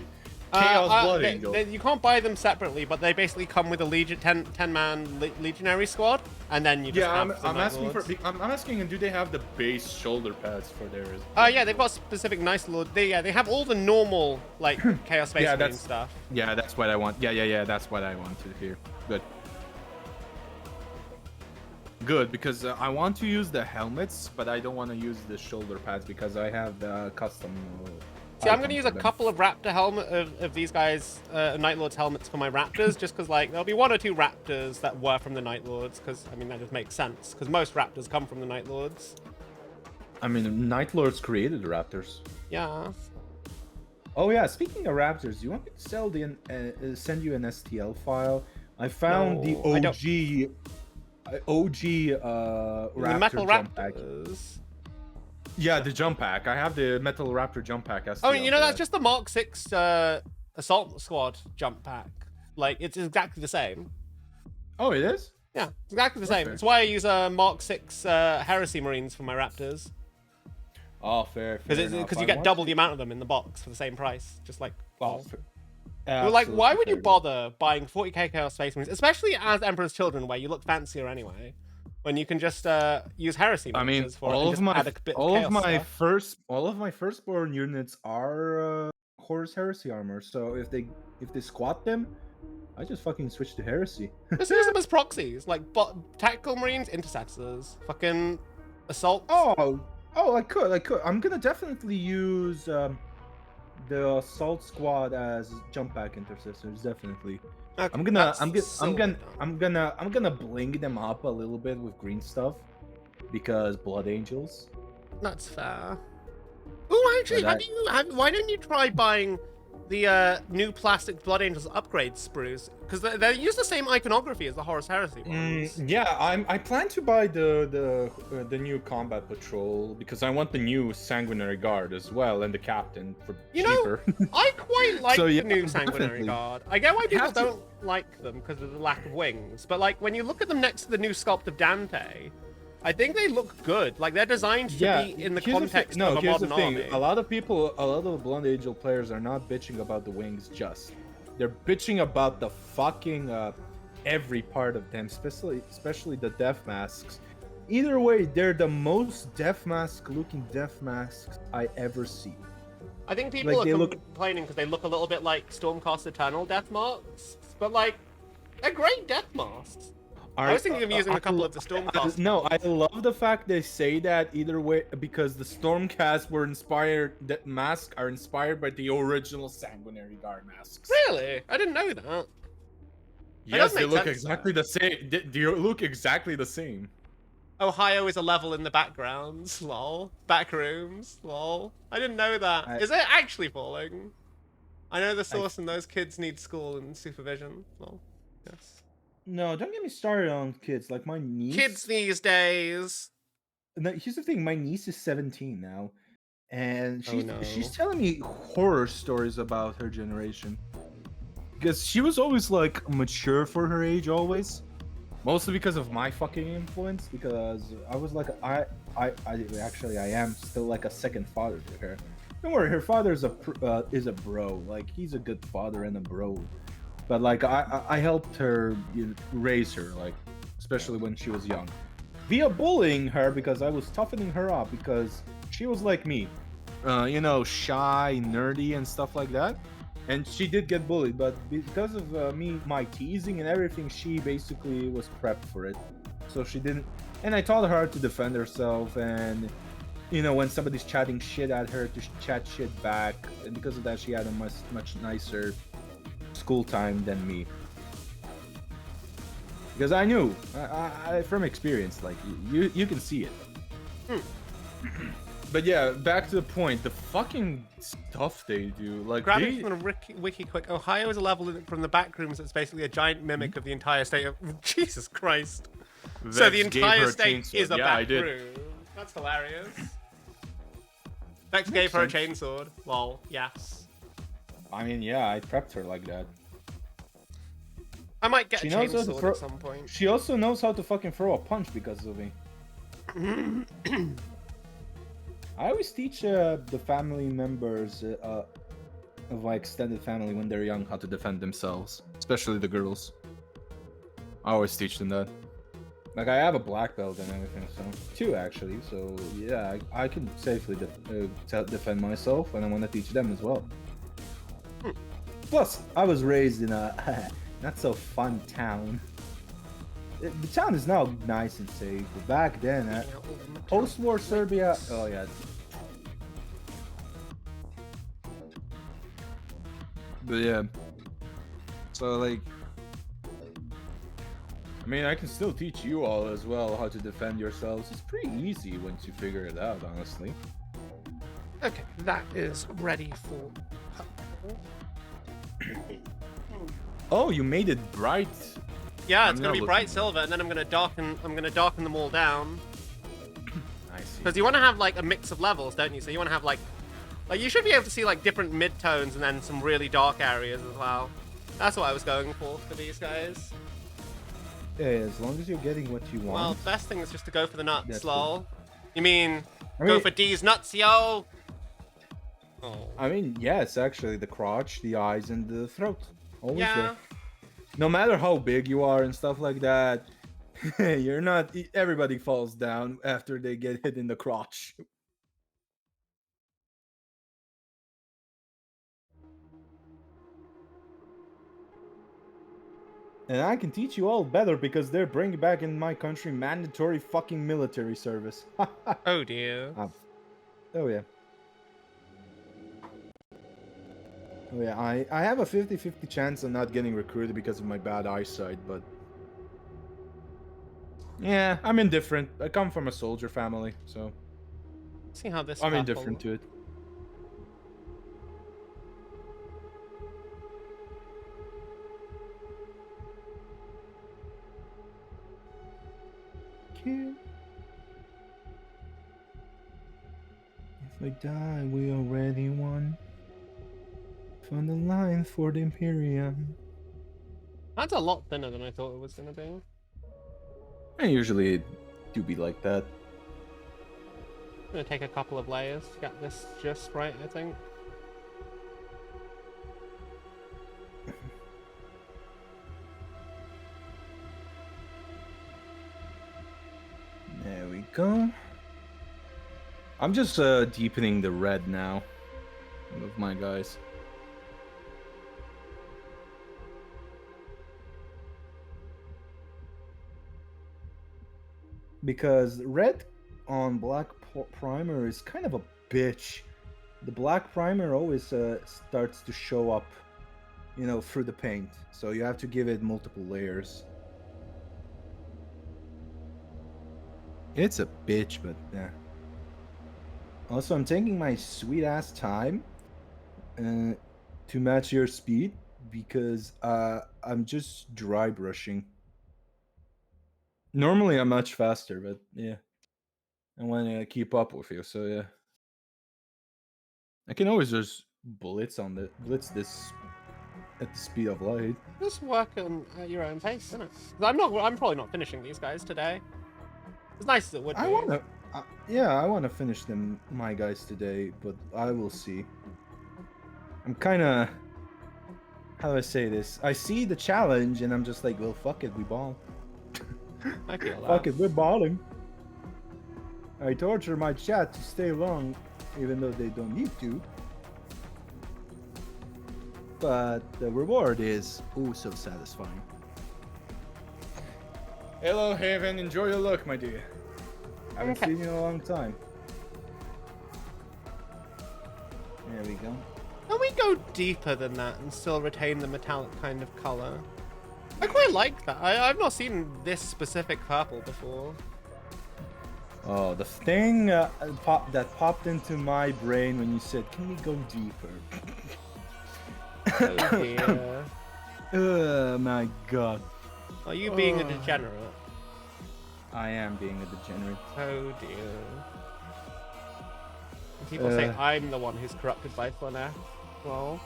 Chaos Blood Angel. You can't buy them separately, but they basically come with a 10-man legionary squad, and then you just Yeah, have I'm asking Night Lords. I'm asking, do they have the base shoulder pads for theirs? Yeah, they've got specific Night Lord. They have all the normal like Chaos Space Yeah, Marine stuff. Yeah, that's what I want. Yeah, that's what I want to hear. Good. Good, because I want to use the helmets, but I don't want to use the shoulder pads because I have the custom. See, I'm going to use a couple of Raptor helmet of these guys, Night Lords helmets for my Raptors, just because like there'll be 1 or 2 Raptors that were from the Night Lords, because I mean that just makes sense, because most Raptors come from the Night Lords. I mean, Night Lords created the Raptors. Yeah. Oh yeah, speaking of Raptors, you want me to send you an STL file? I found the No, I don't. OG Raptor The Metal jump pack. Raptors. Yeah, the jump pack. I have the Metal Raptor jump pack. Oh, you know, that's just the Mark 6 Assault Squad jump pack. Like, it's exactly the same. Oh, it is? Yeah, it's exactly the same. Fair. That's why I use Mark 6 Heresy Marines for my Raptors. Oh, fair. Because you get double the amount of them in the box for the same price. Just like, Oh, well, like, why would you bother buying 40k Chaos Space Marines, especially as Emperor's Children, where you look fancier anyway, when you can just use Heresy I mean, Marines for all it and of just my add a bit of chaos stuff. all of my firstborn units are Horus Heresy armor. So if they squat them, I just fucking switch to Heresy. Just use them as proxies, like Tactical Marines, Intercessors, fucking Assault. I could. I'm gonna definitely use the Assault Squad as jump pack intercessors. Definitely. Okay, I'm gonna bling them up a little bit with green stuff because Blood Angels. That's fair. Oh, actually, why don't you try buying the new plastic Blood Angels upgrade sprues? Because they use the same iconography as the Horus Heresy ones. Yeah, I plan to buy the new Combat Patrol because I want the new Sanguinary Guard as well and the Captain for cheaper. I quite like So, yeah, the new Sanguinary definitely. Guard. I get why people have to- don't like them because of the lack of wings, but like when you look at them next to the new sculpt of Dante, I think they look good. Like they're designed to be in the context of a here's modern the thing. army. A lot of the Blood Angel players are not bitching about the wings just. They're bitching about the fucking every part of them, especially the death masks. Either way, they're the most death mask looking death masks I ever see. I think people Like, they are look- complaining because they look a little bit like Stormcast Eternal death masks, but like they're great death masks. I was thinking of using a couple of the Stormcast. No, I love the fact they say that either way because the Stormcast were inspired. The masks are inspired by the original Sanguinary Guard masks. Really? I didn't know that. Yes, does they make look sense, exactly the same. They look exactly the same. Ohio is a level in the backgrounds, lol. Back rooms, lol. I didn't know that. Is it actually falling? I know the source and those kids need school and supervision, lol. Yes. No, don't get me started on kids. Like my niece. Kids these days. No, here's the thing. My niece is 17 now, and Oh, no. she's telling me horror stories about her generation. Because she was always like mature for her age, always. Mostly because of my fucking influence. Because I was like, I am still like a second father to her. Don't worry, her father is a bro. Like he's a good father and a bro. But like I helped her raise her, like especially when she was young, via bullying her because I was toughening her up because she was like me, shy, nerdy, and stuff like that. And she did get bullied, but because of my teasing and everything, she basically was prepped for it. So she didn't. And I taught her to defend herself, and when somebody's chatting shit at her, to chat shit back. And because of that, she had a much nicer school time than me, because I knew I from experience, like you can see it. But yeah, back to the point. The fucking stuff they do, like Grabbing from the wiki quick. Ohio is a level from the back rooms that's basically a giant mimic of the entire state of Jesus Christ. So the entire state is a back room. That's hilarious. Vex gave her a chainsword. Lol. Yes. I mean, yeah, I prepped her like that. I might get She a knows how to chainsword throw- at some point. She also knows how to fucking throw a punch because of me. I always teach the family members of my extended family when they're young how to defend themselves, especially the girls. I always teach them that. Like, I have a black belt and everything, so 2 actually. So yeah, I can safely defend myself, and I want to teach them as well. Plus, I was raised in a not so fun town. The town is now nice and safe, but back then, post-war Serbia. Oh yeah. But yeah. So like, I mean, I can still teach you all as well how to defend yourselves. It's pretty easy once you figure it out, honestly. Okay, that is ready for. Oh, you made it bright. Yeah, it's I'm gonna not be bright looking- silver, and then I'm gonna darken them all down. I see. Because you want to have like a mix of levels, don't you? So you want to have like you should be able to see like different mid-tones and then some really dark areas as well. That's what I was going for these guys. Yeah, as long as you're getting what you Well, want. best thing is just to go for the nuts, That's lol. You mean I go mean- for D's nuts, yo? Oh. I mean, yes, actually, the crotch, the eyes, and the throat. Always Yeah. there. No matter how big you are and stuff like that, you're not. Everybody falls down after they get hit in the crotch. And I can teach you all better because they're bringing back in my country mandatory fucking military service. Oh dear. Oh yeah. Oh yeah, I have a 50-50 chance of not getting recruited because of my bad eyesight, but yeah, I'm indifferent. I come from a soldier family, so See how this. I'm purple- indifferent to it. Kid. If I die, we already won. Found the line for the Imperium. That's a lot thinner than I thought it was gonna be. I usually do be like that. I'm gonna take a couple of layers to get this just right, I think. There we go. I'm just deepening the red now of my guys. Because red on black primer is kind of a bitch. The black primer always starts to show up, you know, through the paint. So you have to give it multiple layers. It's a bitch, but yeah. Also, I'm taking my sweet ass time to match your speed because I'm just dry brushing. Normally, I'm much faster, but yeah, I want to keep up with you. So yeah, I can always just blitz this at the speed of light. Just work at your own pace, isn't it? 'Cause I'm probably not finishing these guys today. As nice as it would be. I want to finish them, my guys, today, but I will see. I'm kind of, how do I say this? I see the challenge, and I'm just like, well, fuck it, we ball. I feel that. Fuck it, we're balling. I torture my chat to stay long, even though they don't need to. But the reward is oh so satisfying. Hello, Haven. Enjoy your luck, my dear. I haven't Okay. seen you in a long time. There we go. Can we go deeper than that and still retain the metallic kind of color? I quite like that. I've not seen this specific purple before. Oh, the thing that popped into my brain when you said, "Can we go deeper?" Oh dear. Oh my god. Are you being a degenerate? I am being a degenerate. Oh dear. People say I'm the one who's corrupted by FUNF. Well,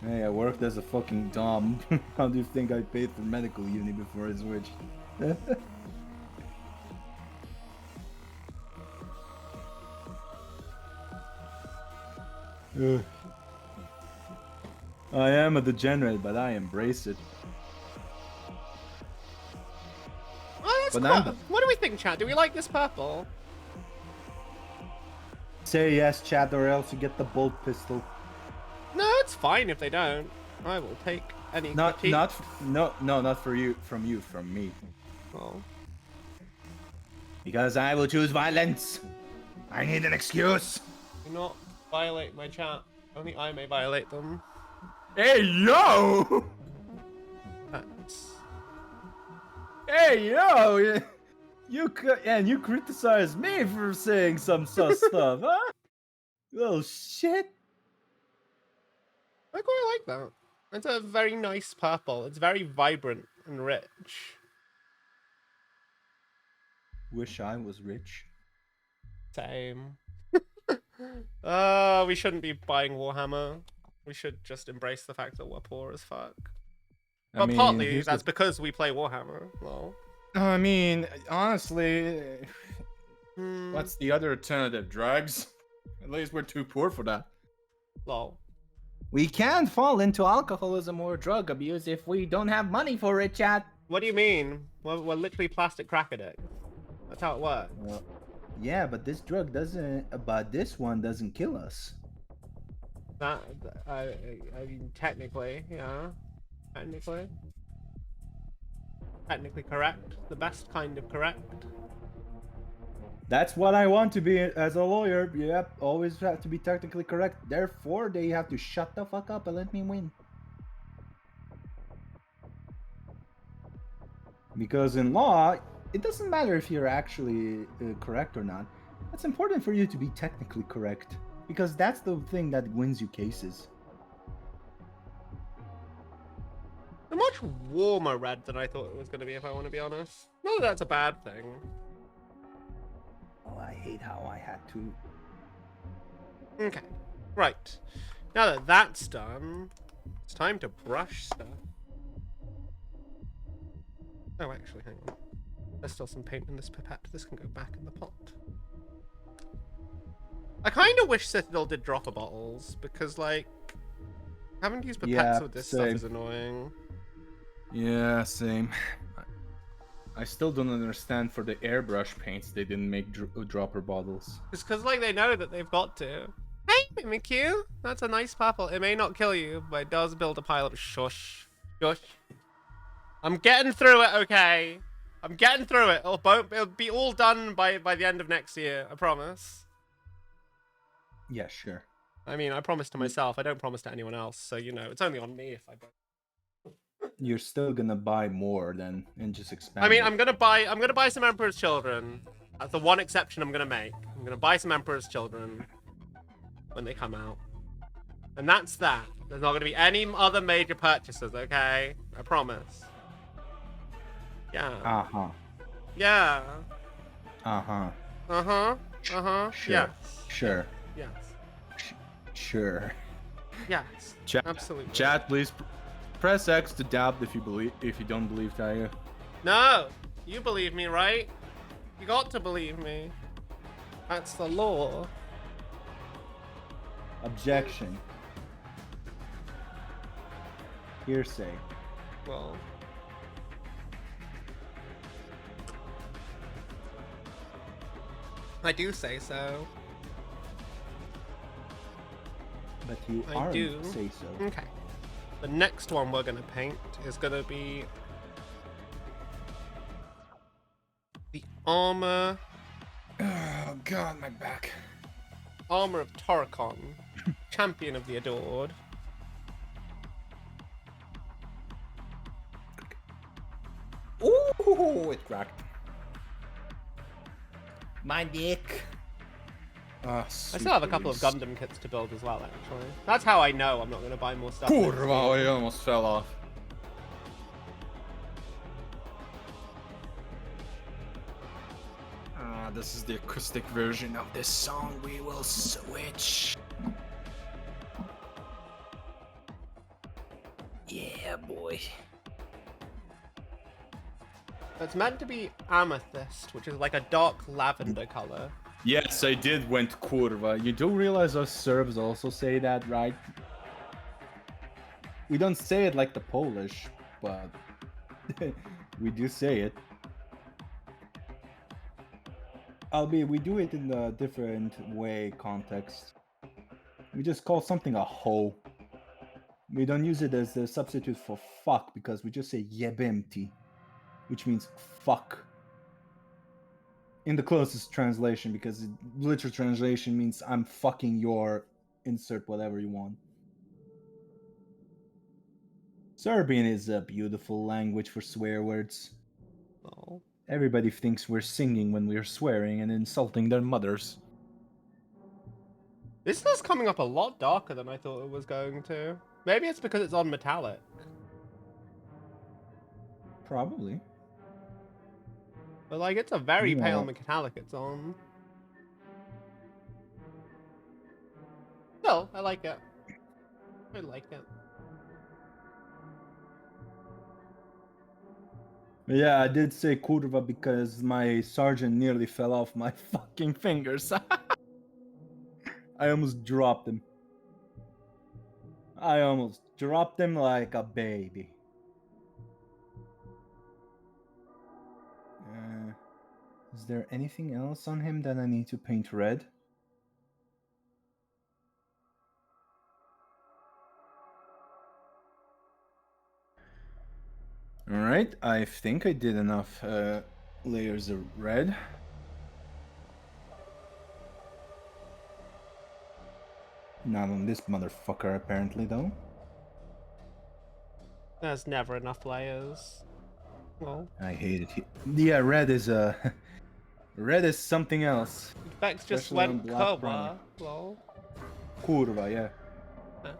Hey, I worked as a fucking dom. How do you think I paid for medical uni before I switched? I am a degenerate, but I embrace it. Oh, that's But I'm cool. the- What do we think, chat? Do we like this purple? Say yes, chat, or else you get the bolt pistol. No, it's fine if they don't. I will take any critique. Not for you, from me. Oh. Because I will choose violence. I need an excuse. Do not violate my chat. Only I may violate them. Hey, yo! Thanks. Hey, yo! You criticize me for saying some sus stuff, huh? Little shit. I quite like that. It's a very nice purple. It's very vibrant and rich. Wish I was rich. Same. We shouldn't be buying Warhammer. We should just embrace the fact that we're poor as fuck. But partly here's that's because we play Warhammer. Well, I mean, honestly, hmm, what's the other alternative? Drugs? At least we're too poor for that. lol. We can't fall into alcoholism or drug abuse if we don't have money for it, chat. What do you mean? We're literally plastic crack addicts. That's how it works. Well, yeah, but this drug doesn't. But this one doesn't kill us. That I mean, technically, yeah, technically correct. The best kind of correct. That's what I want to be as a lawyer. Yep, always have to be technically correct. Therefore, they have to shut the fuck up and let me win. Because in law, it doesn't matter if you're actually correct or not. It's important for you to be technically correct. Because that's the thing that wins you cases. A much warmer red than I thought it was going to be, if I want to be honest. Not that that's a bad thing. Oh, I hate how I had to. Okay, right. Now that that's done, it's time to brush stuff. Oh, actually, hang on. There's still some paint in this pipette. This can go back in the pot. I kind of wish Citadel did dropper bottles, because, like, having to use pipettes Yeah, with this same. stuff is annoying. Yeah, same. I still don't understand for the airbrush paints they didn't make dropper bottles. It's because, like, they know that they've got to. Hey, Mimikyu! That's a nice purple. It may not kill you, but it does build a pile of shush. Shush. I'm getting through it, okay? I'm getting through it. It'll be all done by the end of next year, I promise. Yeah, sure. I mean, I promise to myself. I don't promise to anyone else, so, you know, it's only on me if I don't. You're still gonna buy more then and just expand. I mean, it. I'm gonna buy some Emperor's Children. That's the one exception I'm gonna make. I'm gonna buy some Emperor's Children when they come out. And that's that. There's not gonna be any other major purchases, okay? I promise. Yeah. Uh-huh. Yeah. Uh-huh. Uh-huh. Uh-huh. Sure. Yes. Sure. Yes. Sure. Yes. Chat, Absolutely. Chat, please press X to doubt if you don't believe Taya. No! You believe me, right? You got to believe me. That's the law. Objection. Hearsay. Well. I do say so. But you I aren't do. say so. Okay. The next one we're gonna paint is gonna be the armor Oh god, my back. of Toricon, champion of the adored. Ooh, it cracked. My dick. Ah, I still have a couple of Gundam kits to build as well, actually. That's how I know I'm not gonna buy more stuff. Kurva, I almost fell off. Ah, this is the acoustic version of this song. We will switch. Yeah, boy. It's meant to be amethyst, which is like a dark lavender color. Yes, I did went kurva. You do realize us Serbs also say that, right? We don't say it like the Polish, but we do say it. Albeit we do it in a different way context. We just call something a hoe. We don't use it as a substitute for fuck because we just say jebemti, which means fuck. In the closest translation, because literal translation means I'm fucking your insert whatever you want. Serbian is a beautiful language for swear words. Oh. Everybody thinks we're singing when we're swearing and insulting their mothers. This is coming up a lot darker than I thought it was going to. Maybe it's because it's on metallic. Probably. But like, it's a very Yeah. pale metallic it's on. No, I like it. I like it. Yeah, I did say kurva because my sergeant nearly fell off my fucking fingers. I almost dropped him. I almost dropped him like a baby. Is there anything else on him that I need to paint red? Alright, I think I did enough layers of red. Not on this motherfucker, apparently, though. There's never enough layers. Well, I hate it. Yeah, red is red is something else. Bex just Especially on went black cover. primer. Well, Kurva, yeah. Huh.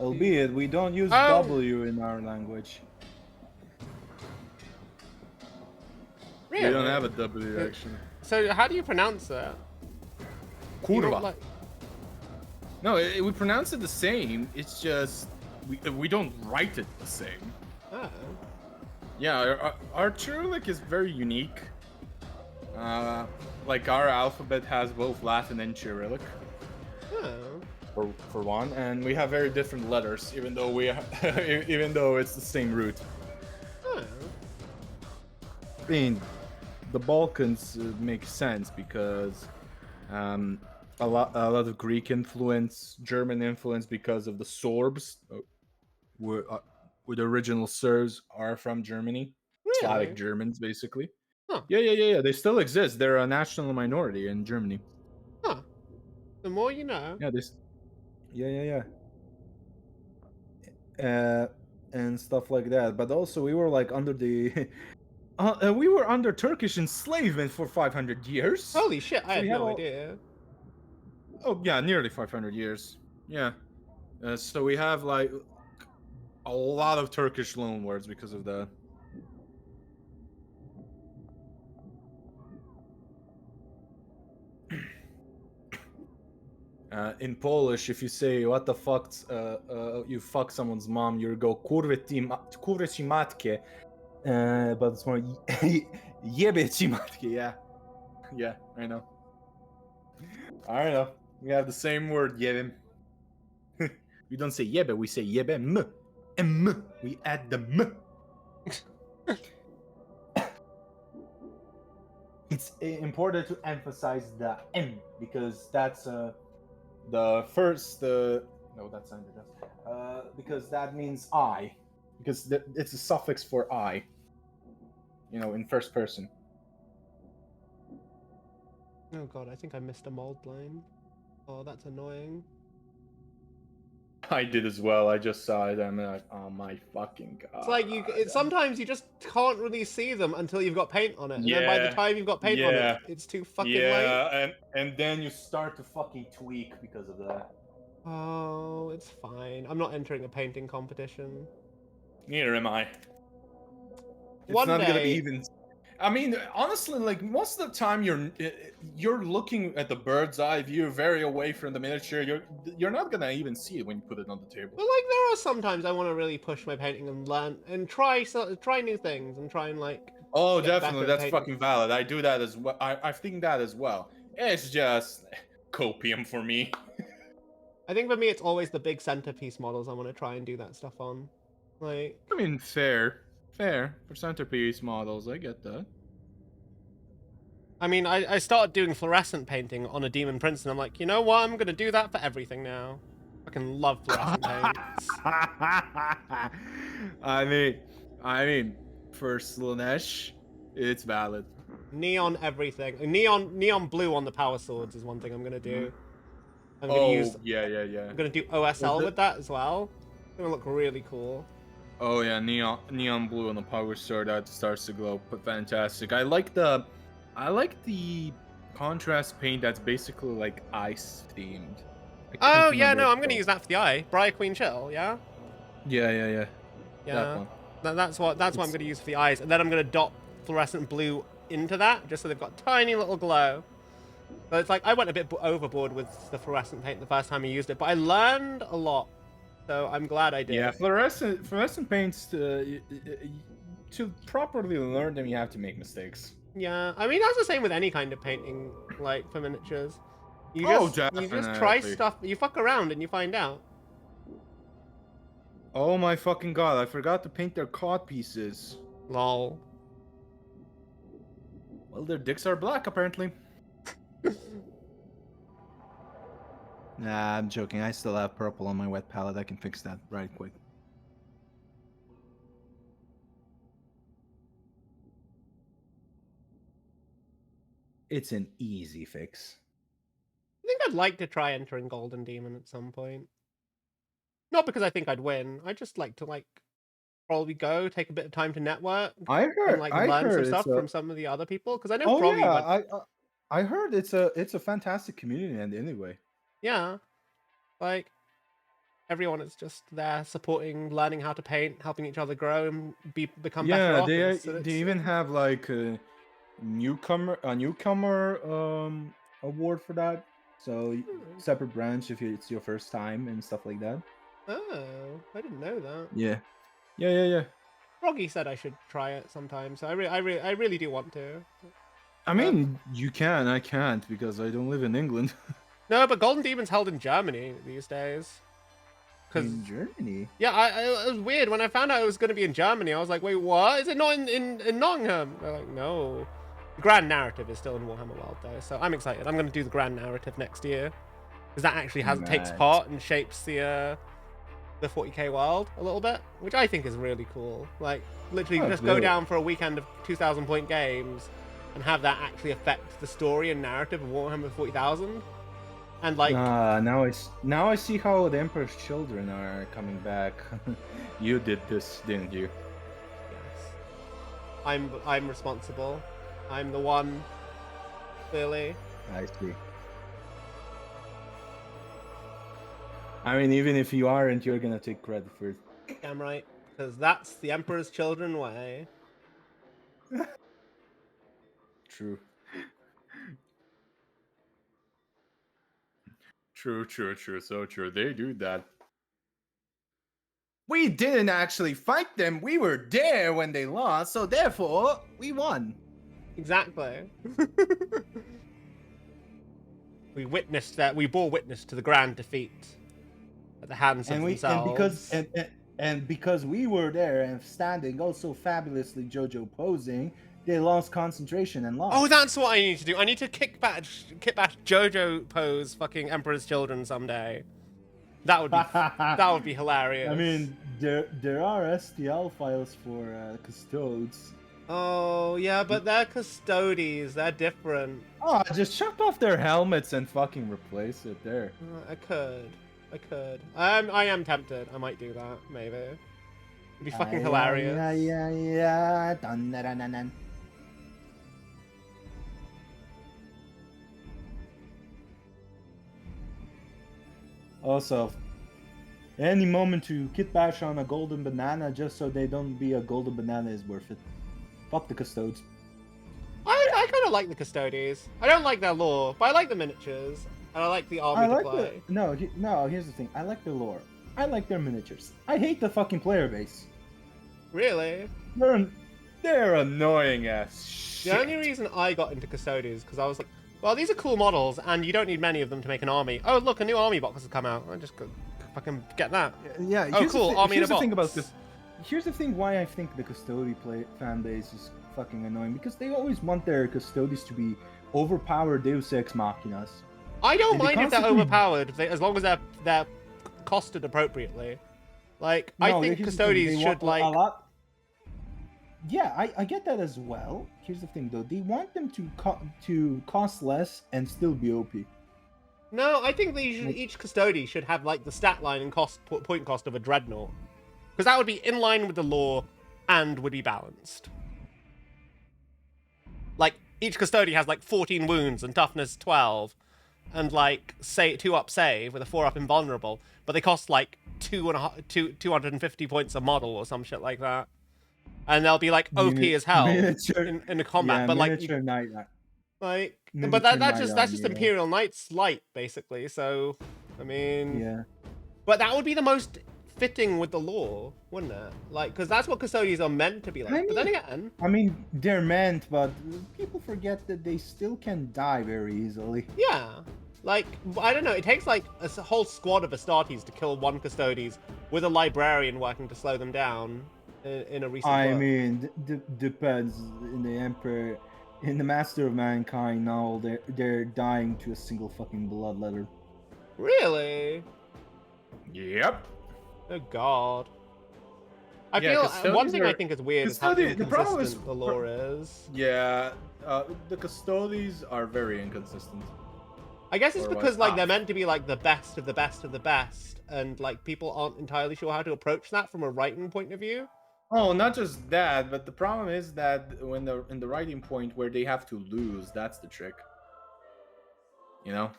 Albeit, we don't use Oh. W in our language. really? We don't have a W actually. So how do you pronounce that? You don't Kurva. like- No, we pronounce it the same. It's just we don't write it the same. Oh. Yeah, our Cyrillic is very unique. Like our alphabet has both Latin and Cyrillic Oh. for one, and we have very different letters, even though even though it's the same root. Oh. I mean, the Balkans make sense because a lot of Greek influence, German influence because of the Sorbs, where the original Serbs are from Germany, Slavic Really? Germans, basically. Huh. Yeah. They still exist. They're a national minority in Germany. Huh. The more you know. Yeah, this. Yeah. And stuff like that. But also, we were like under the. We were under Turkish enslavement for 500 years. Holy shit! I So had we had no all- idea. Oh yeah, nearly 500 years. Yeah. So we have like a lot of Turkish loanwords because of that. In Polish, if you say "what the fuck," you fuck someone's mom, you go "kurwy ci matkę," but it's more "jebie ci matkę." Yeah, I know. I know. We have the same word, jebim. We don't say jebe, we say jebem. M. We add the m. It's important to emphasize the M because that's the first. No, that's under that. Because that means I. Because it's a suffix for I. You know, in first person. Oh god, I think I missed a mold line. Oh, that's annoying. I did as well. I just saw it. I'm like, oh my fucking god. It's like sometimes you just can't really see them until you've got paint on it, and then by the Yeah, time you've got paint on yeah, it, it's too fucking late. Yeah, and then you start to fucking tweak because of that. Oh, it's fine. I'm not entering a painting competition. Neither am I. It's One not gonna be day- even. I mean, honestly, like most of the time, you're looking at the bird's eye view, very away from the miniature. You're not gonna even see it when you put it on the table. But like, there are sometimes I want to really push my painting and learn and try new things and try and like. Oh, get back definitely, at that's painting. fucking valid. I do that as well. I think that as well. It's just copium for me. I think for me, it's always the big centerpiece models I want to try and do that stuff on. Like, I mean, fair for centerpiece models. I get that. I mean, I started doing fluorescent painting on a Demon Prince, and I'm like, you know what? I'm gonna do that for everything now. I fucking love fluorescent paints. I mean, for Slanesh, it's valid. Neon everything. Neon blue on the power swords is one thing I'm gonna do. I'm gonna use. yeah. I'm gonna do OSL the- with that as well. It's gonna look really cool. Oh yeah, neon blue on the power sword that starts to glow. But fantastic. I like the contrast paint that's basically like ice themed. I can't Oh yeah, remember no, what I'm it's gonna use that for the eye. Briar Queen Chill, yeah. Yeah. Yeah. That one. That's what I'm gonna use for the eyes, and then I'm gonna dot fluorescent blue into that, just so they've got tiny little glow. So it's like I went a bit overboard with the fluorescent paint the first time I used it, but I learned a lot, so I'm glad I did. Yeah, fluorescent paints to properly learn them, you have to make mistakes. Yeah, I mean that's the same with any kind of painting, like for miniatures. You just try definitely. stuff, you fuck around and you find out. Oh my fucking god! I forgot to paint their cod pieces. Lol. Well, their dicks are black apparently. Nah, I'm joking. I still have purple on my wet palette. I can fix that right quick. It's an easy fix. I think I'd like to try entering Golden Demon at some point. Not because I think I'd win. I just like to probably go take a bit of time to network I heard. and learn some stuff from some of the other people because I know Froggy. I heard it's a fantastic community. And anyway, yeah, like everyone is just there supporting, learning how to paint, helping each other grow and become better artists. So they even have like a newcomer award for that. So separate branch if it's your first time and stuff like that. Oh, I didn't know that. Yeah. Froggy said I should try it sometime, so I really do want to. I mean, you can. I can't because I don't live in England. No, but Golden Demon's held in Germany these days. In Germany? Yeah, it was weird. When I found out it was going to be in Germany, I was like, wait, what? Is it not in Nottingham? They're like, no. The grand narrative is still in Warhammer World, though, so I'm excited. I'm going to do the grand narrative next year. Because that actually takes part and shapes the 40k world a little bit, which I think is really cool. Like, literally just go down for a weekend of 2,000 point games and have that actually affect the story and narrative of Warhammer 40,000. And like, now I see how the Emperor's Children are coming back. You did this, didn't you? yes, I'm responsible. I'm the one. Clearly. I see. I mean, even if you aren't, you're gonna take credit for it. Damn right, because that's the Emperor's Children way. True. True. So true. They do that. We didn't actually fight them. We were there when they lost, so therefore we won. Exactly. We witnessed that. We bore witness to the grand defeat at the hands of themselves. And because we were there and standing also fabulously JoJo posing, they lost concentration and lost. Oh, that's what I need to do. I need to kick back JoJo pose fucking Emperor's Children someday. That would be hilarious. I mean, there are STL files for custodes. Oh yeah, but they're custodies. They're different. Oh, just chop off their helmets and fucking replace it there. I could. I am tempted. I might do that. Maybe. It'd be fucking hilarious. Yeah. Dun, dun, dun, dun, dun. Also, any moment to kit bash on a golden banana just so they don't be a golden banana is worth it. Fuck the custodes. I kind of like the custodies. I don't like their lore, but I like the miniatures. And I like the army to play. No, here's the thing. I like their lore. I like their miniatures. I hate the fucking player base. Really? They're annoying as shit. The only reason I got into custodians because I was like, Well, these are cool models, and you don't need many of them to make an army. Oh, look, a new army box has come out. I just go fucking get that. Yeah. Oh, cool, army in a Here's the thing about box. this. Here's the thing why I think the fan base is fucking annoying, because they always want their custodies to be overpowered Deus Ex Machinas. I don't They mind if they're constantly- overpowered, as long as they're costed appropriately. Like, I No, think here's the thing, custodies they should, want like... a lot. Yeah, I get that as well. Here's the thing, though. They want them to cost less and still be OP. No, I think each custody should have, like, the stat line and point cost of a dreadnought. Because that would be in line with the lore and would be balanced. Like, each custody has, like, 14 wounds and toughness 12. And, like, 2-up save with a 4-up invulnerable. But they cost, like, 250 points a model or some shit like that. And they'll be, like, OP as hell in the combat. Yeah, but, like, miniature knight. but Miniature that's knight just army, yeah. Imperial Knight's light, basically. So, I mean... Yeah. But that would be the most fitting with the lore, wouldn't it? Like, because that's what custodians are meant to be like. But then again... I mean, they're meant, but people forget that they still can die very easily. Yeah. Like, I don't know, it takes, like, a whole squad of Astartes to kill one Custodes with a librarian working to slow them down in a recent I book. mean, depends. In the Emperor, in the Master of Mankind now, they're dying to a single fucking bloodletter. Really? Yep. Oh, God. I Yeah, feel, custodians one thing I are- think is weird is how custodian- the problem is- inconsistent the lore is. Yeah, the custodies are very inconsistent. I guess it's Or because, like, like, they're meant to be, like, the best of the best of the best, and, like, people aren't entirely sure how to approach that from a writing point of view. Oh, not just that, but the problem is that when they're in the writing point where they have to lose, that's the trick. You know?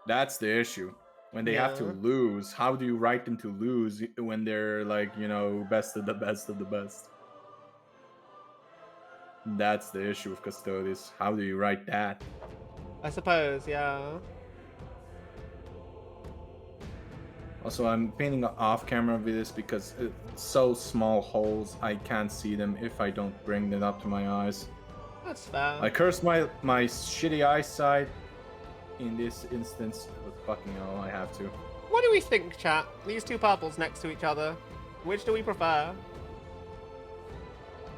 That's the issue. When they have to Yeah. lose, how do you write them to lose when they're like, you know, best of the best of the best? That's the issue with Custodes. How do you write that? I suppose, yeah. Also, I'm painting off camera with this because it's so small holes, I can't see them if I don't bring them up to my eyes. That's fair. I curse my shitty eyesight in this instance, but fucking hell, I have to. What do we think, chat? These two purples next to each other. Which do we prefer?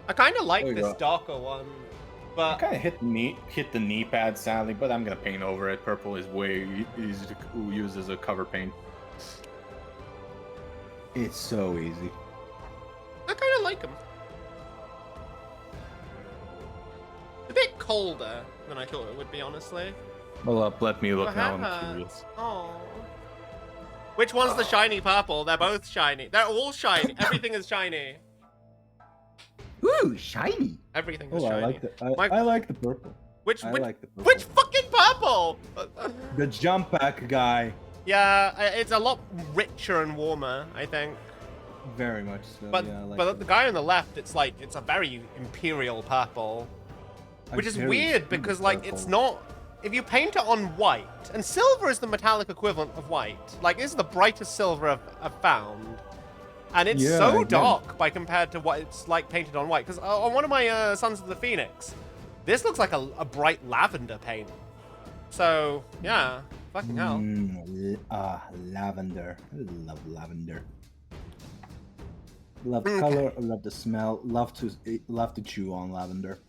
I kind of like There you this go. darker one, I but kind of hit the knee pad sadly, but I'm gonna paint over it. Purple is way easy to use as a cover paint. It's so easy. I kind of like them. A bit colder than I thought it would be, honestly. Well, let me look now. I'm Warhammer. curious. Oh. Which one's the shiny purple? They're both shiny. They're all shiny. Everything is shiny. Ooh, shiny. Everything is Oh, shiny. I like the purple. Which I which like the purple. which fucking purple? The jump pack guy. Yeah, it's a lot richer and warmer, I think. Very much so. But yeah, I like but that. the guy on the left, it's like it's a very imperial purple, which is very weird sweet because like it's purple. not. If you paint it on white, and silver is the metallic equivalent of white. Like this is the brightest silver I've found, and it's Yeah, so again. dark by compared to what it's like painted on white. Because on one of my Sons of the Phoenix, this looks like a bright lavender paint. So yeah, fucking hell. Lavender. I love lavender. Love the color, love the smell, love to chew on lavender.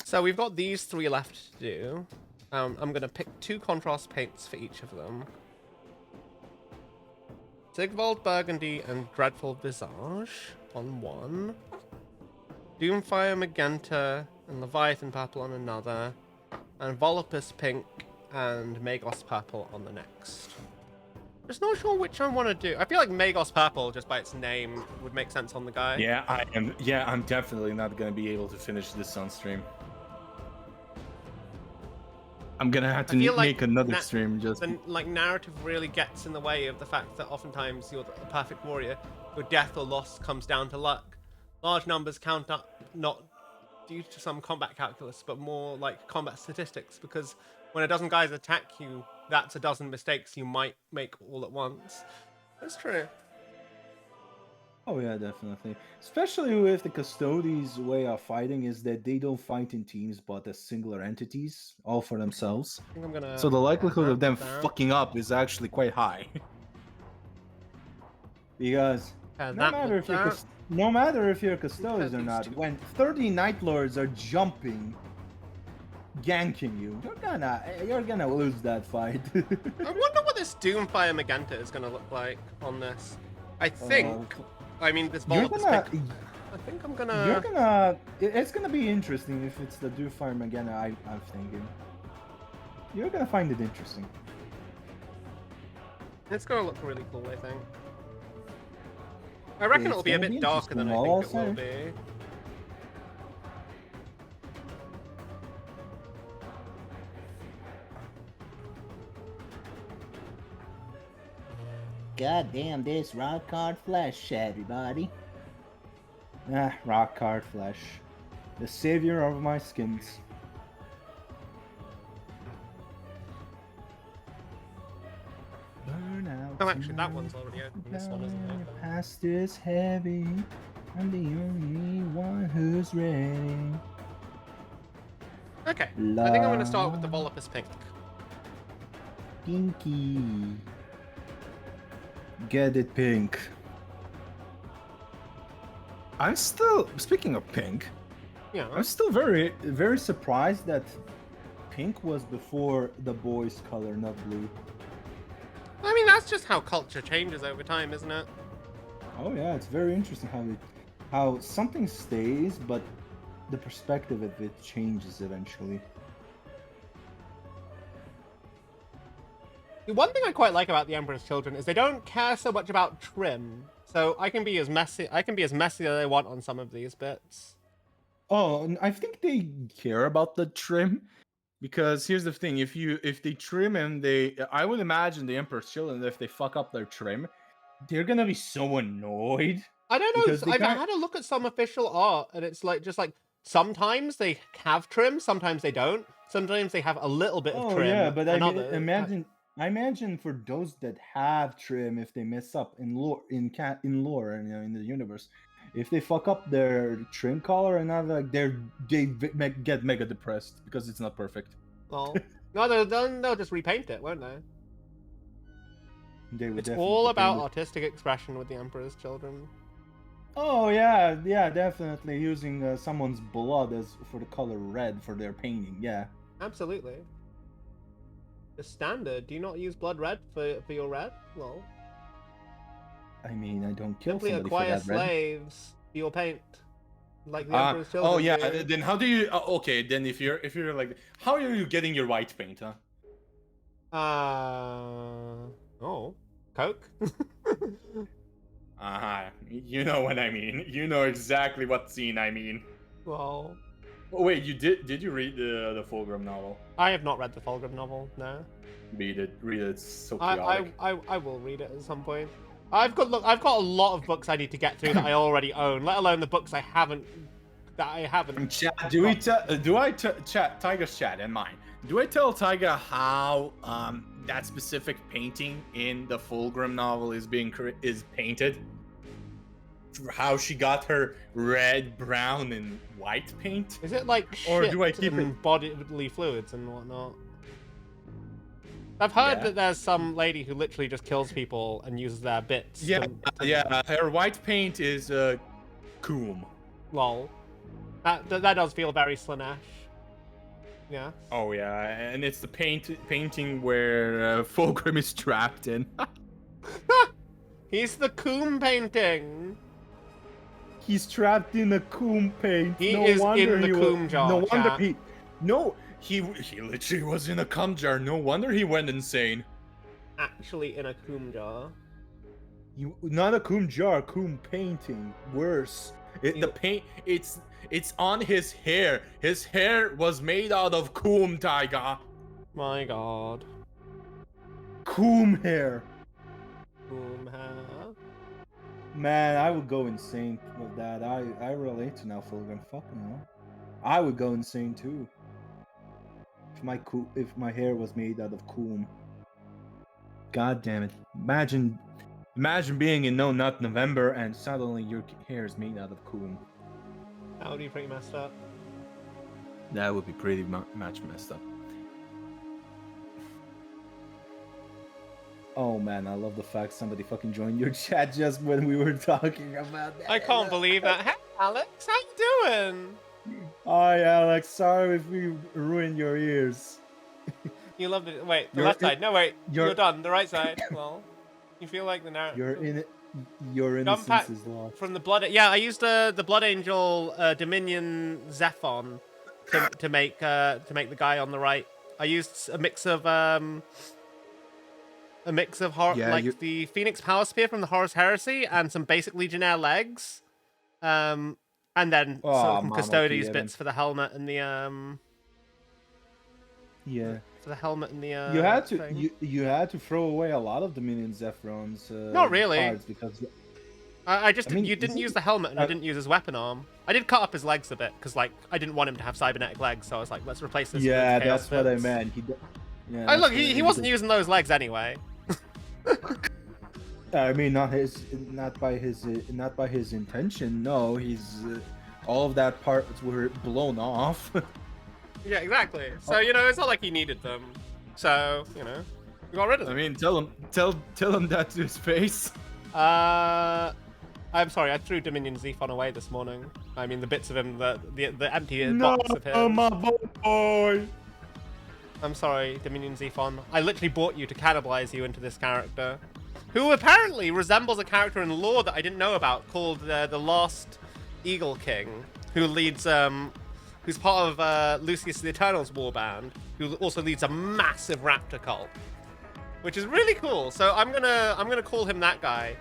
So we've got these three left to do. I'm gonna pick 2 contrast paints for each of them. Sigvald Burgundy and Dreadful Visage on one. Doomfire Magenta and Leviathan Purple on another. And Volupus Pink and Magos Purple on the next. Just not sure which I want to do. I feel like Magos Purple, just by its name, would make sense on the guy. Yeah, I am. Yeah, I'm definitely not gonna be able to finish this on stream. I'm gonna have to I feel like make another stream just. The like narrative really gets in the way of the fact that oftentimes you're the perfect warrior. Your death or loss comes down to luck. Large numbers count up not due to some combat calculus, but more like combat statistics. Because when a dozen guys attack you, that's a dozen mistakes you might make all at once. That's true. Oh yeah, definitely. Especially with the Custodies' way of fighting is that they don't fight in teams but as singular entities, all for themselves. I think I'm gonna. So the likelihood of them that. fucking up is actually quite high. Because Pair no that matter with if you're that. no matter if you're Custodies or these not, two. when 30 Night Lords are jumping, ganking you, you're gonna lose that fight. I wonder what this Doomfire Magenta is gonna look like on this. I think. I mean, this you're Volupus gonna pick. I think I'm you're gonna. gonna it's gonna be interesting if it's the Doomfire Magenta. I'm thinking you're gonna find it interesting. It's gonna look really cool. I think. I reckon It's it'll be a gonna bit be darker than I interesting, think it all will I'll be. God damn this rock hard flesh, everybody. Ah, rock hard flesh. The savior of my skins. Burn out. Oh, actually, that one's already open. This one isn't Your open. past is heavy. I'm the only one who's ready. Okay, I think I'm gonna start with the Volupus Pink. Pinky. Get it, pink. I'm still speaking of pink. Yeah. I'm still very, very surprised that pink was before the boys' color, not blue. I mean, that's just how culture changes over time, isn't it? Oh yeah, it's very interesting how something stays, but the perspective of it changes eventually. The one thing I quite like about the Emperor's Children is they don't care so much about trim. So I can be as messy as I want on some of these bits. Oh, and I think they care about the trim because here's the thing: if they trim and I would imagine the Emperor's Children, if they fuck up their trim, they're gonna be so annoyed. I don't know. Because they I've can't- had a look at some official art, and it's like just like sometimes they have trim, sometimes they don't. Sometimes they have a little bit of Oh trim. yeah, but I and mean, others- I imagine for those that have trim, if they mess up in lore, in lore, and in the universe, if they fuck up their trim color and not like get mega depressed because it's not perfect. Well, no, they'll just repaint it, won't they? They would It's definitely all paint about it. artistic expression with the Emperor's Children. Oh yeah, definitely using someone's blood as for the color red for their painting. Yeah. Absolutely. The standard. Do you not use blood red for your red? Well, I mean, I don't kill simply somebody acquire for that red. slaves for your paint, like the Emperor's Children. Oh yeah. do. Then how do you? Okay. Then if you're like, how are you getting your white paint, huh? Oh, Coke. You know what I mean. You know exactly what scene I mean. Well, Oh wait, you did you read the Fulgrim novel? I have not read the Fulgrim novel. No. Read it. It's so chaotic. I will read it at some point. I've got a lot of books I need to get through that I already own, let alone the books I haven't. Chat, Tiger's chat and mine. Do I tell Tiger how that specific painting in the Fulgrim novel is painted? How she got her red, brown, and white paint? Is it like Or shit do I keep and bodily fluids and whatnot? I've heard that there's some lady who literally just kills people and uses their bits. Yeah, yeah. Her white paint is coom. Lol. That does feel very Slanesh. Yeah. Oh yeah, and it's the painting where Fulgrim is trapped in. He's the Coom painting. He's trapped in a coom paint. He no is wonder in the he coom was, jar, No wonder chat. He literally was in a cum jar. No wonder he went insane. Actually in a Coom jar. Not a coom jar, coom painting. Worse. The paint, it's on his hair. His hair was made out of coom, Tiger. My god. Coom hair. Coom hair. Man, I would go insane with that. I relate to now, Fulgrim. Fucking hell. I would go insane too. If my hair was made out of coom. God damn it. Imagine Imagine being in No Nut November and suddenly your hair is made out of coon. That would be pretty messed up. That would be pretty much messed up. Oh man, I love the fact somebody fucking joined your chat just when we were talking about that. I can't believe that. Hey, Alex, how you doing? Hi, Alex. Sorry if we ruined your ears. You loved it. Wait, the You're left in- side. No, wait. you're- You're done. The right side. Well, you feel like the narrative. Your Gunpack innocence is lost. from the blood. Yeah, I used the Blood Angel Dominion Zephon to make the guy on the right. I used a mix of Yeah, like the Phoenix Power Spear from the Horus Heresy and some basic Legionnaire legs, and then some Mama Custodes Kieran. bits for the helmet and the Yeah. for the helmet and the You had to thing. you had to throw away a lot of Dominion Zephron's Not really. cards because I just I mean, you didn't isn't- use the helmet and I didn't use his weapon arm. I did cut up his legs a bit because like I didn't want him to have cybernetic legs, so I was like, let's replace this. yeah, with Chaos that's what I Fits. meant. Yeah, Oh, that's look, what I he meant. wasn't using those legs anyway. I mean, not by his intention. No, he's all of that parts were blown off. Yeah, exactly. So you know, it's not like he needed them. So you know, we got rid of I them. mean, tell him that to his face. I'm sorry, I threw Dominion Zephon away this morning. I mean, the bits of him, the empty box of him. my boy. I'm sorry, Dominion Zephon. I literally bought you to cannibalize you into this character, who apparently resembles a character in lore that I didn't know about called the Lost Eagle King, who leads who's part of Lucius the Eternal's warband, who also leads a massive raptor cult, which is really cool. So I'm gonna call him that guy.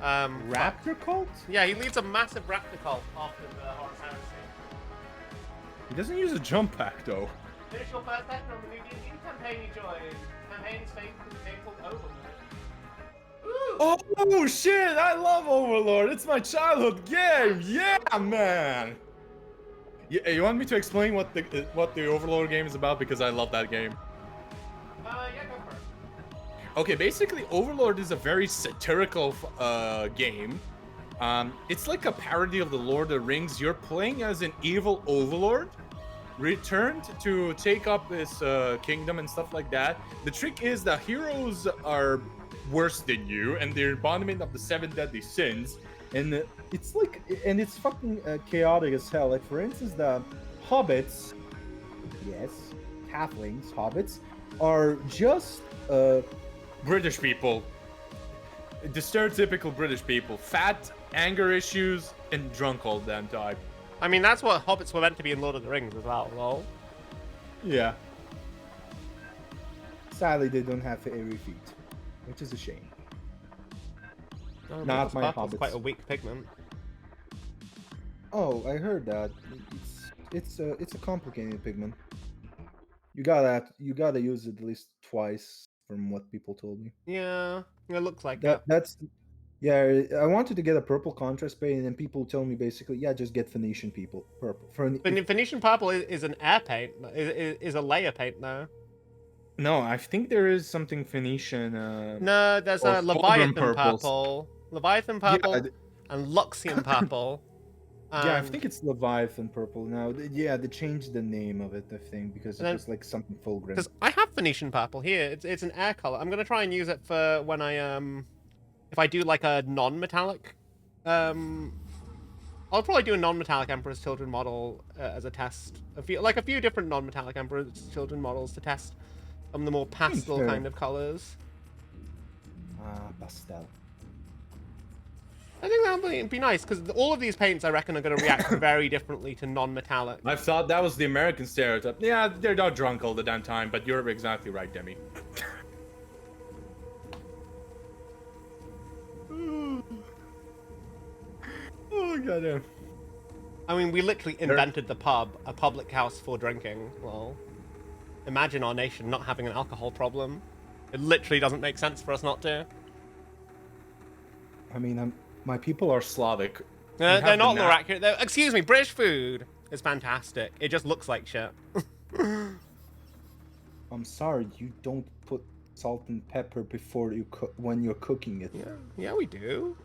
Raptor cult? Yeah, he leads a massive raptor cult after the Horus Heresy. He doesn't use a jump pack though. Finish your first sector on the new D&D campaign you joined. Campaign's fate for the game called Overlord. Ooh! Oh shit! I love Overlord. It's my childhood game. Yeah, man. Yeah, you want me to explain what the Overlord game is about because I love that game. Yeah, go for it. Okay, basically, Overlord is a very satirical game. It's like a parody of the Lord of the Rings. You're playing as an evil overlord, returned to take up his kingdom and stuff like that. The trick is the heroes are worse than you, and they're embodiment of the 7 deadly sins. And it's fucking chaotic as hell. Like for instance, the hobbits, yes, halflings, hobbits, are just British people. The stereotypical British people. Fat, anger issues, and drunk all the damn time. I mean, that's what hobbits were meant to be in Lord of the Rings as well, lol. yeah. Sadly, they don't have airy feet, which is a shame. Not my Purple's hobbits. quite a weak pigment. Oh, I heard that. It's a complicated pigment. You gotta use it at least twice, from what people told me. Yeah, it looks like That's yeah. I wanted to get a purple contrast paint, and then people tell me basically, yeah, just get Phoenician purple. Phoenician purple is an air paint, is a layer paint though. No, I think there is something Phoenician. No, there's or a Leviathan Fulgrim purples. purple, Leviathan purple, Yeah, and Luxian purple. Yeah, I and- think it's Leviathan purple now. Yeah, they changed the name of it, I think, because And it then- was like something Fulgrim. Because I have Phoenician purple here. It's an air color. I'm gonna try and use it for when I if I do like a non-metallic, I'll probably do a non-metallic Emperor's Children model as a test. A few different non-metallic Emperor's Children models to test some of the more pastel fair. kind of colors. Pastel. I think that'll be nice because all of these paints I reckon are gonna react very differently to non-metallic. I thought that was the American stereotype. Yeah, they're not drunk all the damn time, but you're exactly right, Demi. Oh goddamn. I mean, we literally invented the pub, a public house for drinking. Well, imagine our nation not having an alcohol problem. It literally doesn't make sense for us not to. I mean, My people are Slavic. They're have not the lore na- accurate. Excuse me, British food is fantastic. It just looks like shit. I'm sorry, you don't put salt and pepper before you cook when you're cooking it. Yeah, we do.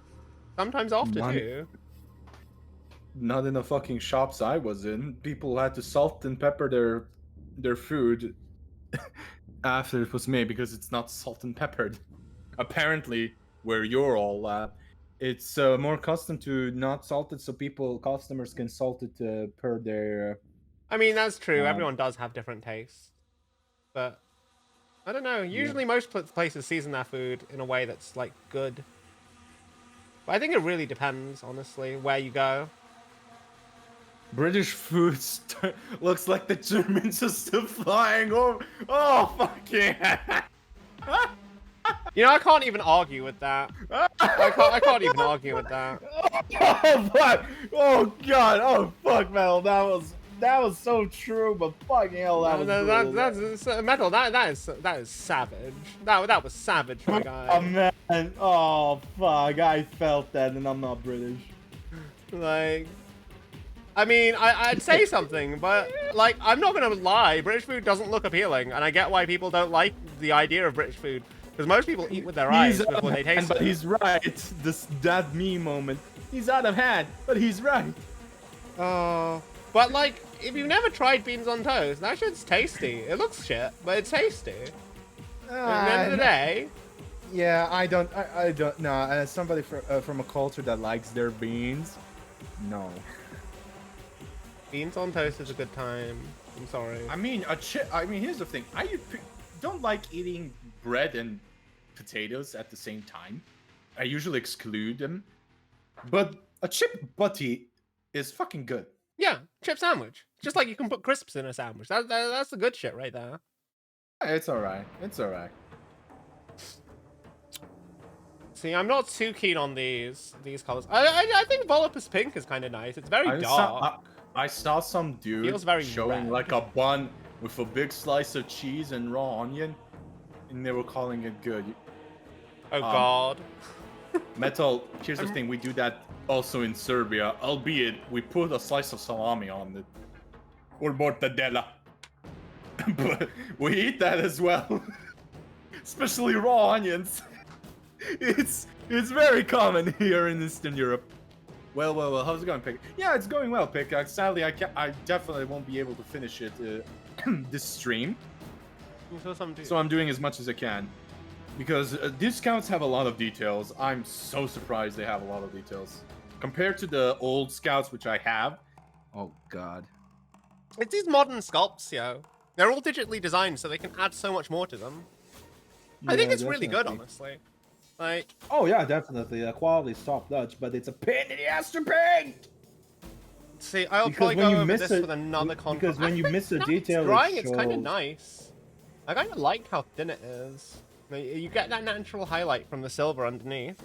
Sometimes after One- too. Not in the fucking shops I was in. People had to salt and pepper their food after it was made because it's not salt and peppered. Apparently, where you're all at, It's more custom to not salt it, so customers can salt it per their. I mean, that's true. Um, Everyone does have different tastes. But I don't know. Usually most places season their food in a way that's like good. But I think it really depends, honestly, where you go. British food looks like the Germans are still flying over. Oh, fuck yeah! You know, I can't even argue with that. I can't even argue with that. Oh fuck! Oh god! Oh fuck, Metal! That was so true, but fucking hell, that was brutal. That's Metal. That is savage. That was savage, my guy. Oh man! Oh fuck! I felt that, and I'm not British. Like, I mean, I'd say something, but like, I'm not gonna lie. British food doesn't look appealing, and I get why people don't like the idea of British food. Because most people eat with their eyes before they taste but it. he's right. That me moment. He's out of hand, but he's right. Oh, but like, if you've never tried beans on toast, that shit's tasty. It looks shit, but it's tasty. At the end of the day, Yeah, I don't know. As somebody from a culture that likes their beans, no. beans on toast is a good time. I'm sorry. I mean, here's the thing. I don't like eating bread and potatoes at the same time. I usually exclude them. But a chip butty is fucking good. Yeah, chip sandwich. Just like you can put crisps in a sandwich. That's the good shit right there. It's alright. It's alright. See, I'm not too keen on these colors. I think Volupus Pink is kind of nice. It's very dark. I saw some dude Feels very showing red. like a bun with a big slice of cheese and raw onion, and they were calling it good. Oh god. Metal, here's the thing, we do that also in Serbia, albeit we put a slice of salami on it. Or mortadella. But we eat that as well. Especially raw onions. It's very common here in Eastern Europe. Well, how's it going, Pick? Yeah, it's going well, Pick. Sadly, I definitely won't be able to finish it this stream. So I'm doing as much as I can. Because discounts have a lot of details. I'm so surprised they have a lot of details. Compared to the old scouts, which I have. Oh, God. It's these modern sculpts, yo. They're all digitally designed, so they can add so much more to them. I think it's really good, honestly. Like, oh yeah, definitely. The quality's top notch, but it's a pain in the ass to paint. See, I'll Because probably when go you over miss this it- with another content. because when you miss a detail, it drawing, it's kind of shows. nice. I kind of like how thin it is. Like, you get that natural highlight from the silver underneath.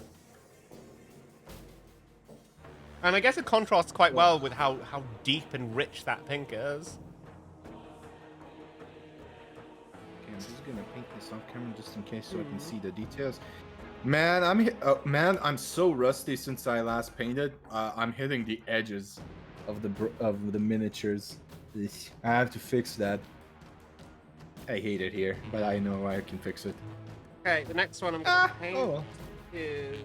And I guess it contrasts quite well with how deep and rich that pink is. Okay, I'm just gonna paint this off camera just in case so I can see the details. Man, I'm so rusty since I last painted. I'm hitting the edges of the miniatures. I have to fix that. I hate it here, but I know I can fix it. Okay, the next one I'm going to paint oh well. is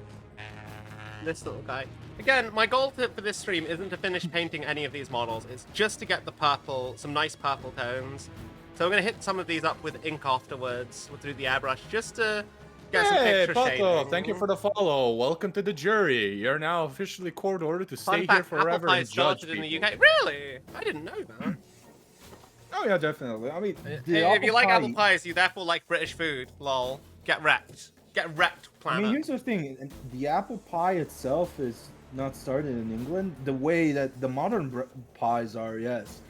this little guy. Again, my goal for this stream isn't to finish painting any of these models. It's just to get the purple, some nice purple tones. So we're going to hit some of these up with ink afterwards, through the airbrush, just to get some Hey, extra Pato, shading. thank you for the follow. Welcome to the jury. You're now officially court ordered to Fun stay fact, here forever apple pie and judge started in the people. UK. Really? I didn't know that. Oh yeah, definitely. I mean, If you like apple pies, you therefore like British food. Lol. Get wrecked. Get wrecked, I planet. mean, here's the thing: the apple pie itself is not started in England. The way that the modern pies are, yes.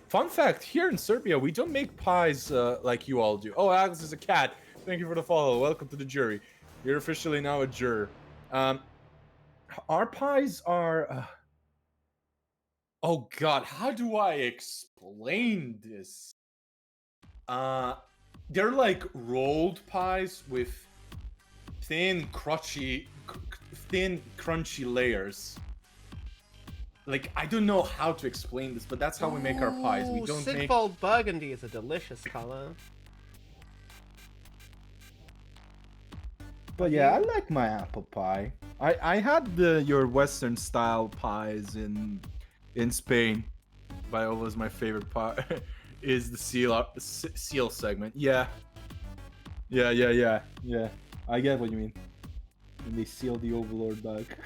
Fun fact, here in Serbia, we don't make pies like you all do. Oh, Alex is a cat. Thank you for the follow. Welcome to the jury. You're officially now a juror. Our pies are... Oh god, how do I explain this? They're like rolled pies with thin, crunchy layers. Like, I don't know how to explain this, but that's how we make our pies. We don't make... Sigfold burgundy is a delicious color. But yeah, I like my apple pie. I had your Western style pies in Spain, but it was my favorite part. Is the seal segment? Yeah. Yeah, I get what you mean. And they seal the Overlord back.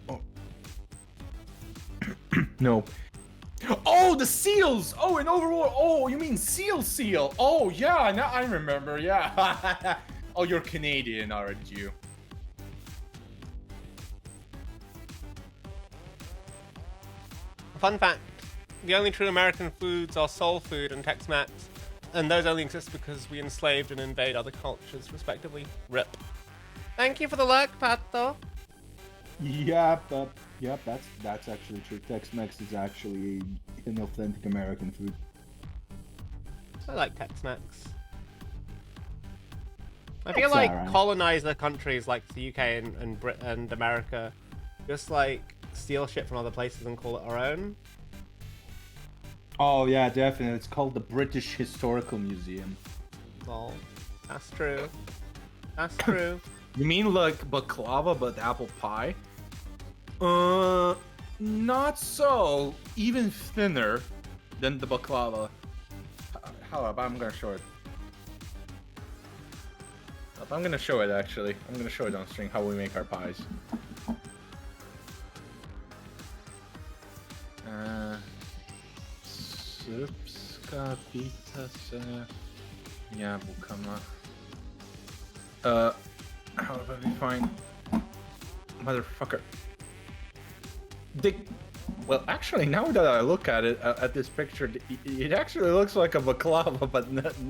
Oh. No. Oh, the seals! Oh, in Overlord. Oh, you mean seal? Oh, yeah, now I remember. Yeah. Oh, you're Canadian, aren't you? Fun fact, the only true American foods are soul food and Tex-Mex, and those only exist because we enslaved and invade other cultures, respectively. RIP. Thank you for the lurk, Pato. Yep, that's actually true. Tex-Mex is actually an authentic American food. I like Tex-Mex. I It's feel like alright. colonizer countries like the UK and America just like steal shit from other places and call it our own. Oh yeah, definitely. It's called the British Historical Museum. Lol. That's true. That's true. You mean like baklava but apple pie? Not so. Even thinner than the baklava. How about I'm gonna show it. I'm gonna show it actually. I'm gonna show it on stream how we make our pies. Srbska pizza se jabłkama. How about we find motherfucker? Well, actually, now that I look at it, at this picture, it actually looks like a baklava, but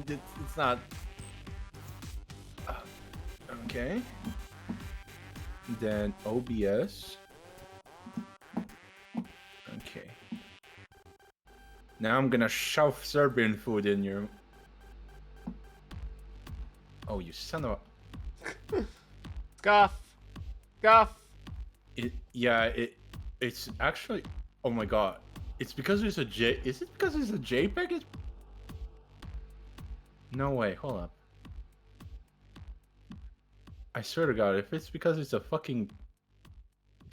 it's not. Okay. Then OBS. Okay. Now I'm gonna shove Serbian food in you. Oh, you son of a... Scuff. Scuff. It's actually... Oh my god. It's because there's a J... Is it because there's a JPEG? No way, hold up. I swear to god, if it's because it's a fucking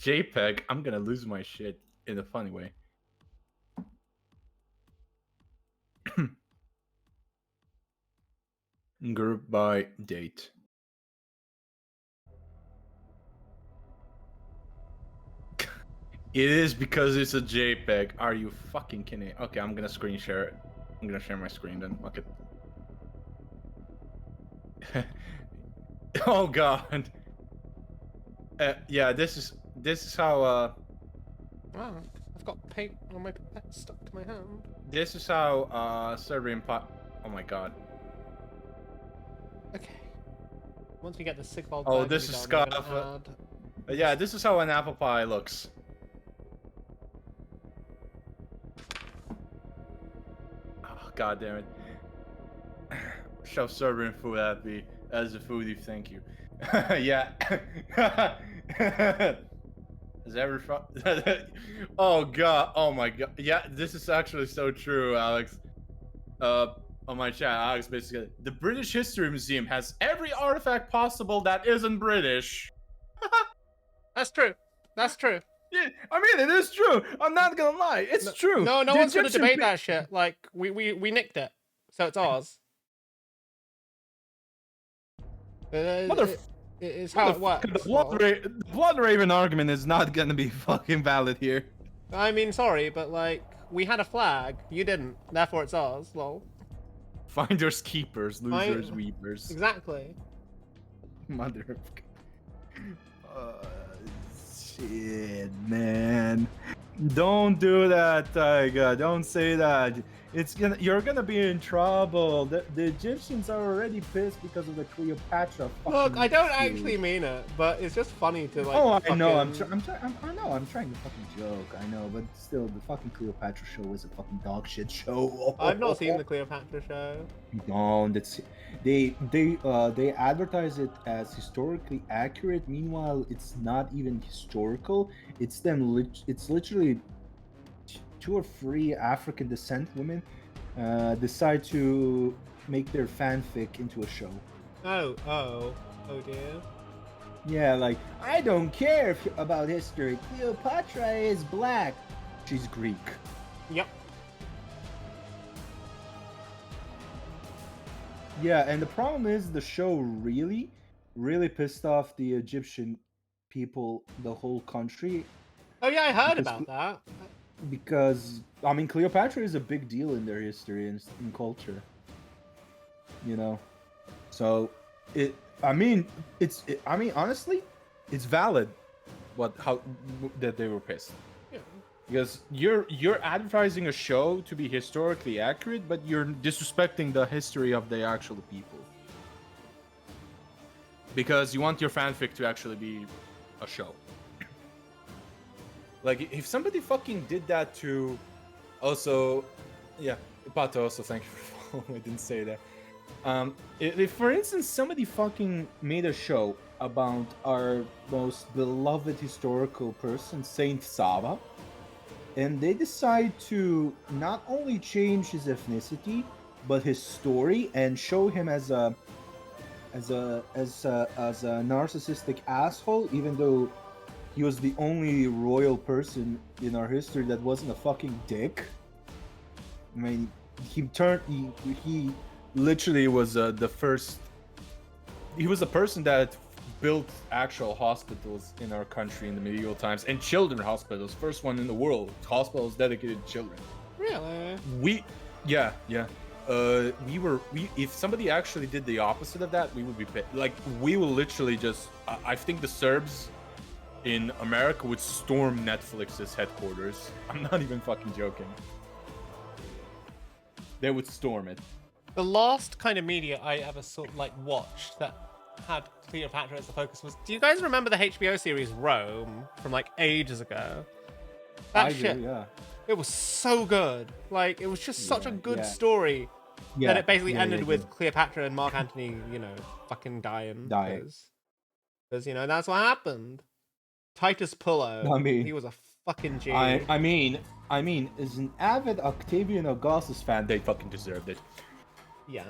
JPEG, I'm gonna lose my shit in a funny way. Group by date. It is because it's a JPEG. Are you fucking kidding? Okay, I'm gonna screen share it. I'm gonna share my screen then. Fuck it. Oh god. Yeah, this is how Wow, I've got paint on my pipette stuck to my hand. this is how Serbian pie. Oh my god. Okay. Once we get the Sigvald Oh, burgundy this is done, I'm scuff. gonna add- Yeah, this is how an apple pie looks. Oh, god damn it. Shove Serbian food at me as a foodie, thank you. Yeah. Is every Oh god, oh my god. Yeah, this is actually so true, Alex. On my chat, Alex basically, the British History Museum has every artifact possible that isn't British. That's true. That's true. Yeah, I mean, it is true. I'm not gonna lie. It's true. No, no The one's gonna Egyptian debate pe- that shit. Like we nicked it, so it's ours. Motherf- It's how it works. The Well, the Blood Raven argument is not gonna be fucking valid here. I mean, sorry, but like we had a flag, you didn't. Therefore, it's ours. Lol. Finders keepers, losers weepers. Exactly. Mother. Shit, man. Don't do that, Taiga. Don't say that. You're gonna be in trouble. The Egyptians are already pissed because of the Cleopatra. Look, I don't feud. actually mean it, but it's just funny to like. Oh, I know. fucking- I know. I'm trying to fucking joke. I know, but still, the fucking Cleopatra show is a fucking dog shit show. I've not seen the Cleopatra show. No, that's they advertise it as historically accurate. Meanwhile, it's not even historical. It's them. It's literally two or three African descent women decide to make their fanfic into a show. Oh dear. Yeah, like, I don't care about history. Cleopatra is black. She's Greek. Yep. Yeah, and the problem is the show really, really pissed off the Egyptian people, the whole country, Oh yeah, I heard Because about that. because I mean Cleopatra is a big deal in their history and in culture. You know, so it. I mean, I mean, honestly, it's valid. That they were pissed. Yeah. Because you're advertising a show to be historically accurate, but you're disrespecting the history of the actual people. Because you want your fanfic to actually be a show. Like, if somebody fucking did that to... Also, yeah, Pato, also thank you for following. I didn't say that. If, for instance, somebody fucking made a show about our most beloved historical person, Saint Saba, and they decide to not only change his ethnicity, but his story, and show him as a narcissistic asshole, even though he was the only royal person in our history that wasn't a fucking dick. I mean, he literally was the first. He was the person that built actual hospitals in our country in the medieval times, and children hospitals, first one in the world. Hospitals dedicated to children. Really? Yeah. If somebody actually did the opposite of that, we would be like, we will literally just. I think the Serbs in America would storm Netflix's headquarters. I'm not even fucking joking. They would storm it. The last kind of media I ever sort of like watched that had Cleopatra as the focus was. Do you guys remember the HBO series Rome from like ages ago? That I shit. do, yeah. It was so good. Like it was just such a good yeah. story. Yeah. That it basically ended yeah. with Cleopatra and Mark Antony, fucking dying. Because that's what happened. Titus Pullo. I mean- he was a fucking G. I mean, as an avid Octavian Augustus fan, They fucking deserved it. Yeah.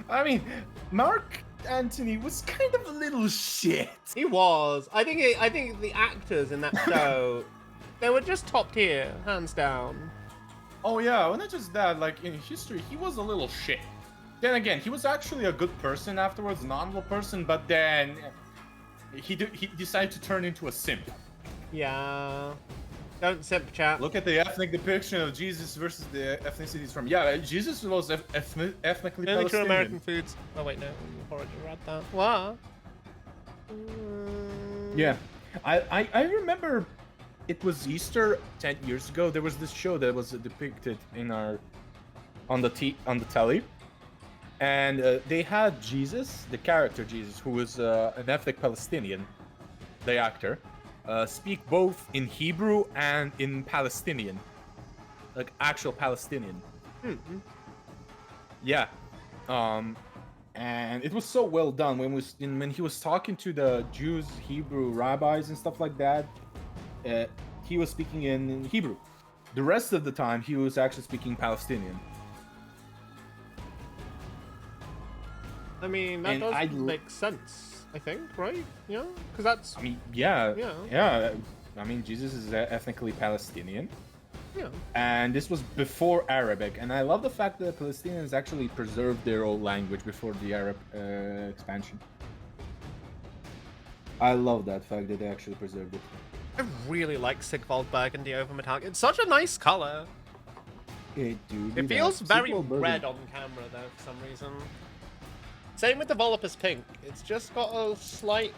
I mean, Mark Antony was kind of a little shit. He was. I think the actors in that show, they were just top tier, hands down. Oh yeah, well not just that, like in history, he was a little shit. Then again, he was actually a good person afterwards, an honorable person, but then he decided to turn into a simp. Yeah. Don't simp, chat. Look at the ethnic depiction of Jesus versus the ethnicities from... Yeah, Jesus was ethnically Only true Palestinian. American foods. Oh wait, no. You've already read that. What? Yeah. I remember it was Easter 10 years ago. There was this show that was depicted in on the telly. And they had Jesus, the character Jesus, who was an ethnic Palestinian, the actor, speak both in Hebrew and in Palestinian, like actual Palestinian. Mm-hmm. Yeah, and it was so well done when he was talking to the Jews, Hebrew rabbis and stuff like that. He was speaking in Hebrew. The rest of the time, he was actually speaking Palestinian. I mean, that does make sense, I think, right? Yeah? Because that's... I mean, yeah. Yeah. I mean, Jesus is ethnically Palestinian. Yeah. And this was before Arabic. And I love the fact that Palestinians actually preserved their old language before the Arab expansion. I love that fact that they actually preserved it. I really like Sigvald Burgundy over metallic. It's such a nice color. It feels very red on camera, though, for some reason. Same with the Volupus Pink. It's just got a slight...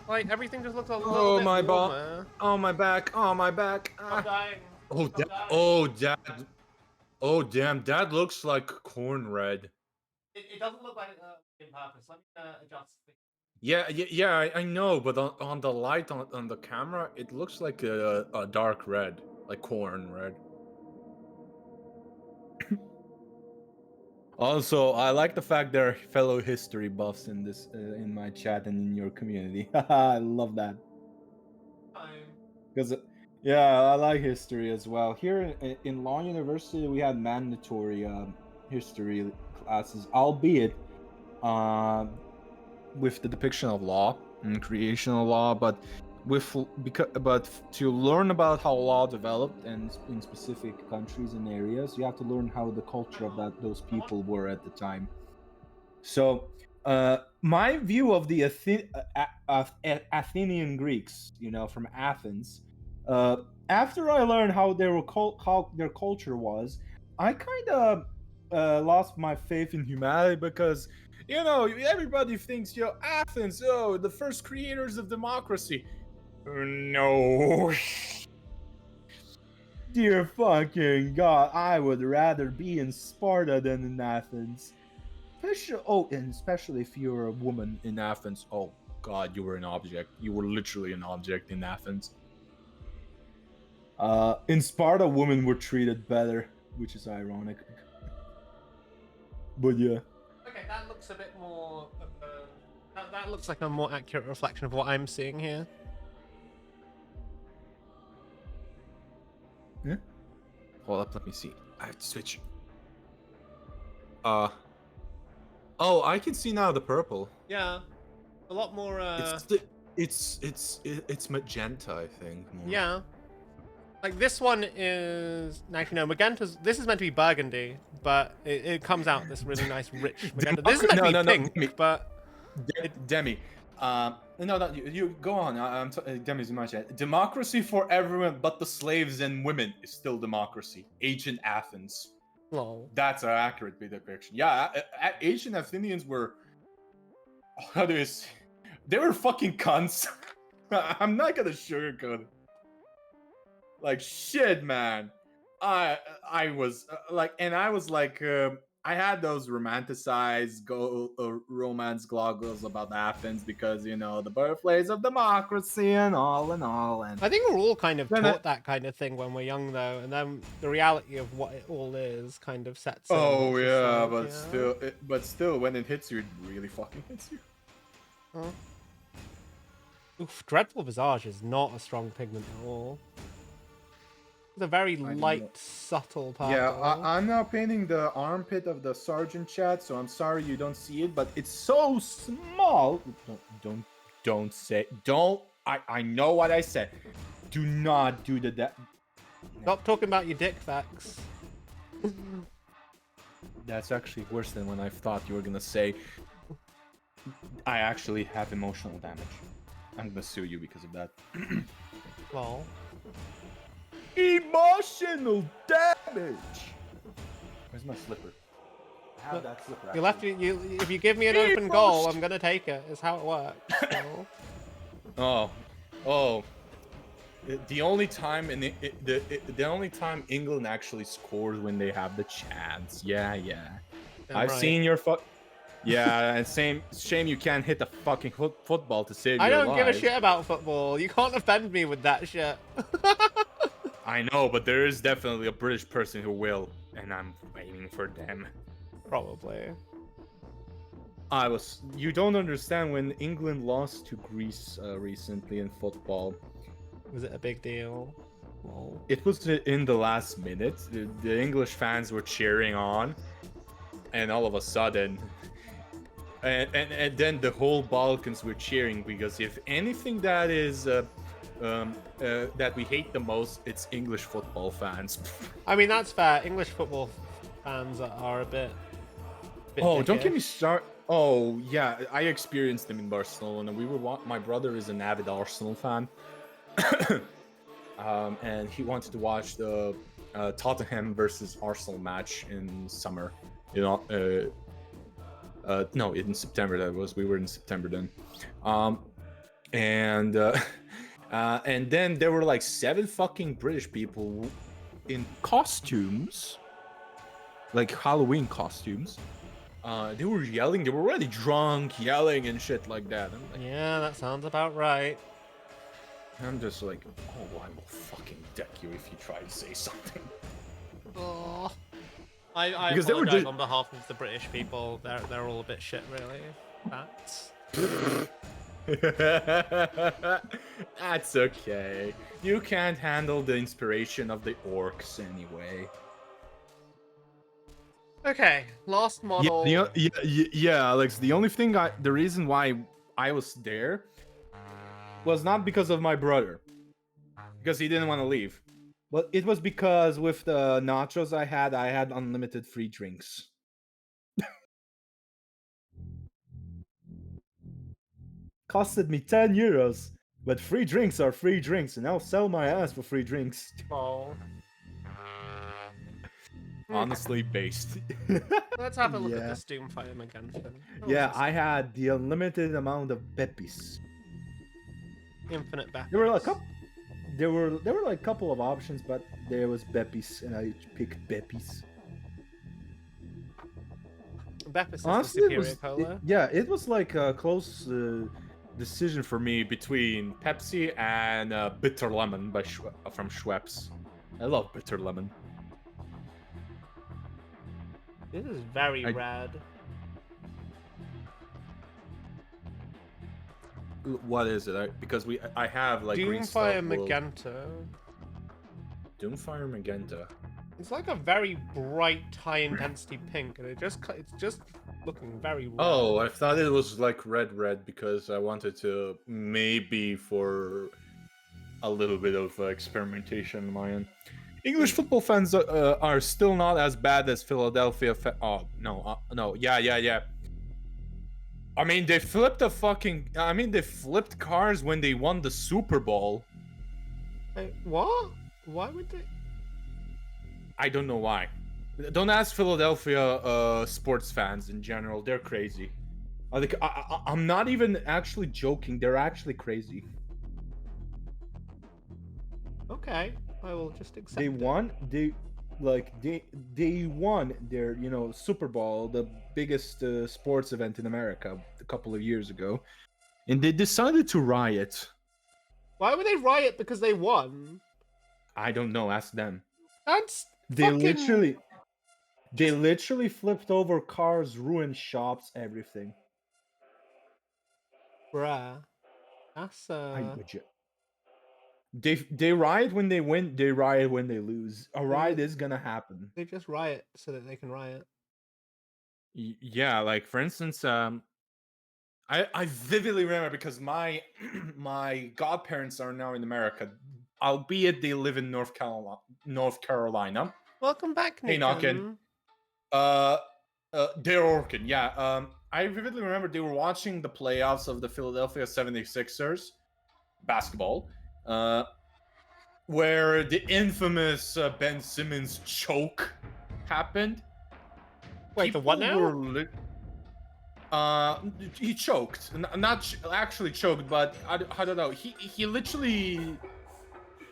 Like, everything just looks a little bit warmer. Oh, my back. Oh, my back. I'm dying. Oh, I'm dying. Dad. Oh, damn. Dad looks like corn red. It doesn't look like in purpose. Let me adjust. Yeah, I know, but on the light on the camera, it looks like a dark red, like corn red. Also, I like the fact there are fellow history buffs in this in my chat and in your community. I love that. Because Yeah, I like history as well. Here in Law University, we had mandatory history classes, albeit uh, with the depiction of law and creational law, but to learn about how law developed and in specific countries and areas, you have to learn how the culture of those people were at the time. So, my view of the Athenian Greeks, from Athens, after I learned how how their culture was, I kind of lost my faith in humanity because everybody thinks Athens, the first creators of democracy. No. Dear fucking God, I would rather be in Sparta than in Athens. Especially if you're a woman in Athens. Oh God, you were an object. You were literally an object in Athens. In Sparta, women were treated better, which is ironic. But yeah. Okay, that looks a bit more. That looks like a more accurate reflection of what I'm seeing here. Yeah. Hold up, let me see. I have to switch. Oh, I can see now the purple. Yeah, a lot more. It's magenta, I think. More. Yeah. Like this one is actually no magenta's. This is meant to be burgundy, but it comes out this really nice rich magenta. This is meant to be pink, but Demi. No, you go on. Demi's much. Democracy for everyone but the slaves and women is still democracy. Ancient Athens. Lol. That's an accurate depiction. Yeah, ancient Athenians were. How do you say? They were fucking cunts. I'm not gonna sugarcoat it. Like shit, man. I was I had those romanticized romance gloggles about Athens because the birthplace of democracy and all. And I think we're all kind of taught that kind of thing when we're young, though, and then the reality of what it all is kind of sets in. Oh yeah, but still, when it hits you, it really fucking hits you. Huh? Oof, Dreadful Visage is not a strong pigment at all. It's a very light, subtle purple. Yeah, I'm now painting the armpit of the sergeant chat, so I'm sorry you don't see it, but it's so small. Don't say. I know what I said. Do not do that. Stop talking about your dick facts. That's actually worse than when I thought you were gonna say. I actually have emotional damage. I'm gonna sue you because of that. Well. Emotional damage. Where's my slipper? I have that slipper. You left if you give me an open goal, I'm gonna take it. Is how it works. So. Oh. The only time the only time England actually scores when they have the chance. Yeah. I've seen your Yeah, and shame you can't hit the fucking football to save your life. I don't give a shit about football. You can't offend me with that shit. I know, but there is definitely a British person who will, and I'm waiting for them. Probably. You don't understand when England lost to Greece recently in football. Was it a big deal? Well, it was in the last minute. The English fans were cheering on, and all of a sudden, and then the whole Balkans were cheering because if anything that is that we hate the most, it's English football fans. I mean, that's fair. English football fans are a bit oh, dickish. Don't get me started. Oh yeah, I experienced them in Barcelona. My brother is an avid Arsenal fan. And he wanted to watch the Tottenham versus Arsenal match in summer. No, in September that was. We were in September then. And then there were like 7 fucking British people in costumes, like Halloween costumes. They were yelling. They were already drunk, yelling and shit like that. I'm like, yeah, that sounds about right. I'm just like, oh, I will fucking deck you if you try to say something. Oh. I because apologize they were on behalf of the British people. They're all a bit shit, really. Facts. That's okay. You can't handle the inspiration of the orcs anyway. Okay, last model. Yeah, Alex. The only thing the reason why I was there was not because of my brother, because he didn't want to leave, but it was because with the nachos I had unlimited free drinks. Costed me 10 euros, but free drinks are free drinks, and I'll sell my ass for free drinks. Oh. Honestly based. Let's have a look at Yeah. this Doomfire Magenta. Oh, Yeah, this I had the unlimited amount of Pepis. infinite back. There were a couple. There were like a couple of options, but there was Bepis, and I picked Bepis. Bepis is Honestly, the it superior was cola. yeah, it was like a close Decision for me between Pepsi and Bitter Lemon from Schweppes. I love Bitter Lemon. This is very I- rad. What is it? Because I have like green stuff. Doomfire Magenta. Doomfire Magenta. It's like a very bright, high intensity pink, and it's just looking very red. Oh, I thought it was like red because I wanted to maybe for a little bit of experimentation on my end. English football fans are still not as bad as Philadelphia. Oh no, yeah. I mean, they flipped they flipped cars when they won the Super Bowl. Wait, what? Why would they? I don't know why. Don't ask Philadelphia sports fans in general. They're crazy. I'm not even actually joking. They're actually crazy. Okay, I will just accept. they it. won. They won their Super Bowl, the biggest sports event in America, a couple of years ago, and they decided to riot. Why would they riot because they won? I don't know. Ask them. That's They fucking... literally flipped over cars, ruined shops, everything. Bruh. That's They riot when they win. They riot when they lose. A riot is gonna happen. they just riot so that they can riot. Yeah, like for instance, I vividly remember because my my godparents are now in America, albeit they live in North Carolina. Welcome back, Hey, Nicken. Knockin'. They're Orkin, yeah. I vividly remember they were watching the playoffs of the Philadelphia 76ers basketball, where the infamous Ben Simmons choke happened. Wait, the what People now? were he choked. Not actually choked, but I don't know. He literally.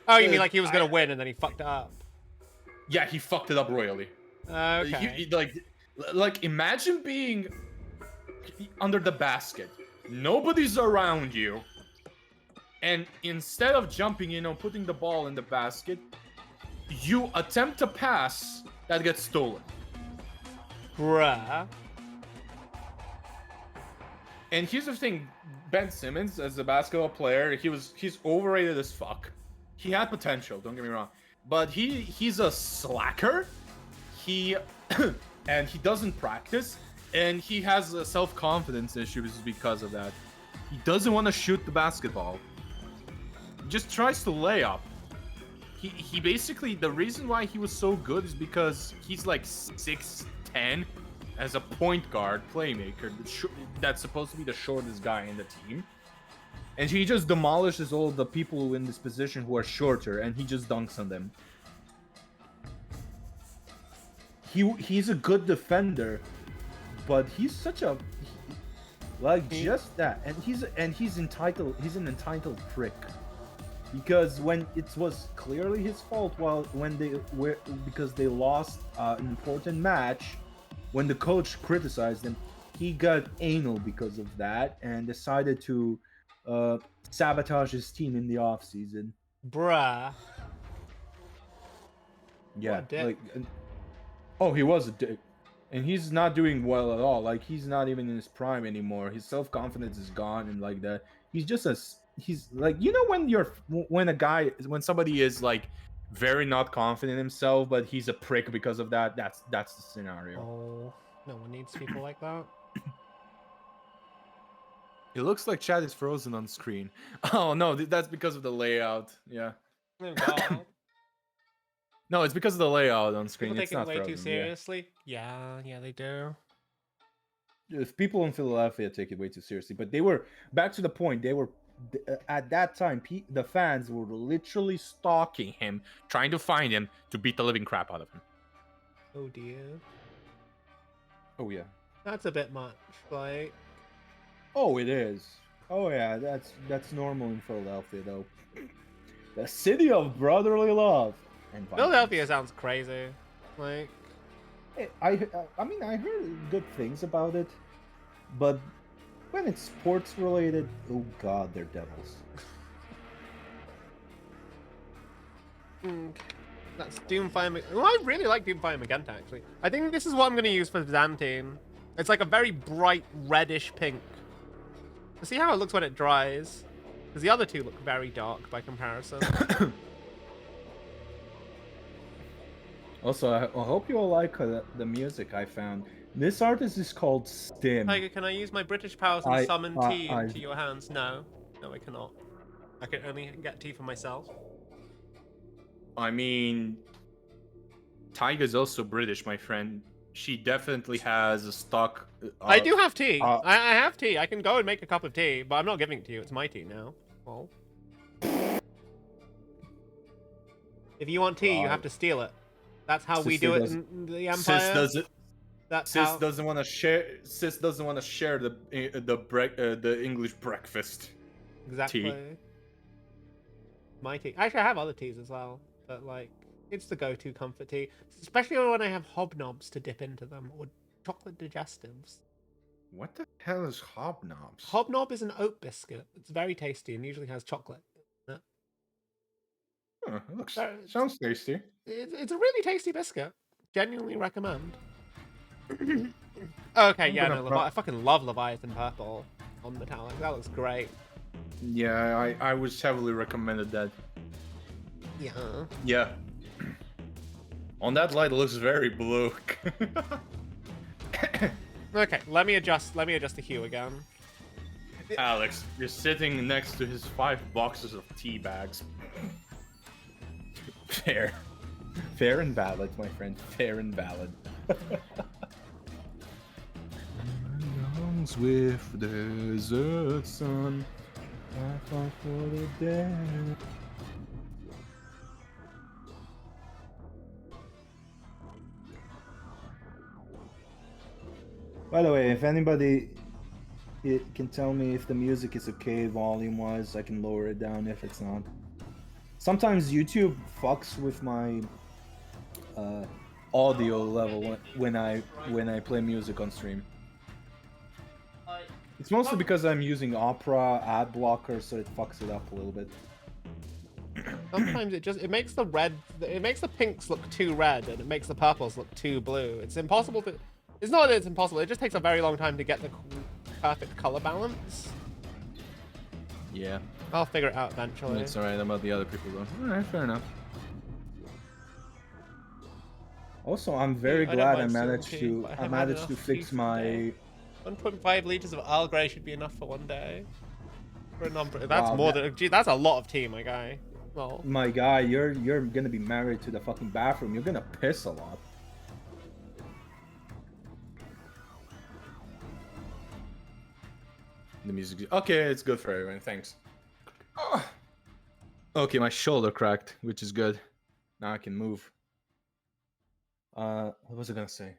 Oh, you mean like he was gonna win and then he fucked it up? Yeah, he fucked it up royally. Okay. He, like imagine being under the basket, nobody's around you, and instead of jumping, putting the ball in the basket, you attempt to pass that gets stolen. Bruh. And here's the thing, Ben Simmons, as a basketball player, he's overrated as fuck. He had potential, don't get me wrong, but he's a slacker. And he doesn't practice, and he has self-confidence issues because of that. He doesn't want to shoot the basketball. He just tries to lay up. He basically, the reason why he was so good is because he's like 6'10", as a point guard playmaker that's supposed to be the shortest guy in the team, and he just demolishes all the people in this position who are shorter, and he just dunks on them. He's a good defender, but he's such a just that, and he's entitled. He's an entitled prick, because when it was clearly his fault, because they lost an important match, when the coach criticized him, he got anal because of that and decided to sabotage his team in the off season. Bruh. Yeah, What a dick. Oh, he was a dick. And he's not doing well at all. Like, he's not even in his prime anymore. His self-confidence is gone, and like that. he's just he's like, when somebody is like very not confident in himself, but he's a prick because of that. That's the scenario. Oh, no one needs people like that. It looks like chat is frozen on screen. Oh no, that's because of the layout. Yeah. Oh god. No, it's because of the layout on screen. People It's take it not way too frozen. Yeah. seriously. Yeah, they do. If people in Philadelphia take it way too seriously, but they were back to the point. They were at that time. The fans were literally stalking him, trying to find him to beat the living crap out of him. Oh dear. Oh yeah. That's a bit much. Like, Oh, it is. Oh yeah, that's normal in Philadelphia though. The city of brotherly love. And Philadelphia sounds crazy. Like, I mean, I heard good things about it, but when it's sports related, oh god, they're devils. that's Doomfire. Well, I really like Doomfire Magenta actually. I think this is what I'm going to use for Byzantine. It's like a very bright reddish pink. See how it looks when it dries. Because the other two look very dark by comparison. Also, I hope you all like the music I found. This artist is called Stim. Tiger, can I use my British powers and summon tea into your hands? No. No, I cannot. I can only get tea for myself. I mean, Tiger's also British, my friend. She definitely has a stock. I do have tea. I have tea. I can go and make a cup of tea, but I'm not giving it to you. It's my tea now. Well. If you want tea, you have to steal it. That's how we do it in the Empire. Sis doesn't want to share. Sis doesn't want to share the English breakfast. Exactly. Tea. My tea. Actually, I have other teas as well, but like, it's the go-to comfort tea, especially when I have hobnobs to dip into them or chocolate digestives. What the hell is hobnobs? Hobnob is an oat biscuit. It's very tasty and usually has chocolate in it. Huh, it looks, sounds tasty. It's a really tasty biscuit. Genuinely recommend. Okay, yeah, no, I fucking love Leviathan Purple on metallic. That looks great. Yeah, I was heavily recommended that. Yeah. Yeah. On that light, it looks very blue. Okay, let me adjust the hue again. Alex, you're sitting next to his 5 boxes of tea bags. Fair. Fair and valid, my friend. Fair and valid. With desert sun, I fall for the dead. By the way, if anybody can tell me if the music is okay volume-wise, I can lower it down if it's not. Sometimes YouTube fucks with my audio level when I play music on stream. It's mostly because I'm using Opera ad blocker, so it fucks it up a little bit. Sometimes it makes the pinks look too red and it makes the purples look too blue. It's impossible to. It's not that it's impossible. It just takes a very long time to get the perfect color balance. Yeah. I'll figure it out eventually. It's alright about the other people though. Alright, fair enough. Also, I'm very glad I managed to fix my 1.5 liters of Earl Grey should be enough for one day. For a number. That's wow, more than. Gee, that's a lot of tea, my guy. Well. My guy, you're gonna be married to the fucking bathroom. You're gonna piss a lot. The music. Okay, it's good for everyone. Thanks. Oh. Okay, my shoulder cracked, which is good. Now I can move. What was I gonna say?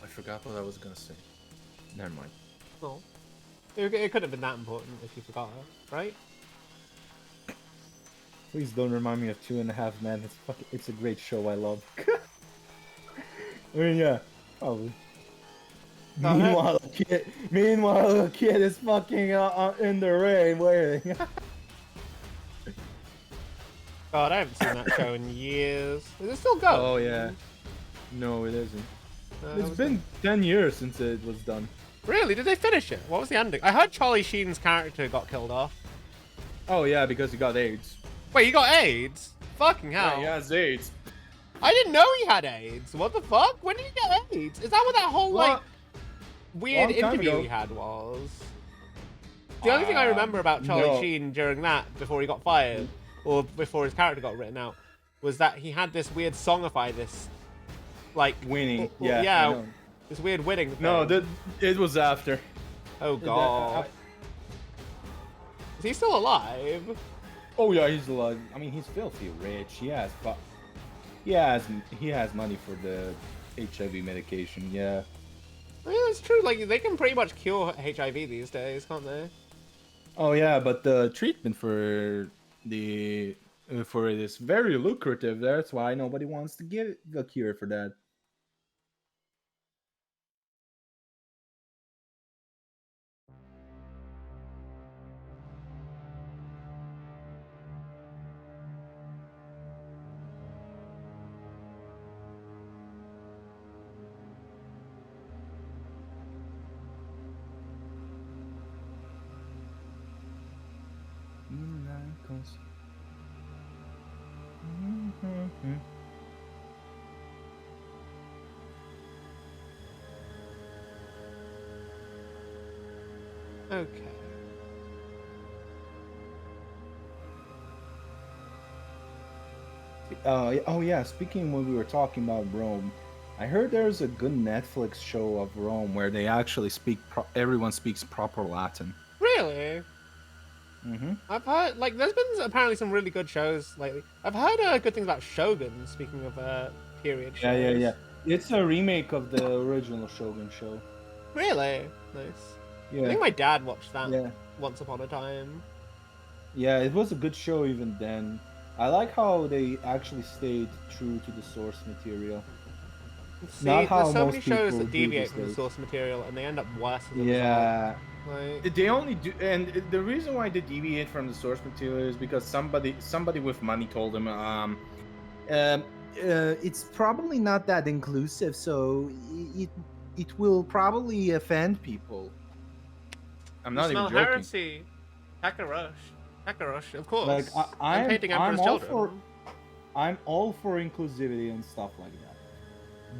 I forgot what I was gonna say. Never mind. Well, it couldn't have been that important if you forgot it, right? Please don't remind me of 2.5 Men. It's a great show. I love. I mean, yeah, probably. Meanwhile, the kid is fucking in the rain waiting. God, I haven't seen that show in years. Is it still going? Oh yeah. No, it isn't. It's been 10 years since it was done. Really? Did they finish it? What was the ending? I heard Charlie Sheen's character got killed off. Oh yeah, because he got AIDS. Wait, he got AIDS? Fucking hell. Yeah, he has AIDS. I didn't know he had AIDS. What the fuck? When did he get AIDS? Is that what that whole, like, What? weird Long time interview ago. he had was? The only thing I remember about Charlie no. Sheen during that, before he got fired, or before his character got written out, was that he had this weird songify this, like... Winning. I Yeah. I know. this weird winning thing. No, it was after. Oh, God. Is he still alive? Oh yeah, he's alive. I mean, he's filthy rich. He has money for the HIV medication. Yeah. I mean, it's true. Like, they can pretty much cure HIV these days, can't they? Oh yeah, but the treatment for it is very lucrative. That's why nobody wants to give the cure for that. Okay. Oh yeah, speaking when we were talking about Rome, I heard there's a good Netflix show of Rome where they actually everyone speaks proper Latin. Really? Mm-hmm. I've heard, like, there's been apparently some really good shows lately. I've heard good things about Shogun, speaking of period shows. Yeah. It's a remake of the original Shogun show. Really? Nice. I Yeah. think my dad watched that Yeah. once upon a time. Yeah, it was a good show even then. I like how they actually stayed true to the source material. See, Not how there's so most many shows people that do deviate these from the days. source material and they end up worse as a Yeah. result. Like, They only do, and the reason why they deviate from the source material is because somebody with money told them, It's probably not that inclusive, so it will probably offend people. I'm you not smell even joking. heresy. Hakarush, of course. Like I'm painting Emperor's all Children. I'm all for inclusivity and stuff like that.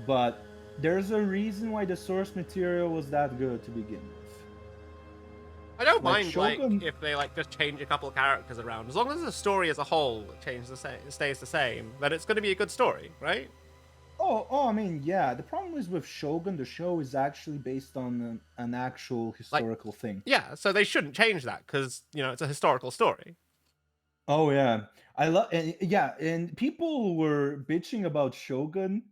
But there's a reason why the source material was that good to begin with. I don't like mind Shogun- like if they like just change a couple of characters around, as long as the story as a whole stays the same. Then it's going to be a good story, right? Oh, I mean, yeah. The problem is with Shogun, the show is actually based on an actual historical thing. Yeah, so they shouldn't change that because it's a historical story. Oh yeah, and people were bitching about Shogun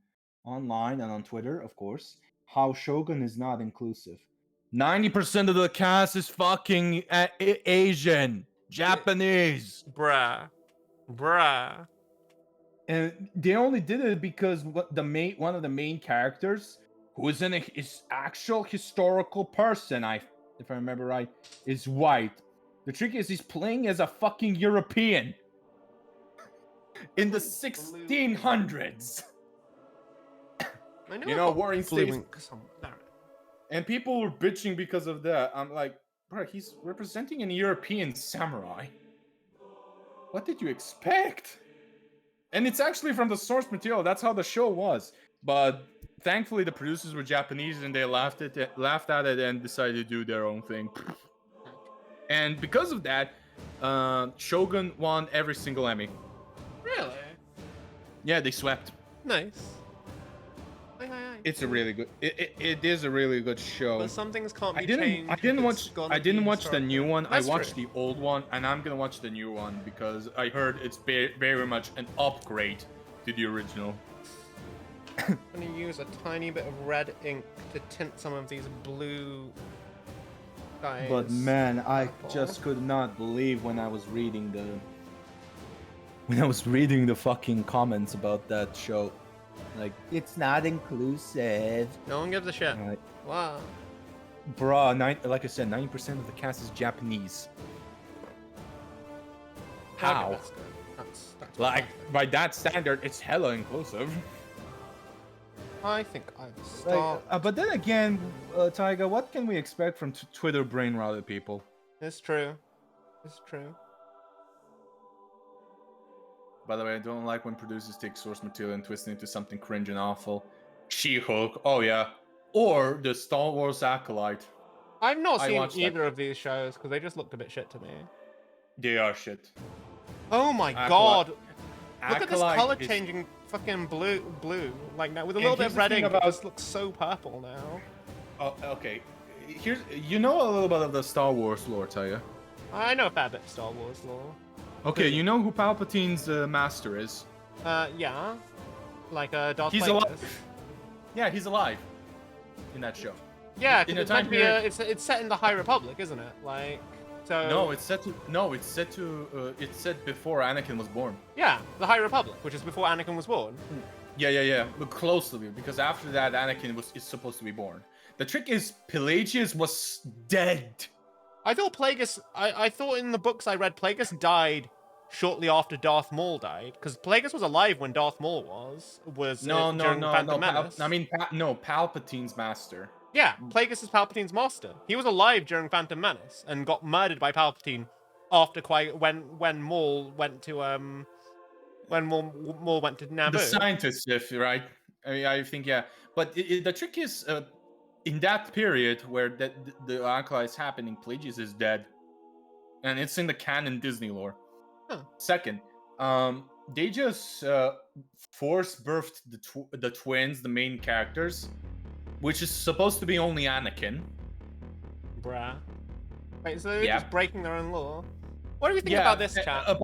online and on Twitter, of course, how Shogun is not inclusive. 90% of the cast is fucking Asian, Japanese, Bruh. and they only did it because one of the main characters, who is is actual historical person, if I remember right, is white. The trick is he's playing as a fucking European in the 1600s. I know You I know, got Warring blue States, ink somewhere. and people were bitching because of that. I'm like, bro, he's representing an European samurai. What did you expect? And it's actually from the source material. That's how the show was. But thankfully, the producers were Japanese, and they laughed at it and decided to do their own thing. And because of that, Shogun won every single Emmy. Really? Yeah, they swept. Nice. Aye. It's a really good. It is a really good show. But some things can't be I changed. didn't if it's watch. gonna I didn't be watch the new historical. one. That's I watched true. the old one, and I'm gonna watch the new one because I heard it's very much an upgrade to the original. I'm gonna use a tiny bit of red ink to tint some of these blue guys. But man, I purple. just could not believe when I was reading the fucking comments about that show. Like, It's not inclusive. No one gives a shit. like, Wow. bruh, like I said, 90% of the cast is Japanese. Okay, How? that's good. That's Like perfect. by that standard, it's hella inclusive. I think I've Like, stopped. but then again, Taiga, what can we expect from Twitter brain rotted people? It's true. It's true. By the way, I don't like when producers take source material and twist it into something cringe and awful. She-Hulk, oh yeah. Or the Star Wars Acolyte. I've not I seen watched that. either of these shows because they just looked a bit shit to me. They are shit. Oh my Acolyte- god! Look at this Acolyte color is- changing fucking blue. Like now with a And little bit here's of the red thing ink, about- it just looks so purple now. Oh, okay. Here's you know a little bit of the Star Wars lore, Taya. I know a fair bit of Star Wars lore. Okay, you know who Palpatine's master is? Yeah. Like Darth He's Plagueis. alive. Yeah, he's alive in that show. Yeah, In 'cause a it's meant time to be period- it's set in the High Republic, isn't it? Like, so. No, it's set to. It's set before Anakin was born. Yeah, the High Republic, which is before Anakin was born. Yeah. But closely, because after that, Anakin is supposed to be born. The trick is Pelagius was dead. I thought Plagueis. I thought in the books I read, Plagueis died shortly after Darth Maul died, because Plagueis was alive when Darth Maul was No, during Phantom Menace. Palpatine's master. Yeah, Plagueis is Palpatine's master. He was alive during Phantom Menace and got murdered by Palpatine after when Maul went to when Maul went to Naboo. The scientist, if right? I mean, I think yeah. But the trick is, in that period where the Acolyte is happening, Pelagius is dead, and it's in the canon Disney lore. Huh. Second, they just force birthed the twins, the main characters, which is supposed to be only Anakin. Bruh. Wait, so they're Yeah. just breaking their own law? What do you think about this, chat?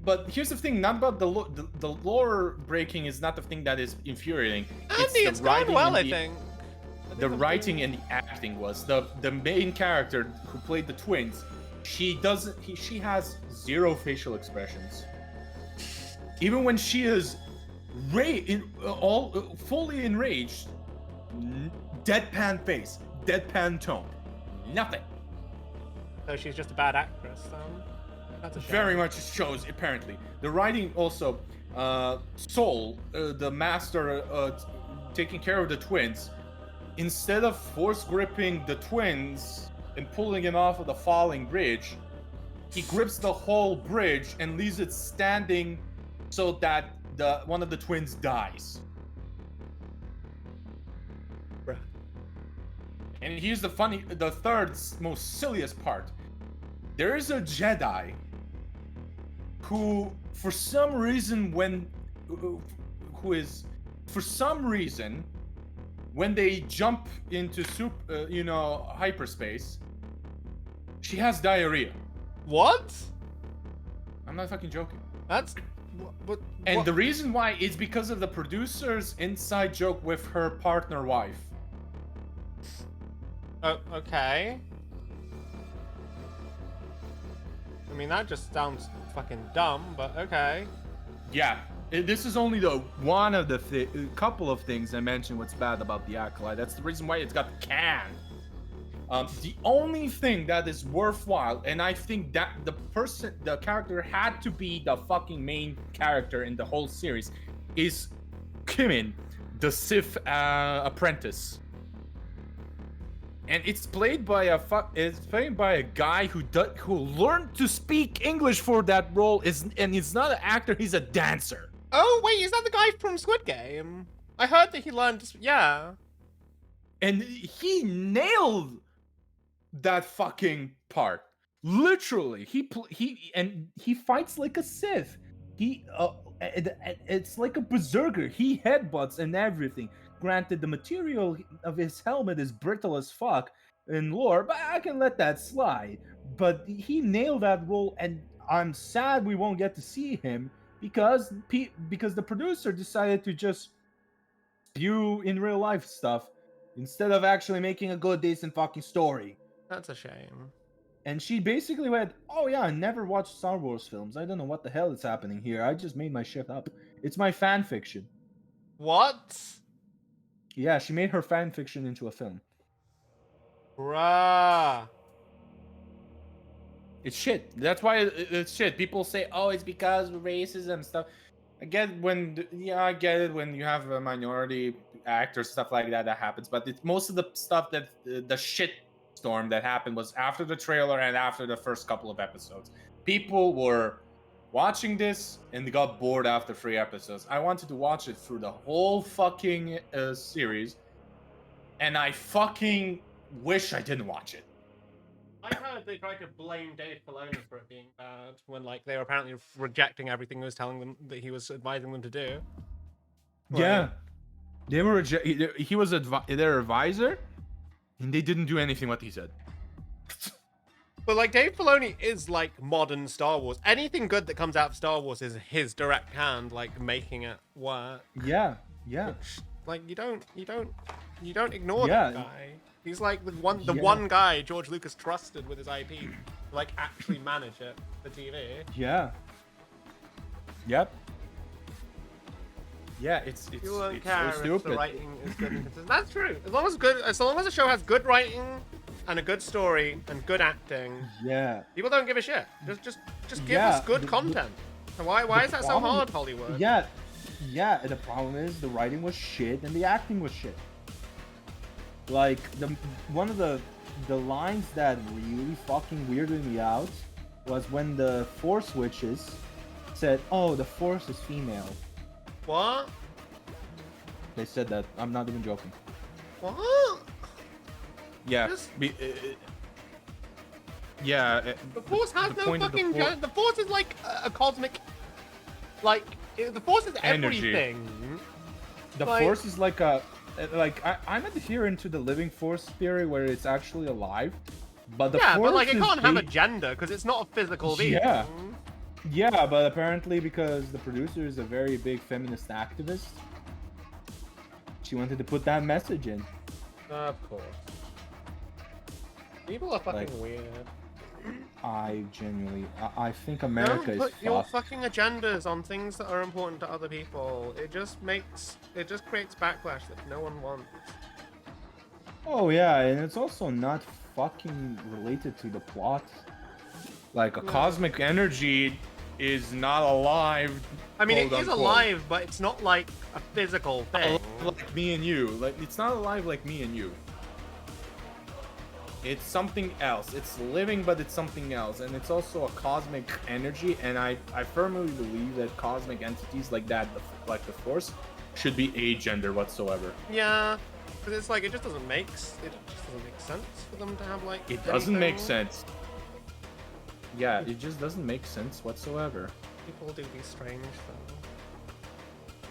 But here's the thing: not about the lore breaking is not the thing that is infuriating. Andy, it's the going writing well, and I the- think. The writing and the acting was the main character who played the twins. She has zero facial expressions. Even when she is fully enraged, deadpan face, deadpan tone, nothing. So she's just a bad actress. That's a shame. Very much shows apparently. The writing also, Soul, the master, taking care of the twins, instead of force gripping the twins and pulling them off of the falling bridge, he grips the whole bridge and leaves it standing so that one of the twins dies. Bruh. And here's the third most silliest part. There is a Jedi who, for some reason, when they jump into hyperspace, she has diarrhea. What? I'm not fucking joking. That's. But. And the reason why is because of the producer's inside joke with her partner wife. Oh, okay. I mean, that just sounds fucking dumb, but okay. Yeah, This is only the one of the couple of things I mentioned what's bad about the Acolyte. that's the reason why it's got canned. The only thing that is worthwhile, and I think that the character had to be the fucking main character in the whole series, is Kimin, the Sith apprentice. And it's played by a guy who learned to speak English for that role. And he's not an actor; he's a dancer. Oh, wait, is that the guy from Squid Game? I heard that he learned to. Yeah. And he nailed that fucking part. Literally, he fights like a Sith. It's like a berserker. He headbutts and everything. Granted, the material of his helmet is brittle as fuck in lore, but I can let that slide. But he nailed that role, and I'm sad we won't get to see him because the producer decided to just spew in real life stuff instead of actually making a good, decent fucking story. That's a shame. And she basically went, "Oh yeah, I never watched Star Wars films. I don't know what the hell is happening here. I just made my shit up. It's my fan fiction." What? Yeah, she made her fan fiction into a film. Bruh. It's shit. That's why it's shit. People say, "Oh, it's because of racism stuff." I get I get it when you have a minority actor, stuff like that happens. But most of the stuff that the shit storm that happened was after the trailer and after the first couple of episodes. People were watching this and they got bored after 3 episodes. I wanted to watch it through the whole fucking series, and I fucking wish I didn't watch it. I heard they tried to blame Dave Filoni for it being bad when, like, they were apparently rejecting everything he was telling them that he was advising them to do. Yeah, they were. He was their advisor, and they didn't do anything what he said. But, like, Dave Filoni is, like, modern Star Wars. Anything good that comes out of Star Wars is his direct hand, like, making it work. Yeah. Which, like, you don't ignore Yeah. that guy. He's like the one guy George Lucas trusted with his IP to, like, actually manage it for TV. Yeah. Yep. Yeah, it's You won't it's care so if stupid. the writing is good and consistent. That's true. As long as the show has good writing and a good story and good acting, Yeah. people don't give a shit. Just give Yeah, us good content. And why is that so problem- hard, Hollywood? Yeah. Yeah, and the problem is the writing was shit and the acting was shit. Like one of the lines that really fucking weirded me out was when the Force witches said, "Oh, the Force is female." What? They said that. I'm not even joking. What? Yeah. Just- The Force has the no point of the fucking. Force- The Force is like a cosmic. Like, the Force is Energy. everything. The Like- Force is like I'm adhering to the living Force theory where it's actually alive, but the Yeah, Force but like it is can't have a ba- gender because it's not a physical being. Yeah. Yeah, but apparently because the producer is a very big feminist activist, she wanted to put that message in. Of course. People are fucking Like- weird. I think America Don't put is your fucked. fucking agendas on things that are important to other people. It just creates backlash that no one wants. Oh yeah, and it's also not fucking related to the plot. Like a cosmic energy is not alive. I mean, it quote is unquote. alive, but it's not like a physical thing. Like me and you. Like it's not alive like me and you. It's something else. It's living, but it's something else, and it's also a cosmic energy. And I firmly believe that cosmic entities like that, like the Force, should be agender whatsoever. Yeah, because it's like it just doesn't make sense for them to have like. It doesn't make anything. sense. Yeah, it just doesn't make sense whatsoever. People do be strange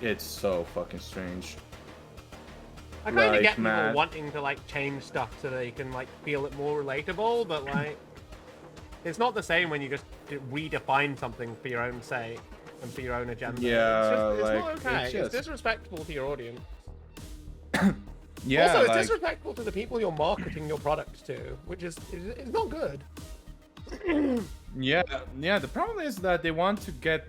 though. It's so fucking strange. I kind of Like, get people man. wanting to like change stuff so they can like feel it more relatable, but like it's not the same when you just redefine something for your own sake and for your own agenda. Yeah, it's like, not okay. it's It's just- disrespectful to your audience. Yeah, Also, it's like, disrespectful to the people you're marketing your product to, which is it's not good. yeah. The problem is that they want to get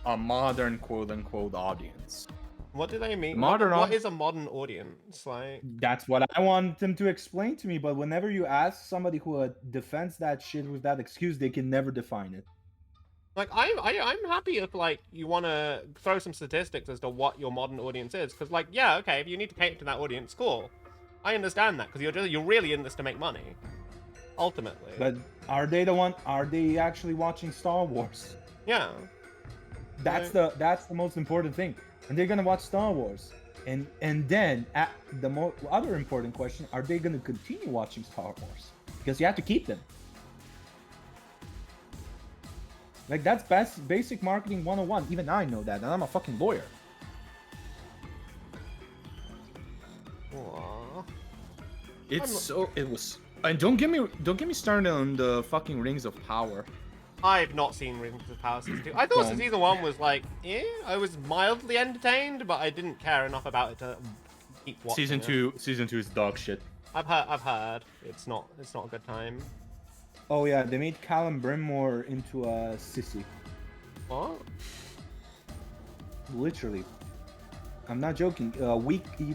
a modern quote unquote audience. What do they mean? Modern what au- is a modern audience? Like, That's what I want them to explain to me, but whenever you ask somebody who defends that shit with that excuse, they can never define it. I'm happy if like you want to throw some statistics as to what your modern audience is, because like yeah, okay, if you need to cater to that audience, cool. I understand that because you're really in this to make money, ultimately. But are they actually watching Star Wars? yeah, That's the most important thing. And they're gonna watch Star Wars. And then the other important question, are they gonna continue watching Star Wars? Because you have to keep them. Like that's basic marketing 101. Even I know that, and I'm a fucking lawyer. Aw. It was. And don't get me started on the fucking Rings of Power. I've not seen Rings of Power season 2. I thought Don't. season 1 was like, I was mildly entertained, but I didn't care enough about it to keep watching. Season two is dog shit. I've heard it's not a good time. Oh yeah, they made Callum Brimore into a sissy. What? Literally. I'm not joking.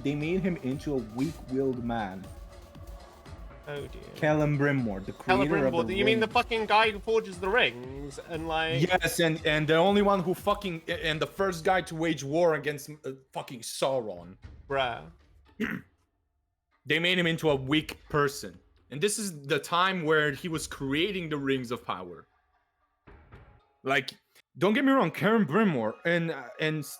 They made him into a weak-willed man. Oh dear. Callum Brimmore, the creator of the You mean the ring. fucking guy who forges the rings and like? Yes, and the only one who fucking and the first guy to wage war against fucking Sauron. Bruh. They made him into a weak person, and this is the time where he was creating the rings of power. Like, don't get me wrong, Karen Brimmore and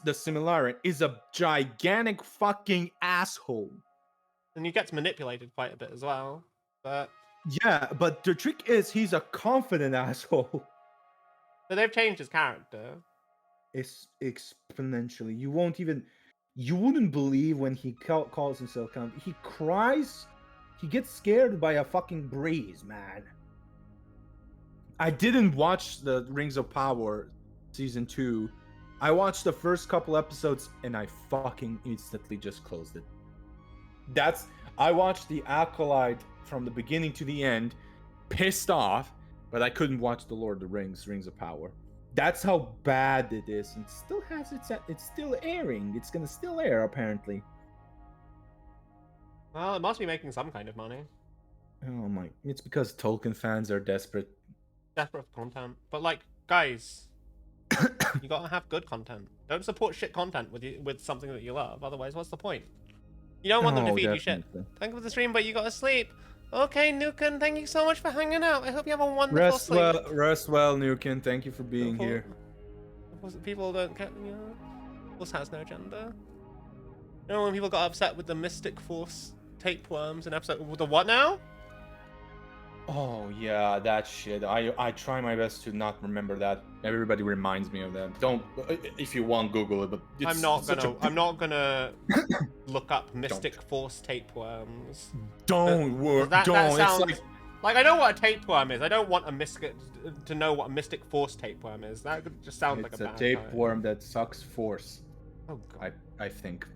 the Similarity is a gigantic fucking asshole. And he gets manipulated quite a bit as well. But But the trick is he's a confident asshole. they've changed his character. It's exponentially. You wouldn't believe when he calls himself count. He cries. He gets scared by a fucking breeze, man. I didn't watch the Rings of Power season 2. I watched the first couple episodes and I fucking instantly just closed it. I watched the Acolyte from the beginning to the end, pissed off, but I couldn't watch the Lord of the Rings, Rings of Power. That's how bad it is, and still has it's still airing. It's gonna still air apparently. Well, it must be making some kind of money. Oh my! It's because Tolkien fans are desperate. Desperate for content. But like, guys, you gotta have good content. Don't support shit content with something that you love. Otherwise, what's the point? You don't want them to feed you shit. Thank you for the stream, but you gotta sleep. Okay, Nuken, thank you so much for hanging out. I hope you have a wonderful sleep. Rest well, Nuken. Thank you for being here. People don't care, you know. Force has no gender. You know when people got upset with the Mystic Force tapeworms in episode with the what now? Oh yeah, that shit. I try my best to not remember that. Everybody reminds me of that. Don't, if you want, Google it. But I'm not gonna look up Mystic Force tapeworms. Don't worry. That sounds It's like I know what a tapeworm is. I don't want to know what a Mystic Force tapeworm is. That could just sound like a bad tapeworm that sucks force. Oh god. I think.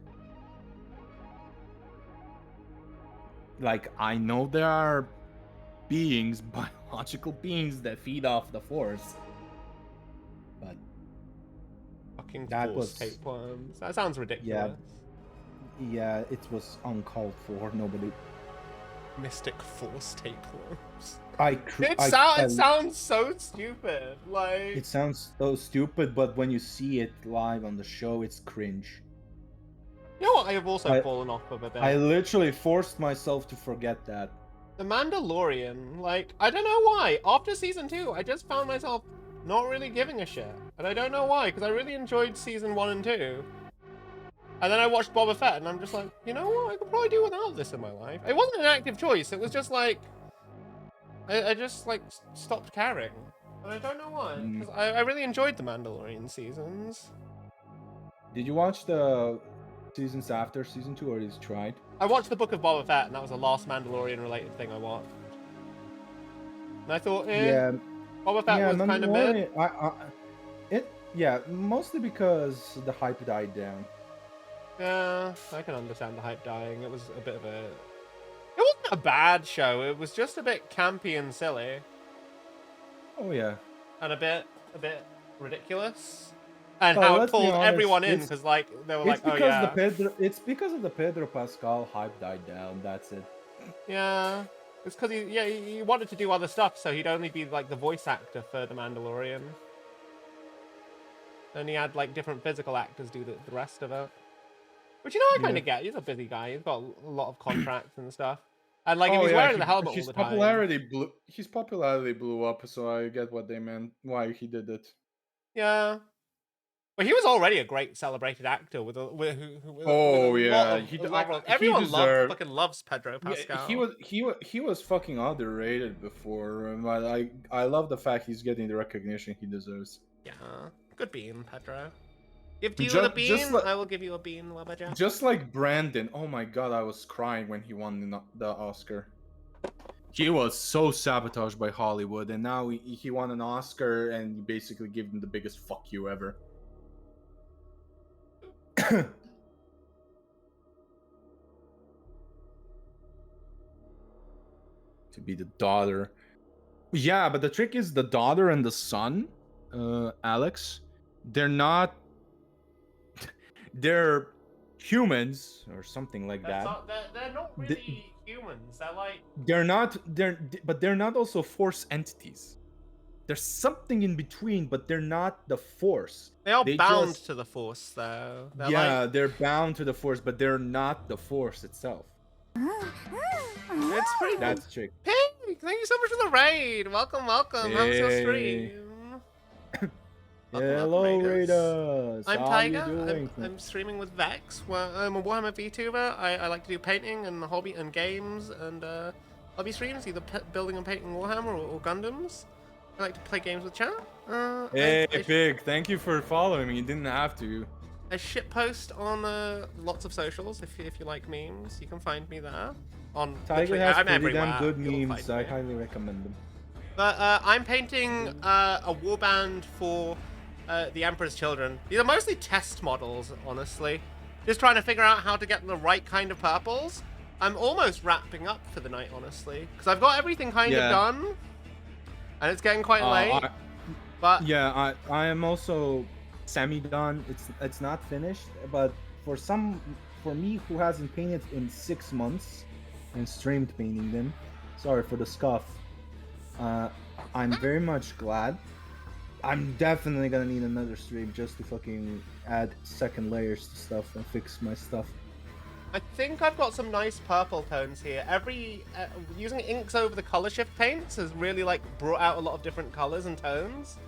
Like, I know there are beings, biological beings that feed off the force, but Fucking that force was tapeworms. That sounds ridiculous. Yeah, it was uncalled for. Nobody. Mystic Force tapeworms. It sounds so stupid. Like It sounds so stupid, but when you see it live on the show, it's cringe. you know what? I have also fallen off of a bit. I literally forced myself to forget that. The Mandalorian, like, I don't know why. After season 2, I just found myself not really giving a shit. And I don't know why, because I really enjoyed season 1 and 2. And then I watched Boba Fett, and I'm just like, you know what? I could probably do without this in my life. It wasn't an active choice. It was just like, I just, like, stopped caring. And I don't know why. 'Cause I really enjoyed the Mandalorian seasons. Did you watch the seasons after season 2, or is tried? I watched the Book of Boba Fett, and that was the last Mandalorian-related thing I watched. And I thought, Boba Fett was kind of mid. Mostly because the hype died down. Yeah, I can understand the hype dying. It was a bit of a... It wasn't a bad show. It was just a bit campy and silly. Oh yeah. And a bit ridiculous. And Oh, how it let's be pulled honest, everyone in, it's- because, like, they were like, It's oh, because yeah. it's because of the Pedro Pascal hype died down. That's it. Yeah. It's because he wanted to do other stuff, so he'd only be, like, the voice actor for The Mandalorian. And he had, like, different physical actors do the rest of it. Which, you know, I kind of get. He's a busy guy. He's got a lot of contracts and stuff. And, like, if he's wearing the helmet all the time... His popularity blew up, so I get what they meant, why he did it. Yeah. But he was already a great celebrated actor with everyone fucking loves Pedro Pascal. Yeah, he was fucking underrated before, but I love the fact he's getting the recognition he deserves. Yeah, good bean, Pedro. Give you the bean, I will give you a bean, Lumberjack. Just like Brandon, oh my god, I was crying when he won the Oscar. He was so sabotaged by Hollywood, and now he won an Oscar, and you basically give him the biggest fuck you ever. To be the daughter. Yeah, but the trick is the daughter and the son, Alex, they're not... They're humans or something like That's that. not, they're not really humans. They're like But they're not also force entities. There's something in between, but they're not the force. they are They bound just- to the force, though. They're yeah, like, they're bound to the force, but they're not the force itself. it's pretty. That's trick. Hey, thank you so much for the raid. Welcome, welcome. How was your Hey. stream? Welcome, Hello, welcome, Raiders. Raiders. I'm How Tiger. you doing? I'm streaming with Vex. I'm a Warhammer VTuber. I like to do painting and hobby and games and hobby streams, either building and painting Warhammer or Gundams. I like to play games with chat. Hey, Big. Thank you for following me. You didn't have to. I shitpost on lots of socials. If you like memes, you can find me there. On Tiger literally- has I'm pretty everywhere. damn good You'll memes. find I me. highly recommend them. But I'm painting a warband for the Emperor's Children. These are mostly test models, honestly. Just trying to figure out how to get the right kind of purples. I'm almost wrapping up for the night, honestly, because I've got everything kind of done, and it's getting quite late. But Yeah, I am also semi-done. It's not finished, but for me who hasn't painted in 6 months and streamed painting them, sorry for the scuff. I'm very much glad. I'm definitely gonna need another stream just to fucking add second layers to stuff and fix my stuff. I think I've got some nice purple tones here. Using inks over the color shift paints has really like brought out a lot of different colors and tones.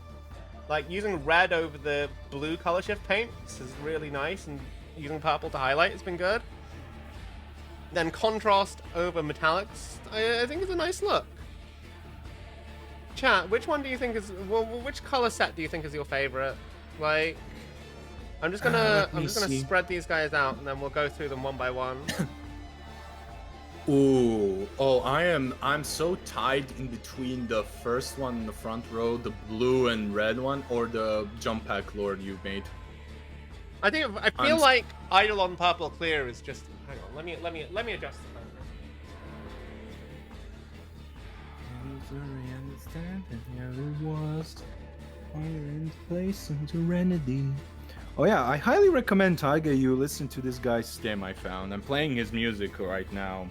Like using red over the blue color shift paints is really nice, and using purple to highlight has been good. Then contrast over metallics, I think is a nice look. Chat, which one do you think is which color set do you think is your favorite? Like, I'm just gonna see. spread these guys out and then we'll go through them one by one. Ooh, oh, I'm so tied in between the first one in the front row, the blue and red one, or the jump pack lord you've made. I feel like Eidolon Purple Clear is just. Hang on, let me adjust the focus. Oh yeah, I highly recommend Tiger you listen to this guy's stem I found. I'm playing his music right now.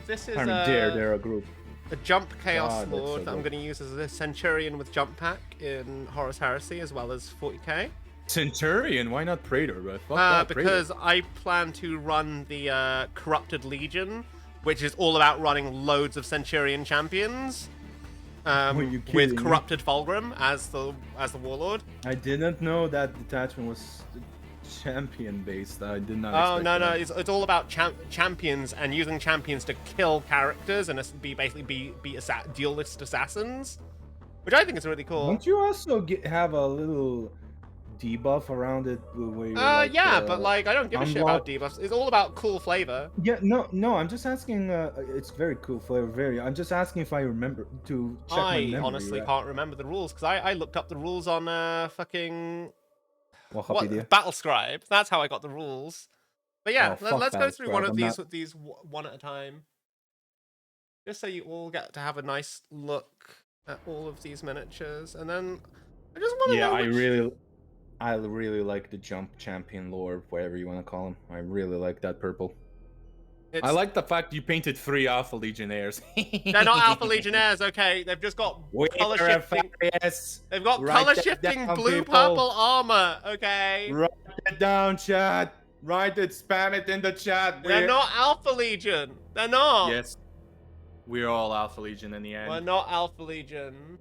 This is I mean, they're a group. a Jump Chaos God, that's Lord so that I'm good. going to use as a Centurion with Jump Pack in Horus Heresy as well as 40k. Centurion, why not Praetor? But fuck that, Praetor. Because I plan to run the Corrupted Legion, which is all about running loads of Centurion champions. Are you kidding With me? Corrupted Fulgrim as the warlord. I didn't know that detachment was champion based. I did not. Oh expect no, that. it's all about champions and using champions to kill characters and be duelist assassins, which I think is really cool. Don't you also have a little debuff around it where you're like, yeah, but like I don't give a shit about unlock- debuffs. It's all about cool flavor. Yeah, no. I'm just asking. It's very cool flavor. I'm just asking if I remember to check my I memory. honestly right? can't remember the rules because I looked up the rules on fucking Wikipedia. Battlescribe. That's how I got the rules. But yeah, Oh, fuck let's go through one Battlescribe, of I'm these one at a time, just so you all get to have a nice look at all of these miniatures, and then I just want to Yeah, know. I really like the jump champion lore, whatever you want to call him. I really like that purple. I like the fact you painted 3 Alpha Legionnaires. They're not Alpha Legionnaires, okay? They've just got color shifting. They've got Write color that shifting down, blue people. purple armor, okay? Write it down, chat. Write it, spam it in the chat. They're not Alpha Legion. They're not. Yes. We're all Alpha Legion in the end. We're not Alpha Legion.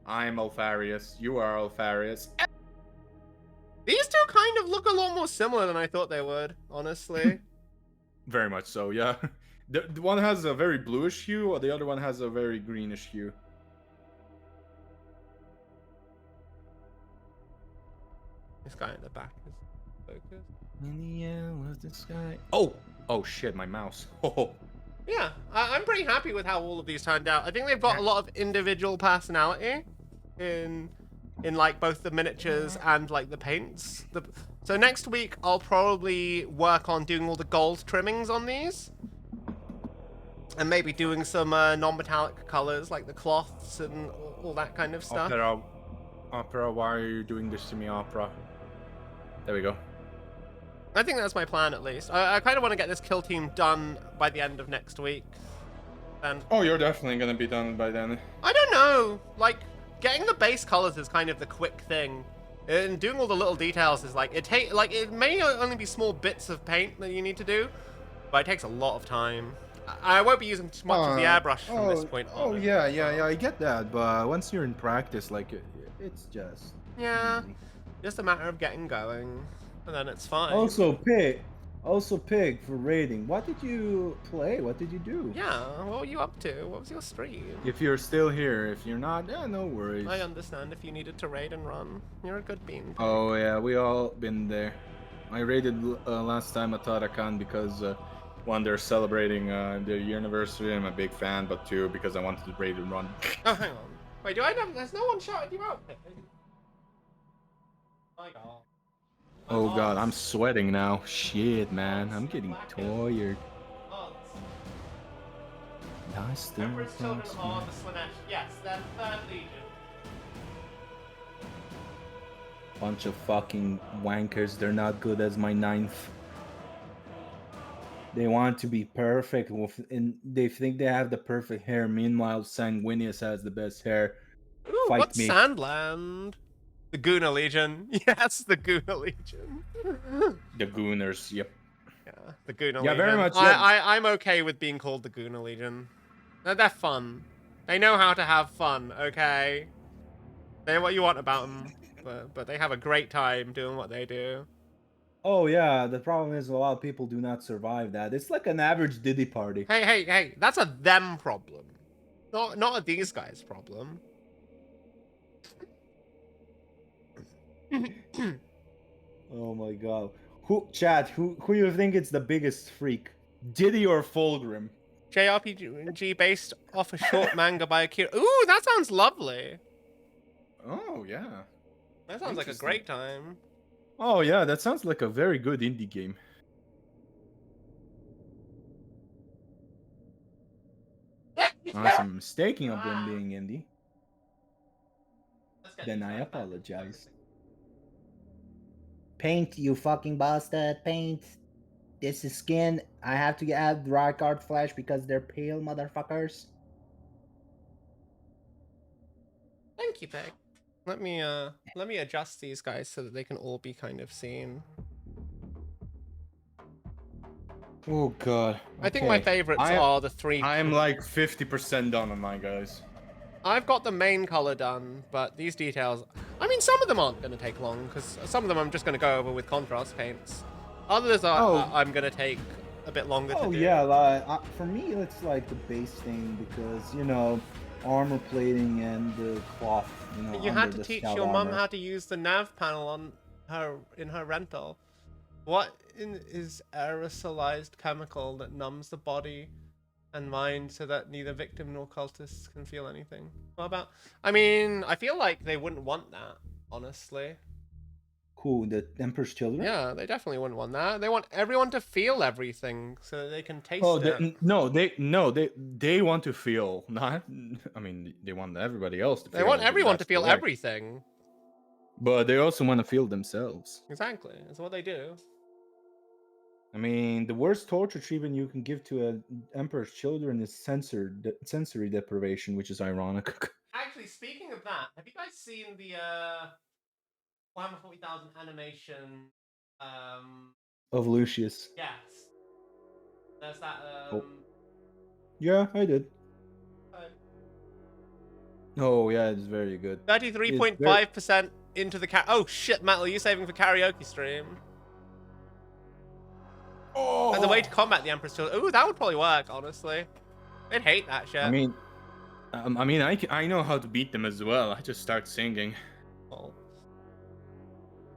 I'm Alfarius. You are Alfarius. These two kind of look a lot more similar than I thought they would, honestly. Very much so, yeah. The one has a very bluish hue, or the other one has a very greenish hue. This guy in the back is focused. In the end was the sky. Oh shit, my mouse. Oh. Yeah, I'm pretty happy with how all of these turned out. I think they've got a lot of individual personality in like both the miniatures and like the paints. So next week I'll probably work on doing all the gold trimmings on these. And maybe doing some non-metallic colors like the cloths and all that kind of stuff. Opera, why are you doing this to me, Opera? There we go. I think that's my plan at least. I kind of want to get this kill team done by the end of next week. And Oh, you're definitely gonna be done by then. I don't know. Like, getting the base colors is kind of the quick thing. And doing all the little details is like, it may only be small bits of paint that you need to do, but it takes a lot of time. I won't be using too much of the airbrush from this point on. Oh yeah, I get that, but once you're in practice, like it's just Yeah, easy. just a matter of getting going, and then it's fine. Also, Pig for raiding. What did you play? What did you do? Yeah, what were you up to? What was your stream? If you're still here, if you're not, yeah, no worries. I understand if you needed to raid and run. You're a good bean. Oh yeah, we all been there. I raided last time at Tarakan because one, they're celebrating their year anniversary. I'm a big fan, but two, because I wanted to raid and run. Oh, hang on. Wait, there's no one shouting you out? My God. Oh god, I'm sweating now. Shit, man, I'm getting tired. Nice thing. Emperor's children are on the Slanesh. Yes, they're 3rd Legion. Bunch of fucking wankers. They're not good as my 9th. They want to be perfect, and they think they have the perfect hair. Meanwhile, Sanguinius has the best hair. Ooh, Fight what's me. Sandland? The Guna Legion. Yes, the Guna Legion. The Gooners, yep. Yeah, the Guna Legion. Yeah, very much, yeah. I'm okay with being called the Guna Legion. They're fun. They know how to have fun, okay? They're what you want about them, but they have a great time doing what they do. Oh yeah, the problem is a lot of people do not survive that. It's like an average Diddy party. Hey, that's a them problem. Not a these guys problem. Oh my god. Who you think it's the biggest freak? Diddy or Fulgrim? JRPG based off a short manga by Akira. Ooh, that sounds lovely. Oh yeah. That sounds like a Interesting. great time. Oh yeah, that sounds like a very good indie game. Unless I'm mistaken of them being indie. Then I apologize. Paint, you fucking bastard, paint. This is skin. I have to add dry card flash because they're pale motherfuckers. Thank you, Peg. Let me adjust these guys so that they can all be kind of seen. Oh god. I think my favorites are the 3. I'm like 50% done on my guys. I've got the main color done, but these details, I mean, some of them aren't going to take long because some of them I'm just going to go over with contrast paints. Others are I'm going to take a bit longer to do. Oh yeah, like for me it's like the base thing because you know armor plating and the cloth. You know, You had under to the teach scout your mum armor. how to use the nav panel on in her rental. What is aerosolized chemical that numbs the body and mind so that neither victim nor cultists can feel anything? What about? I mean, I feel like they wouldn't want that, honestly. Cool, the Emperor's Children. Yeah, they definitely wouldn't want that. They want everyone to feel everything so that they can taste Oh, it. they want to feel. Not, I mean, they want everybody else to feel. They want it, everyone to that's feel correct. everything. But they also want to feel themselves. Exactly. That's what they do. I mean, the worst torture treatment you can give to an Emperor's Children is sensory deprivation, which is ironic. Actually, speaking of that, have you guys seen the Warhammer 40,000 animation? Of Lucius. Yes. There's that. Yeah, I did. uh, Oh yeah, it's very good. 33.5% into the Oh shit, Matt, are you saving for karaoke stream? Oh. As a way to combat the Emperor's Children. Ooh, that would probably work, honestly. They'd hate that shit. I mean, I know how to beat them as well. I just start singing. Oh.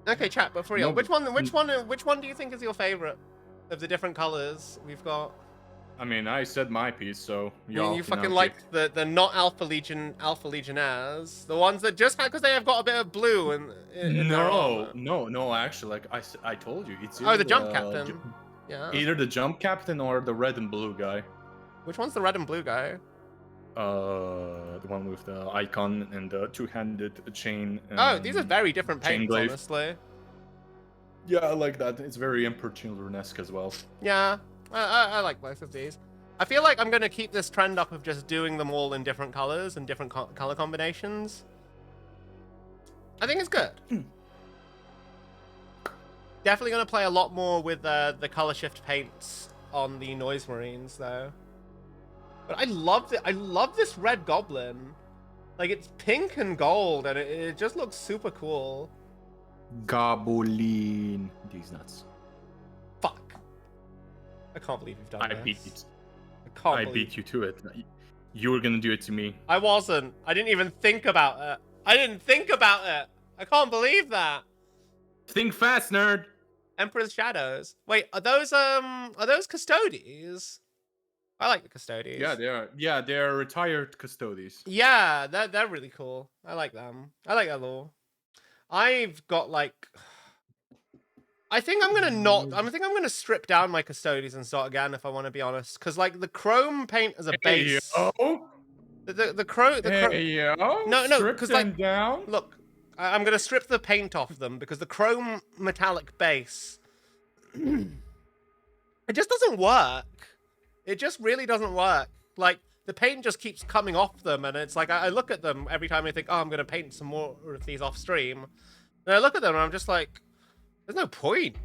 Okay, chat, but for real, No, which one do you think is your favorite of the different colors we've got? I mean, I said my piece, so You fucking like the not Alpha Legionnaires, the ones that just because they have got a bit of blue in their armor. No. Actually, like I told you, it's Oh, the either jump captain. Yeah. either the jump captain or the red and blue guy. Which one's the red and blue guy? The one with the icon and the two-handed chain. Oh, these are very different chain paints, glaive. honestly. Yeah, I like that. It's very Emperor Children-esque as well. Yeah, I like both of these. I feel like I'm going to keep this trend up of just doing them all in different colors and different color combinations. I think it's good. Definitely going to play a lot more with the color shift paints on the Noise Marines, though. But I love this red goblin. Like, it's pink and gold, and it just looks super cool. Goblin. These nuts. Fuck. I can't believe you've done this. I beat it. I I beat you to it. You were gonna do it to me. I wasn't. I didn't even think about it. I didn't think about it. I can't believe that. Think fast, nerd. Emperor's Shadows. Wait, are those Custodies? I like the Custodies. Yeah, they are. Yeah, they are retired custodies. Yeah, they're really cool. I like them. I like that lore. I've got like, I think I'm gonna strip down my Custodies and start again if I want to be honest, because like the chrome paint as a base. Hey, yo. The chrome. Hey, yo. No, Strip because them like down. look, I'm gonna strip the paint off them because the chrome metallic base, it just doesn't work. It just really doesn't work. Like, the paint just keeps coming off them, and it's like, I look at them every time I think, oh, I'm going to paint some more of these off stream. And I look at them, and I'm just like, there's no point.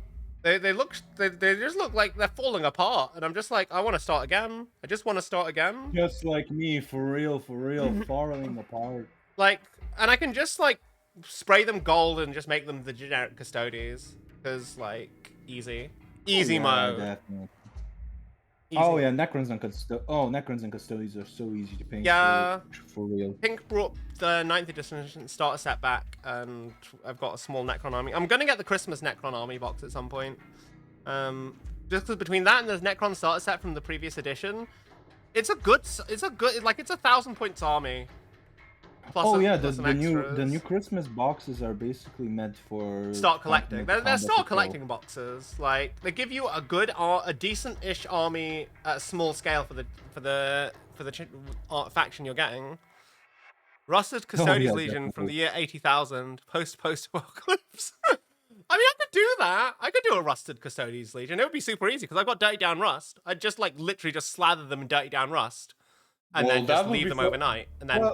They just look like they're falling apart, and I'm just like, I want to start again. I just want to start again. Just like me, for real, falling apart. Like, and I can just, like, spray them gold and just make them the generic Custodies. Because, like, easy. Easy mode. Definitely. Easy. Oh yeah, Necrons and Custodies are so easy to paint. Yeah. For real. Pink brought the 9th edition starter set back, and I've got a small Necron army. I'm gonna get the Christmas Necron army box at some point. Just because between that and the Necron starter set from the previous edition, it's a good, like it's 1,000 points army. Plus the extras. new Christmas boxes are basically meant for start collecting. They're start control. collecting boxes. Like they give you a decent-ish army at a small scale for the faction you're getting. Rusted Custodies Legion definitely. from the year 80,000 post-apocalypse. I mean, I could do that. I could do a Rusted Custodies Legion. It would be super easy because I've got Dirty Down Rust. I'd just like literally just slather them in Dirty Down Rust, and then just leave them overnight, and then.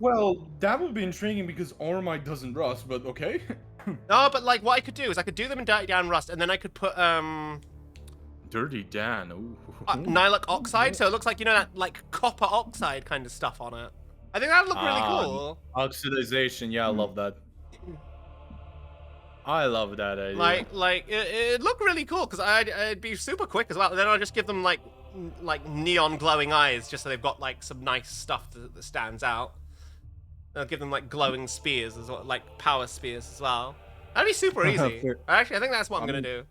Well, that would be intriguing because Ormite doesn't rust, but okay. No, but like what I could do is I could do them in Dirty Down Rust, and then I could put Dirty Dan. Ooh. Nylock Oxide, so it looks like, you know, that like copper oxide kind of stuff on it. I think that'd look really cool. Oxidization, yeah, I love that. I love that idea. Like it looked really cool because it'd be super quick as well. And then I'll just give them like neon glowing eyes, just so they've got like some nice stuff that stands out. I'll give them like glowing spears as well, like power spears as well. That'd be super easy. Actually, I think that's what I'm gonna do.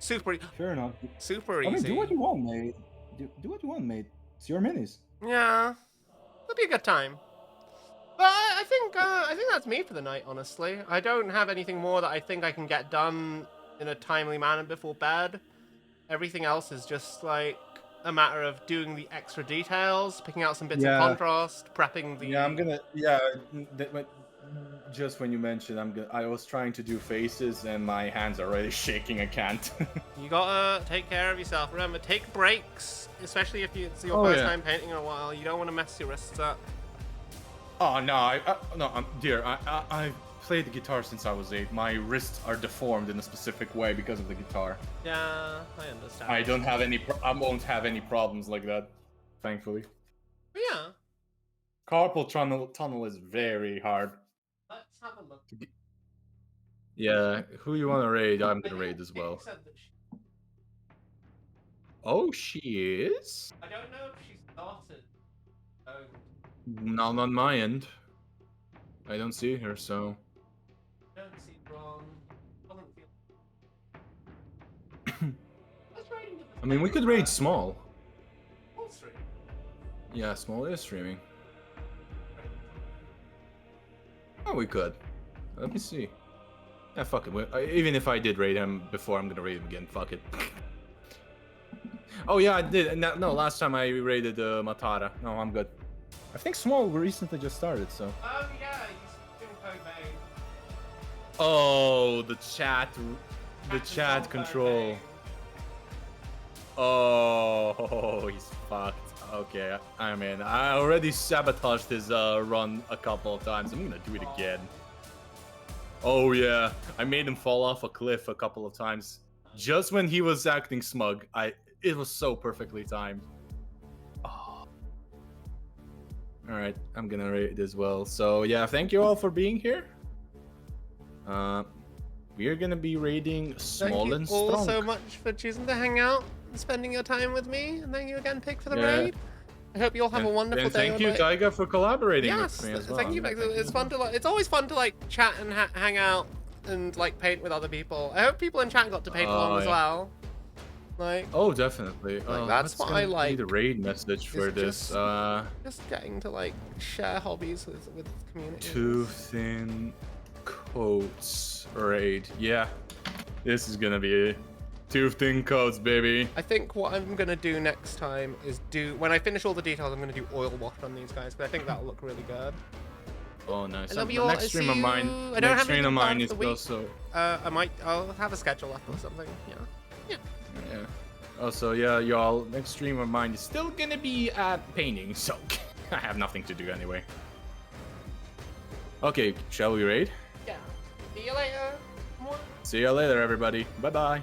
Super. Fair enough. Super easy. I mean, do what you want, mate. Do what you want, mate. It's your minis. Yeah, it'll be a good time. But I think that's me for the night. Honestly, I don't have anything more that I think I can get done in a timely manner before bed. Everything else is just like a matter of doing the extra details, picking out some bits of contrast, prepping the. Just when you mentioned, I was trying to do faces and my hands are already shaking. I can't. You gotta take care of yourself. Remember, take breaks, especially if it's your first time painting in a while. You don't want to mess your wrists up. Oh no, dear. I've played the guitar since I was 8. My wrists are deformed in a specific way because of the guitar. Yeah, I understand. I don't have any. I won't have any problems like that, thankfully. But yeah. Carpal tunnel is very hard. Let's have a look. Yeah, who you want to raid? I'm gonna raid as well. Oh, she is? I don't know if she started. Not on my end. I don't see her, so. I don't see Ron. I mean, we could raid small. Small stream. Yeah, small is streaming. Oh, we could. Let me see. Yeah, fuck it. Even if I did raid him before, I'm gonna raid him again. Fuck it. Oh yeah, I did. No, last time I raided Matara. No, I'm good. I think small recently just started, so. Oh yeah, he's doing code vein. Oh, the chat The chat chat is control. Oh, he's fucked. Okay, I mean, I already sabotaged his run a couple of times. I'm gonna do it again. Oh yeah, I made him fall off a cliff a couple of times. Just when he was acting smug, it was so perfectly timed. Oh. All right, I'm gonna rate it as well. So yeah, thank you all for being here. We are gonna be raiding Small Thank and you all Strong. so much for choosing to hang out and spending your time with me. And thank you again, Pig, for the Yeah. raid. I hope you all have a wonderful and day. thank you, night. Taiga, for collaborating Yes, with me as well. thank you. Yeah, thank It's fun to like. It's always fun to like chat and hang out and like paint with other people. I hope people in chat got to paint along as yeah. well. Like, Oh, definitely. that's what's what gonna I be like, the raid message for this. just getting to like share hobbies with the community. Too thin coats raid. Yeah, this is gonna be a too thin coats, baby. I think what I'm gonna do next time is when I finish all the details, I'm gonna do oil wash on these guys because I think that'll look really good. Oh, nice. I love The you all. next I stream see of mine. you. I don't Next have stream of anything mine planned is for the week. also. I'll have a schedule up or something. Yeah. Yeah. Also, yeah, y'all. Next stream of mine is still gonna be painting, so I have nothing to do anyway. Okay, shall we raid? Yeah. See you later. See you later, everybody. Bye bye.